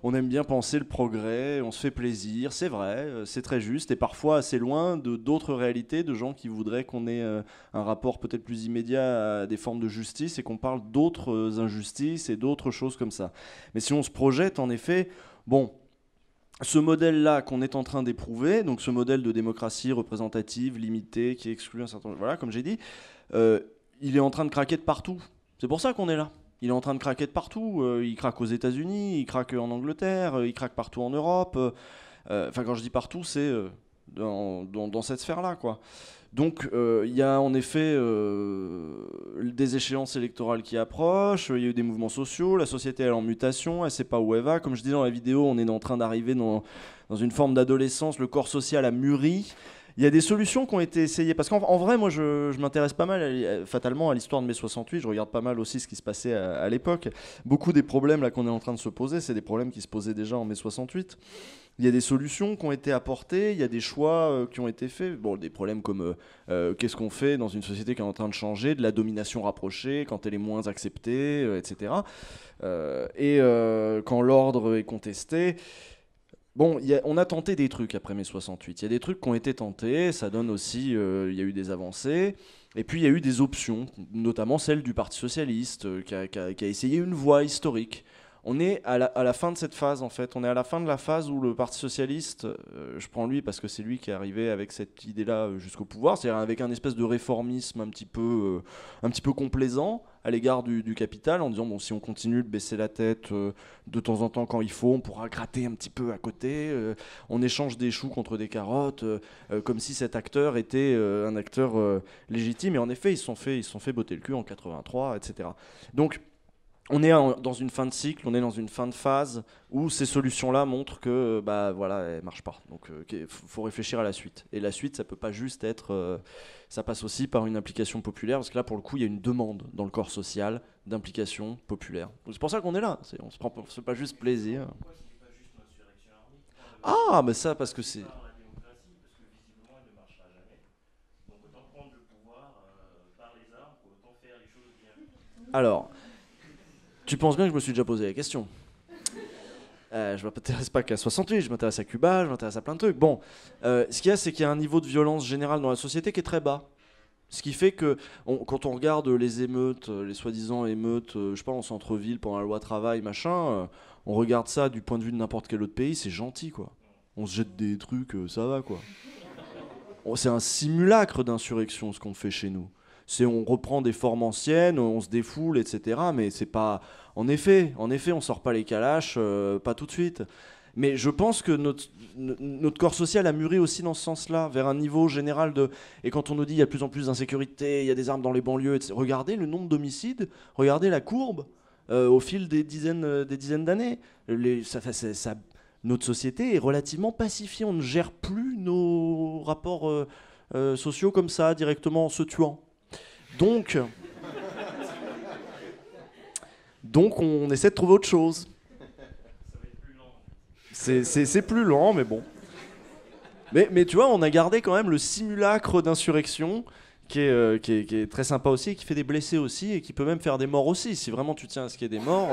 on aime bien penser le progrès, on se fait plaisir, c'est vrai, c'est très juste, et parfois assez loin de d'autres réalités, de gens qui voudraient qu'on ait un rapport peut-être plus immédiat à des formes de justice et qu'on parle d'autres injustices et d'autres choses comme ça. Mais si on se projette, en effet, bon. Ce modèle-là qu'on est en train d'éprouver, donc ce modèle de démocratie représentative, limitée, qui exclut un certain... Voilà, comme j'ai dit, il est en train de craquer de partout. C'est pour ça qu'on est là. Il est en train de craquer de partout. Il craque aux États-Unis, il craque en Angleterre, il craque partout en Europe. Enfin, quand je dis partout, c'est dans cette sphère-là, quoi. Donc il y a en effet des échéances électorales qui approchent, il y a eu des mouvements sociaux, la société elle est en mutation, elle ne sait pas où elle va. Comme je disais dans la vidéo, on est en train d'arriver dans une forme d'adolescence, le corps social a mûri. Il y a des solutions qui ont été essayées. Parce qu'en vrai, moi, je m'intéresse pas mal, fatalement, à l'histoire de mai 68. Je regarde pas mal aussi ce qui se passait à l'époque. Beaucoup des problèmes là qu'on est en train de se poser, c'est des problèmes qui se posaient déjà en mai 68. Il y a des solutions qui ont été apportées, il y a des choix qui ont été faits. Bon, des problèmes comme qu'est-ce qu'on fait dans une société qui est en train de changer, de la domination rapprochée, quand elle est moins acceptée, etc. Quand l'ordre est contesté. Bon, on a tenté des trucs après mai 68. Il y a des trucs qui ont été tentés, ça donne aussi, il y a eu des avancées. Et puis il y a eu des options, notamment celle du Parti Socialiste, qui a essayé une voie historique. On est à la fin de cette phase, en fait. On est à la fin de la phase où le Parti Socialiste, je prends lui parce que c'est lui qui est arrivé avec cette idée-là jusqu'au pouvoir, c'est-à-dire avec un espèce de réformisme un petit peu complaisant à l'égard du capital, en disant, bon, si on continue de baisser la tête de temps en temps quand il faut, on pourra gratter un petit peu à côté, on échange des choux contre des carottes, comme si cet acteur était un acteur légitime. Et en effet, ils se sont fait botter le cul en 83, etc. Donc, on est dans une fin de cycle, on est dans une fin de phase où ces solutions-là montrent que voilà, elles marchent pas. Donc faut réfléchir à la suite. Et la suite, ça peut pas juste être, ça passe aussi par une implication populaire, parce que là pour le coup, il y a une demande dans le corps social d'implication populaire. Donc, c'est pour ça qu'on est là. On se prend pas juste plaisir. Ah, mais ça parce que c'est. Alors. Tu penses bien que je me suis déjà posé la question. Je m'intéresse pas qu'à 68, je m'intéresse à Cuba, je m'intéresse à plein de trucs. Bon, ce qu'il y a, c'est qu'il y a un niveau de violence générale dans la société qui est très bas. Ce qui fait que quand on regarde les émeutes, les soi-disant émeutes, je sais pas, en centre-ville pendant la loi travail, machin, on regarde ça du point de vue de n'importe quel autre pays, c'est gentil, quoi. On se jette des trucs, ça va, quoi. C'est un simulacre d'insurrection, ce qu'on fait chez nous. On reprend des formes anciennes, on se défoule, etc. Mais c'est pas... En effet, on sort pas les calaches, pas tout de suite. Mais je pense que notre corps social a mûri aussi dans ce sens-là, vers un niveau général de... Et quand on nous dit qu'il y a de plus en plus d'insécurité, il y a des armes dans les banlieues, etc. Regardez le nombre d'homicides, regardez la courbe au fil des dizaines d'années. Notre société est relativement pacifiée, on ne gère plus nos rapports sociaux comme ça, directement en se tuant. Donc on essaie de trouver autre chose. C'est plus lent, mais bon. Mais tu vois, on a gardé quand même le simulacre d'insurrection qui est très sympa aussi, et qui fait des blessés aussi, et qui peut même faire des morts aussi. Si vraiment tu tiens à ce qu'il y ait des morts,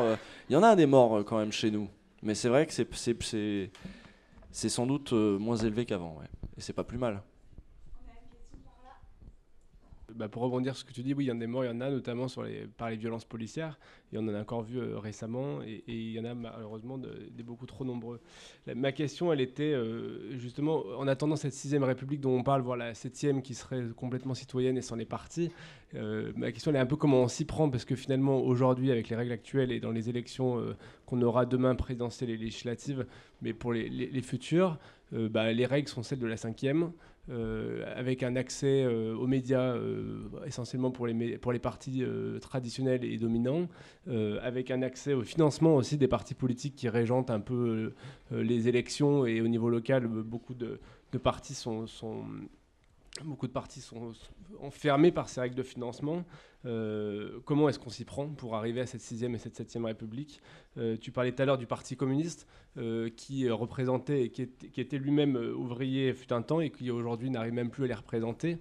il y en a des morts quand même chez nous. Mais c'est vrai que c'est sans doute moins élevé qu'avant, ouais. Et c'est pas plus mal. Pour rebondir sur ce que tu dis, oui, il y en a des morts, il y en a notamment par les violences policières, et on en a encore vu récemment, et il y en a malheureusement des beaucoup trop nombreux. Ma question, elle était justement, en attendant cette 6e République dont on parle, voire la 7e qui serait complètement citoyenne et s'en est partie, ma question, elle est un peu comment on s'y prend, parce que finalement, aujourd'hui, avec les règles actuelles et dans les élections qu'on aura demain, présidentielles et législatives, mais pour les futures, les règles sont celles de la 5e, avec un accès aux médias essentiellement pour les partis traditionnels et dominants, avec un accès au financement aussi des partis politiques qui régentent un peu les élections, et au niveau local, beaucoup de partis sont enfermés par ces règles de financement. Comment est-ce qu'on s'y prend pour arriver à cette 6e et cette 7e République ? Tu parlais tout à l'heure du Parti communiste qui représentait et qui était lui-même ouvrier fut un temps et qui aujourd'hui n'arrive même plus à les représenter.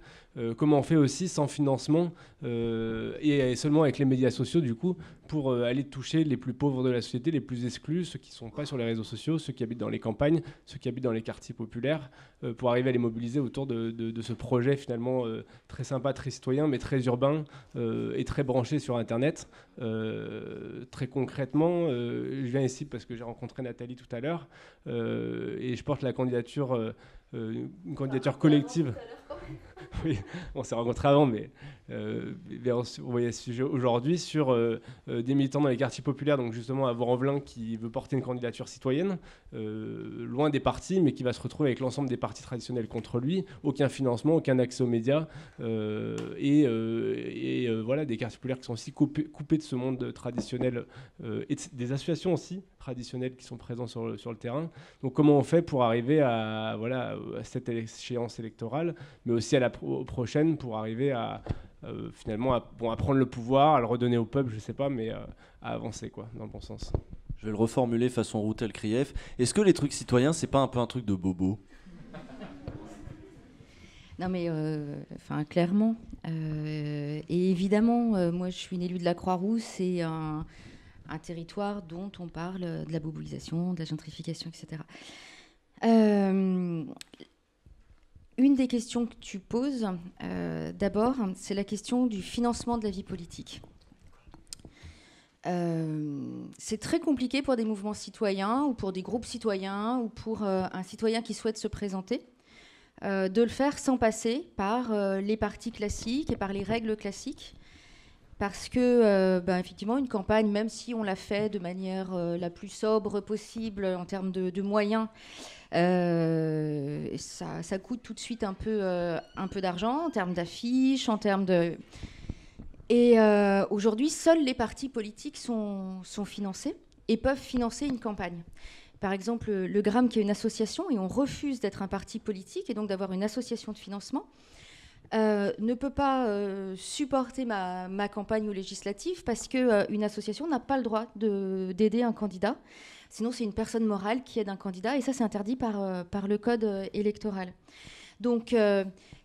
Comment on fait aussi sans financement et seulement avec les médias sociaux du coup pour aller toucher les plus pauvres de la société, les plus exclus, ceux qui ne sont pas sur les réseaux sociaux, ceux qui habitent dans les campagnes, ceux qui habitent dans les quartiers populaires, pour arriver à les mobiliser autour de ce projet finalement très sympa, très citoyen, mais très urbain et très branché sur Internet. Très concrètement, je viens ici parce que j'ai rencontré Nathalie tout à l'heure et je porte la candidature, une candidature collective. Oui, on s'est rencontrés avant, mais on voyait ce sujet aujourd'hui sur des militants dans les quartiers populaires, donc justement à Vaux-en-Velin qui veut porter une candidature citoyenne, loin des partis, mais qui va se retrouver avec l'ensemble des partis traditionnels contre lui, aucun financement, aucun accès aux médias, voilà, des quartiers populaires qui sont aussi coupés de ce monde traditionnel, et des associations aussi traditionnelles qui sont présentes sur le terrain. Donc comment on fait pour arriver à cette échéance électorale, mais aussi à la prochaine, pour arriver à finalement à prendre le pouvoir, à le redonner au peuple, je sais pas, mais à avancer quoi, dans le bon sens. Je vais le reformuler façon Routel Krief. Est-ce que les trucs citoyens, c'est pas un peu un truc de bobo ? Non mais clairement. Et évidemment, moi je suis une élue de la Croix-Rousse, c'est un territoire dont on parle de la boboisation, de la gentrification, etc. Une des questions que tu poses, d'abord, c'est la question du financement de la vie politique. C'est très compliqué pour des mouvements citoyens ou pour des groupes citoyens ou pour un citoyen qui souhaite se présenter de le faire sans passer par les partis classiques et par les règles classiques. Parce que, effectivement, une campagne, même si on l'a fait de manière la plus sobre possible en termes de moyens, ça coûte tout de suite un peu d'argent en termes d'affiches, en termes de... Et aujourd'hui, seuls les partis politiques sont financés et peuvent financer une campagne. Par exemple, le GRAM, qui est une association, et on refuse d'être un parti politique et donc d'avoir une association de financement, ne peut pas supporter ma campagne aux législatives parce qu'une association n'a pas le droit d'aider un candidat. Sinon, c'est une personne morale qui aide un candidat, et ça, c'est interdit par le code électoral. Donc,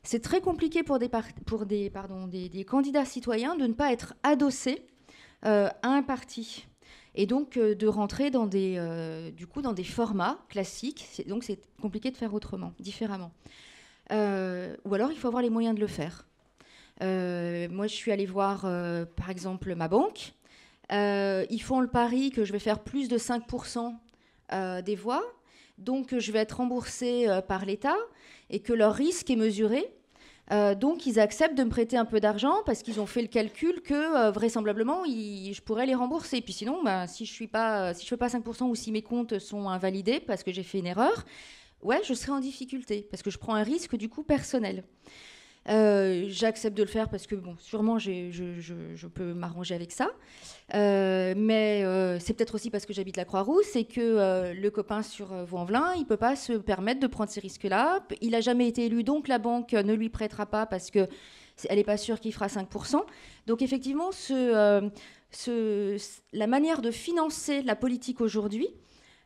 c'est très compliqué pour des candidats citoyens de ne pas être adossés à un parti. et donc de rentrer dans des formats classiques. Donc c'est compliqué de faire autrement, différemment. Ou alors il faut avoir les moyens de le faire. Moi, je suis allée voir, par exemple, ma banque. Ils font le pari que je vais faire plus de 5% des voix, donc je vais être remboursée par l'État et que leur risque est mesuré. Donc ils acceptent de me prêter un peu d'argent parce qu'ils ont fait le calcul que vraisemblablement je pourrais les rembourser. Puis sinon, si je fais pas 5% ou si mes comptes sont invalidés parce que j'ai fait une erreur, ouais, je serai en difficulté parce que je prends un risque du coup personnel. J'accepte de le faire parce que bon, sûrement je peux m'arranger avec ça, mais c'est peut-être aussi parce que j'habite la Croix-Rousse et que le copain sur Vaux-en-Velin, il peut pas se permettre de prendre ces risques-là. Il a jamais été élu, donc la banque ne lui prêtera pas parce que elle est pas sûre qu'il fera 5%. Donc effectivement, la manière de financer la politique aujourd'hui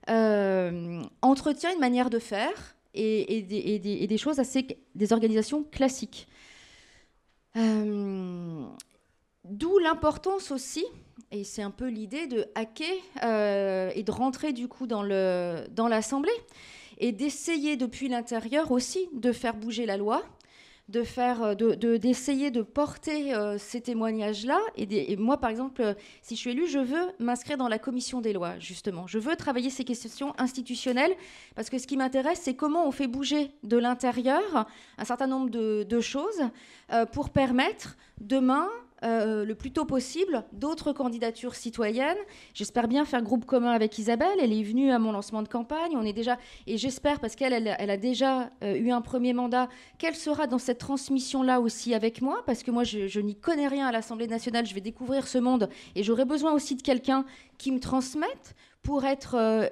entretient une manière de faire et des choses des organisations classiques. D'où l'importance aussi, et c'est un peu l'idée de hacker et de rentrer du coup dans l'Assemblée et d'essayer depuis l'intérieur aussi de faire bouger la loi, d'essayer de porter ces témoignages-là. Et moi, par exemple, si je suis élue, je veux m'inscrire dans la commission des lois, justement. Je veux travailler ces questions institutionnelles, parce que ce qui m'intéresse, c'est comment on fait bouger de l'intérieur un certain nombre de choses pour permettre demain, le plus tôt possible, d'autres candidatures citoyennes. J'espère bien faire groupe commun avec Isabelle. Elle est venue à mon lancement de campagne. Et j'espère, parce qu'elle a déjà eu un premier mandat, qu'elle sera dans cette transmission-là aussi avec moi, parce que moi, je n'y connais rien à l'Assemblée nationale. Je vais découvrir ce monde et j'aurai besoin aussi de quelqu'un qui me transmette pour être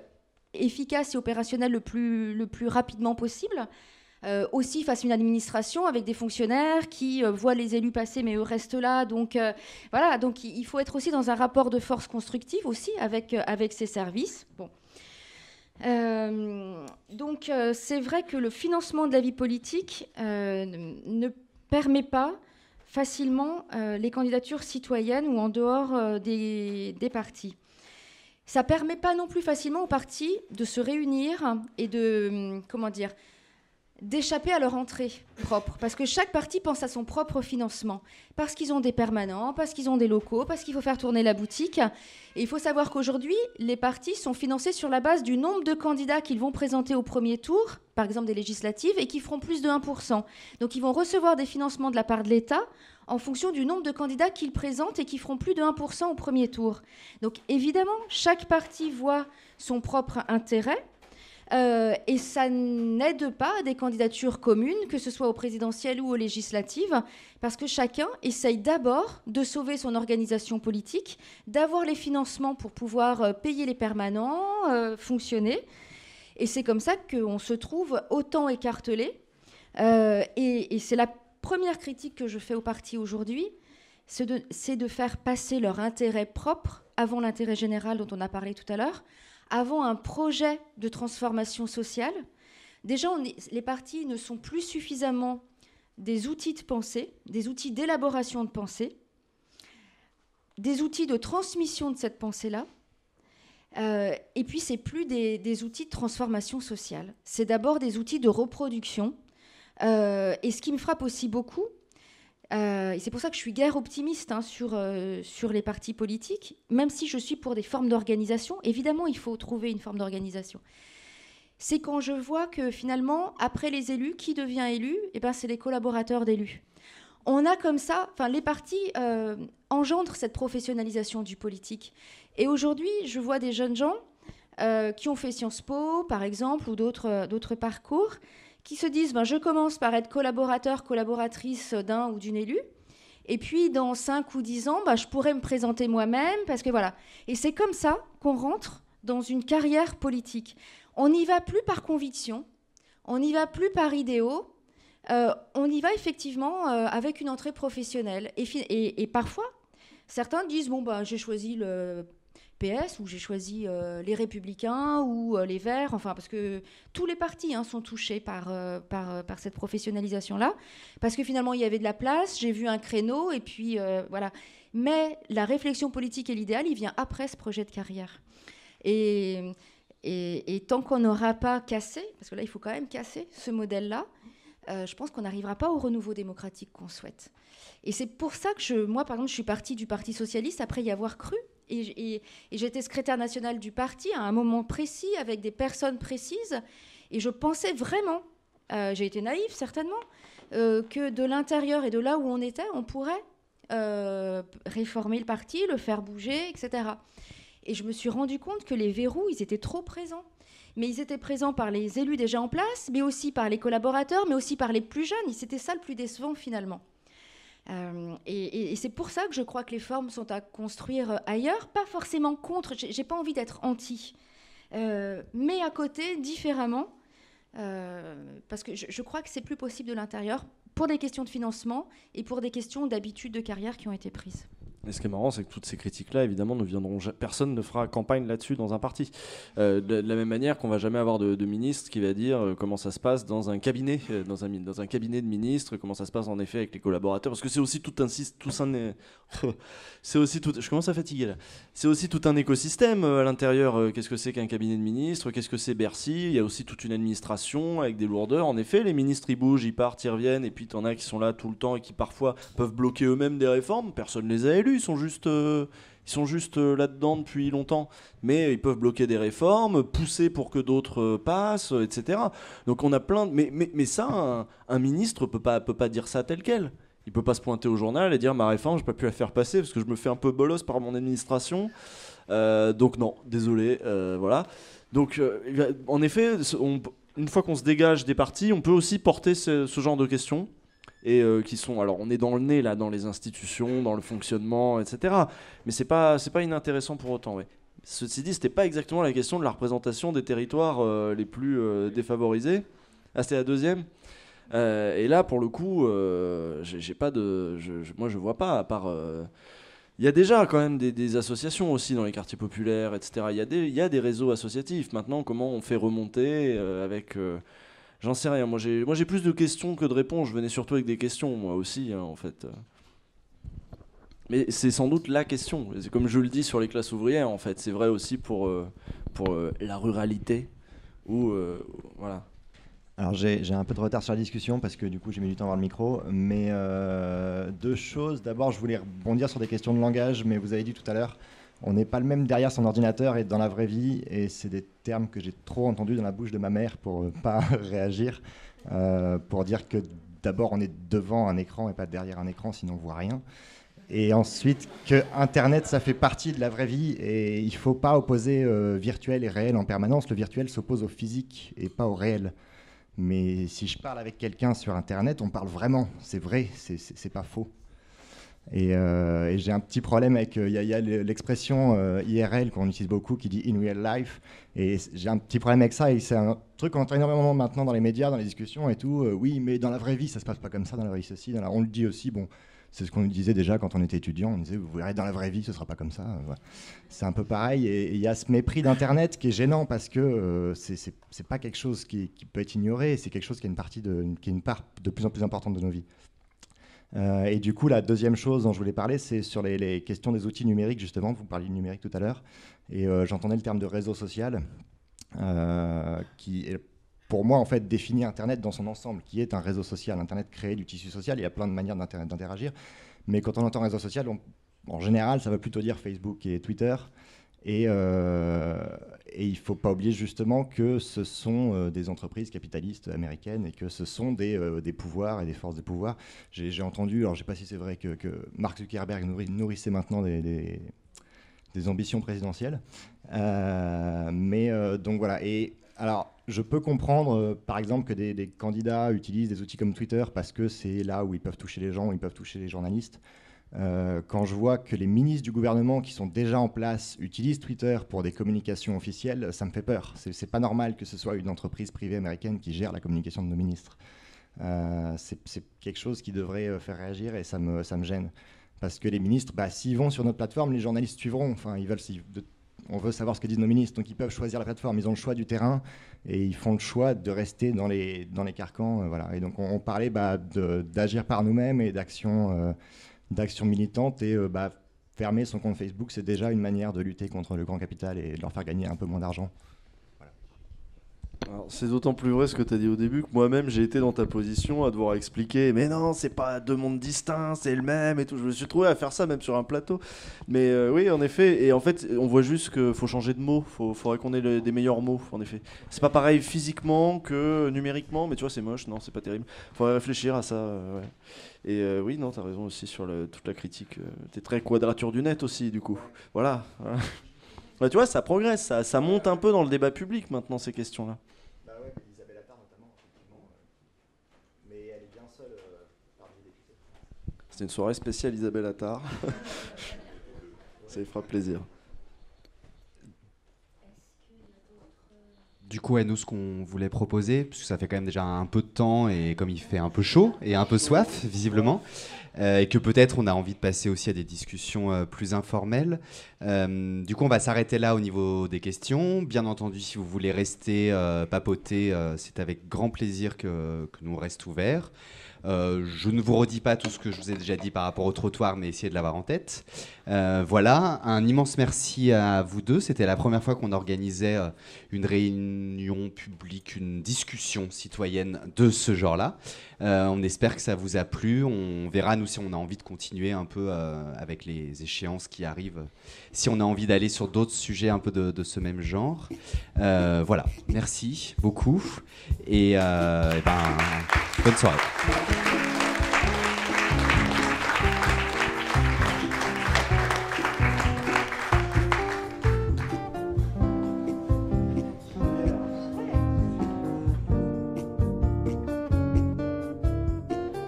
efficace et opérationnel le plus rapidement possible. Aussi face à une administration avec des fonctionnaires qui voient les élus passer mais eux restent là. Donc voilà, donc il faut être aussi dans un rapport de force constructive aussi avec ces services. Bon. Donc c'est vrai que le financement de la vie politique ne permet pas facilement les candidatures citoyennes ou en dehors des partis. Ça ne permet pas non plus facilement aux partis de se réunir et d'échapper à leur entrée propre. Parce que chaque parti pense à son propre financement. Parce qu'ils ont des permanents, parce qu'ils ont des locaux, parce qu'il faut faire tourner la boutique. Et il faut savoir qu'aujourd'hui, les partis sont financés sur la base du nombre de candidats qu'ils vont présenter au premier tour, par exemple des législatives, et qui feront plus de 1%. Donc ils vont recevoir des financements de la part de l'État en fonction du nombre de candidats qu'ils présentent et qui feront plus de 1% au premier tour. Donc évidemment, chaque parti voit son propre intérêt. Et ça n'aide pas à des candidatures communes, que ce soit aux présidentielles ou aux législatives, parce que chacun essaye d'abord de sauver son organisation politique, d'avoir les financements pour pouvoir payer les permanents, fonctionner. Et c'est comme ça qu'on se trouve autant écartelé. Et c'est la première critique que je fais aux partis aujourd'hui, c'est de faire passer leur intérêt propre avant l'intérêt général dont on a parlé tout à l'heure, avant un projet de transformation sociale. Déjà, les partis ne sont plus suffisamment des outils de pensée, des outils d'élaboration de pensée, des outils de transmission de cette pensée-là. Et puis, c'est plus des outils de transformation sociale. C'est d'abord des outils de reproduction. Et ce qui me frappe aussi beaucoup, et c'est pour ça que je suis guère optimiste sur les partis politiques, même si je suis pour des formes d'organisation. Évidemment, il faut trouver une forme d'organisation. C'est quand je vois que finalement, après les élus, qui devient élu ? C'est les collaborateurs d'élus. On a comme ça, les partis engendrent cette professionnalisation du politique. Et aujourd'hui, je vois des jeunes gens qui ont fait Sciences Po, par exemple, ou d'autres parcours, qui se disent je commence par être collaboratrice d'un ou d'une élue, et puis dans 5 ou 10 ans, je pourrais me présenter moi-même, parce que voilà. Et c'est comme ça qu'on rentre dans une carrière politique. On n'y va plus par conviction, on n'y va plus par idéaux, on y va effectivement avec une entrée professionnelle. Et parfois, certains disent j'ai choisi le PS, ou j'ai choisi les Républicains ou les Verts, parce que tous les partis sont touchés par cette professionnalisation-là, parce que finalement il y avait de la place, j'ai vu un créneau, et puis voilà. Mais la réflexion politique et l'idéal, il vient après ce projet de carrière. Et tant qu'on n'aura pas cassé, parce que là, il faut quand même casser ce modèle-là, je pense qu'on n'arrivera pas au renouveau démocratique qu'on souhaite. Et c'est pour ça que moi, par exemple, je suis partie du Parti socialiste après y avoir cru. Et j'étais secrétaire nationale du parti à un moment précis, avec des personnes précises. Et je pensais vraiment, j'ai été naïve certainement, que de l'intérieur et de là où on était, on pourrait réformer le parti, le faire bouger, etc. Et je me suis rendu compte que les verrous, ils étaient trop présents. Mais ils étaient présents par les élus déjà en place, mais aussi par les collaborateurs, mais aussi par les plus jeunes. C'était ça le plus décevant finalement. Et c'est pour ça que je crois que les formes sont à construire ailleurs, pas forcément contre, j'ai pas envie d'être anti, mais à côté, différemment, parce que je crois que c'est plus possible de l'intérieur pour des questions de financement et pour des questions d'habitude de carrière qui ont été prises. Et ce qui est marrant, c'est que toutes ces critiques-là, évidemment, personne ne fera campagne là-dessus dans un parti. De la même manière qu'on va jamais avoir de ministre qui va dire comment ça se passe dans un cabinet, dans un cabinet de ministres, comment ça se passe en effet avec les collaborateurs, parce que c'est aussi je commence à fatiguer là. C'est aussi tout un écosystème à l'intérieur. Qu'est-ce que c'est qu'un cabinet de ministres? Qu'est-ce que c'est Bercy? Il y a aussi toute une administration avec des lourdeurs. En effet, les ministres ils bougent, ils partent, ils reviennent, et puis t'en as qui sont là tout le temps et qui parfois peuvent bloquer eux-mêmes des réformes. Personne les a élus. Ils sont juste là-dedans depuis longtemps, mais ils peuvent bloquer des réformes, pousser pour que d'autres passent, etc. Donc on a plein mais ça, un ministre peut pas dire ça tel quel. Il peut pas se pointer au journal et dire ma réforme, j'ai pas pu la faire passer parce que je me fais un peu bolos par mon administration. Donc non, désolé, voilà. Donc en effet, une fois qu'on se dégage des partis, on peut aussi porter ce genre de questions. Et qui sont, alors on est dans le nez là, dans les institutions, dans le fonctionnement, etc. Mais c'est pas inintéressant pour autant. Ouais. Ceci dit, c'était pas exactement la question de la représentation des territoires les plus défavorisés. Ah, c'était la deuxième. Et là, pour le coup, j'ai pas de, moi je vois pas. À part, il y a déjà quand même des associations aussi dans les quartiers populaires, etc. Il y a des réseaux associatifs. Maintenant, comment on fait remonter avec j'en sais rien. Moi, j'ai plus de questions que de réponses. Je venais surtout avec des questions, moi aussi, hein, en fait. Mais c'est sans doute la question. C'est comme je le dis sur les classes ouvrières, en fait. C'est vrai aussi pour la ruralité. Voilà. Alors, j'ai un peu de retard sur la discussion parce que du coup, j'ai mis du temps à avoir le micro. Mais deux choses. D'abord, je voulais rebondir sur des questions de langage, mais vous avez dit tout à l'heure, on n'est pas le même derrière son ordinateur et dans la vraie vie, et c'est des termes que j'ai trop entendus dans la bouche de ma mère pour pas réagir, pour dire que d'abord on est devant un écran et pas derrière un écran, sinon on voit rien. Et ensuite que Internet, ça fait partie de la vraie vie et il faut pas opposer virtuel et réel en permanence. Le virtuel s'oppose au physique et pas au réel. Mais si je parle avec quelqu'un sur Internet, on parle vraiment, c'est vrai, c'est pas faux. Et j'ai un petit problème avec, il y a l'expression IRL qu'on utilise beaucoup qui dit in real life, et j'ai un petit problème avec ça, et c'est un truc qu'on entend énormément maintenant dans les médias, dans les discussions et tout. Oui, mais dans la vraie vie, ça se passe pas comme ça, dans la vraie vie, ceci. On le dit aussi, bon, c'est ce qu'on nous disait déjà quand on était étudiant, on disait, vous verrez, dans la vraie vie, ce sera pas comme ça. Voilà. C'est un peu pareil, et il y a ce mépris d'Internet qui est gênant parce que c'est pas quelque chose qui peut être ignoré, c'est quelque chose qui est une part de plus en plus importante de nos vies. Et du coup, la deuxième chose dont je voulais parler, c'est sur les questions des outils numériques, justement. Vous parliez de numérique tout à l'heure. Et j'entendais le terme de réseau social, qui, pour moi, en fait, définit Internet dans son ensemble, qui est un réseau social. Internet crée du tissu social, il y a plein de manières d'interagir. Mais quand on entend réseau social, en général, ça veut plutôt dire Facebook et Twitter. Et il ne faut pas oublier justement que ce sont des entreprises capitalistes américaines et que ce sont des pouvoirs et des forces de pouvoir. J'ai entendu, alors je ne sais pas si c'est vrai, que Mark Zuckerberg nourrissait maintenant des ambitions présidentielles. Donc voilà. Et alors, je peux comprendre, par exemple, que des candidats utilisent des outils comme Twitter parce que c'est là où ils peuvent toucher les gens, où ils peuvent toucher les journalistes. Quand je vois que les ministres du gouvernement qui sont déjà en place utilisent Twitter pour des communications officielles, ça me fait peur. C'est pas normal que ce soit une entreprise privée américaine qui gère la communication de nos ministres. C'est quelque chose qui devrait faire réagir et ça me gêne. Parce que les ministres, s'ils vont sur notre plateforme, les journalistes suivront. Enfin, on veut savoir ce que disent nos ministres, donc ils peuvent choisir la plateforme. Ils ont le choix du terrain et ils font le choix de rester dans les carcans. Voilà. Et donc on parlait d'agir par nous-mêmes et d'action militante et fermer son compte Facebook, c'est déjà une manière de lutter contre le grand capital et de leur faire gagner un peu moins d'argent. Alors, c'est d'autant plus vrai ce que tu as dit au début que moi-même j'ai été dans ta position à devoir expliquer mais non c'est pas deux mondes distincts, c'est le même et tout. Je me suis trouvé à faire ça même sur un plateau. Mais oui en effet, et en fait on voit juste qu'il faut changer de mots, faudrait qu'on ait des meilleurs mots en effet. C'est pas pareil physiquement que numériquement, mais tu vois c'est moche, non c'est pas terrible. Faudrait réfléchir à ça. Ouais. Et oui non t'as raison aussi sur toute la critique. T'es très quadrature du net aussi du coup. Voilà. Bah, tu vois ça progresse, ça monte un peu dans le débat public maintenant ces questions-là. C'est une soirée spéciale Isabelle Attard. Ça lui fera plaisir. Du coup, nous, ce qu'on voulait proposer, parce que ça fait quand même déjà un peu de temps, et comme il fait un peu chaud et un peu soif, visiblement, et que peut-être on a envie de passer aussi à des discussions plus informelles. Du coup, on va s'arrêter là au niveau des questions. Bien entendu, si vous voulez rester papoter, c'est avec grand plaisir que nous restons ouverts. Je ne vous redis pas tout ce que je vous ai déjà dit par rapport au trottoir, mais essayez de l'avoir en tête. Voilà, un immense merci à vous deux. C'était la première fois qu'on organisait une réunion publique, une discussion citoyenne de ce genre-là. On espère que ça vous a plu. On verra, nous, si on a envie de continuer un peu avec les échéances qui arrivent, si on a envie d'aller sur d'autres sujets un peu de ce même genre. Voilà, merci beaucoup. Et bonne soirée.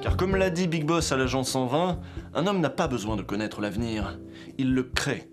Car comme l'a dit Big Boss à l'agent 120, un homme n'a pas besoin de connaître l'avenir, il le crée.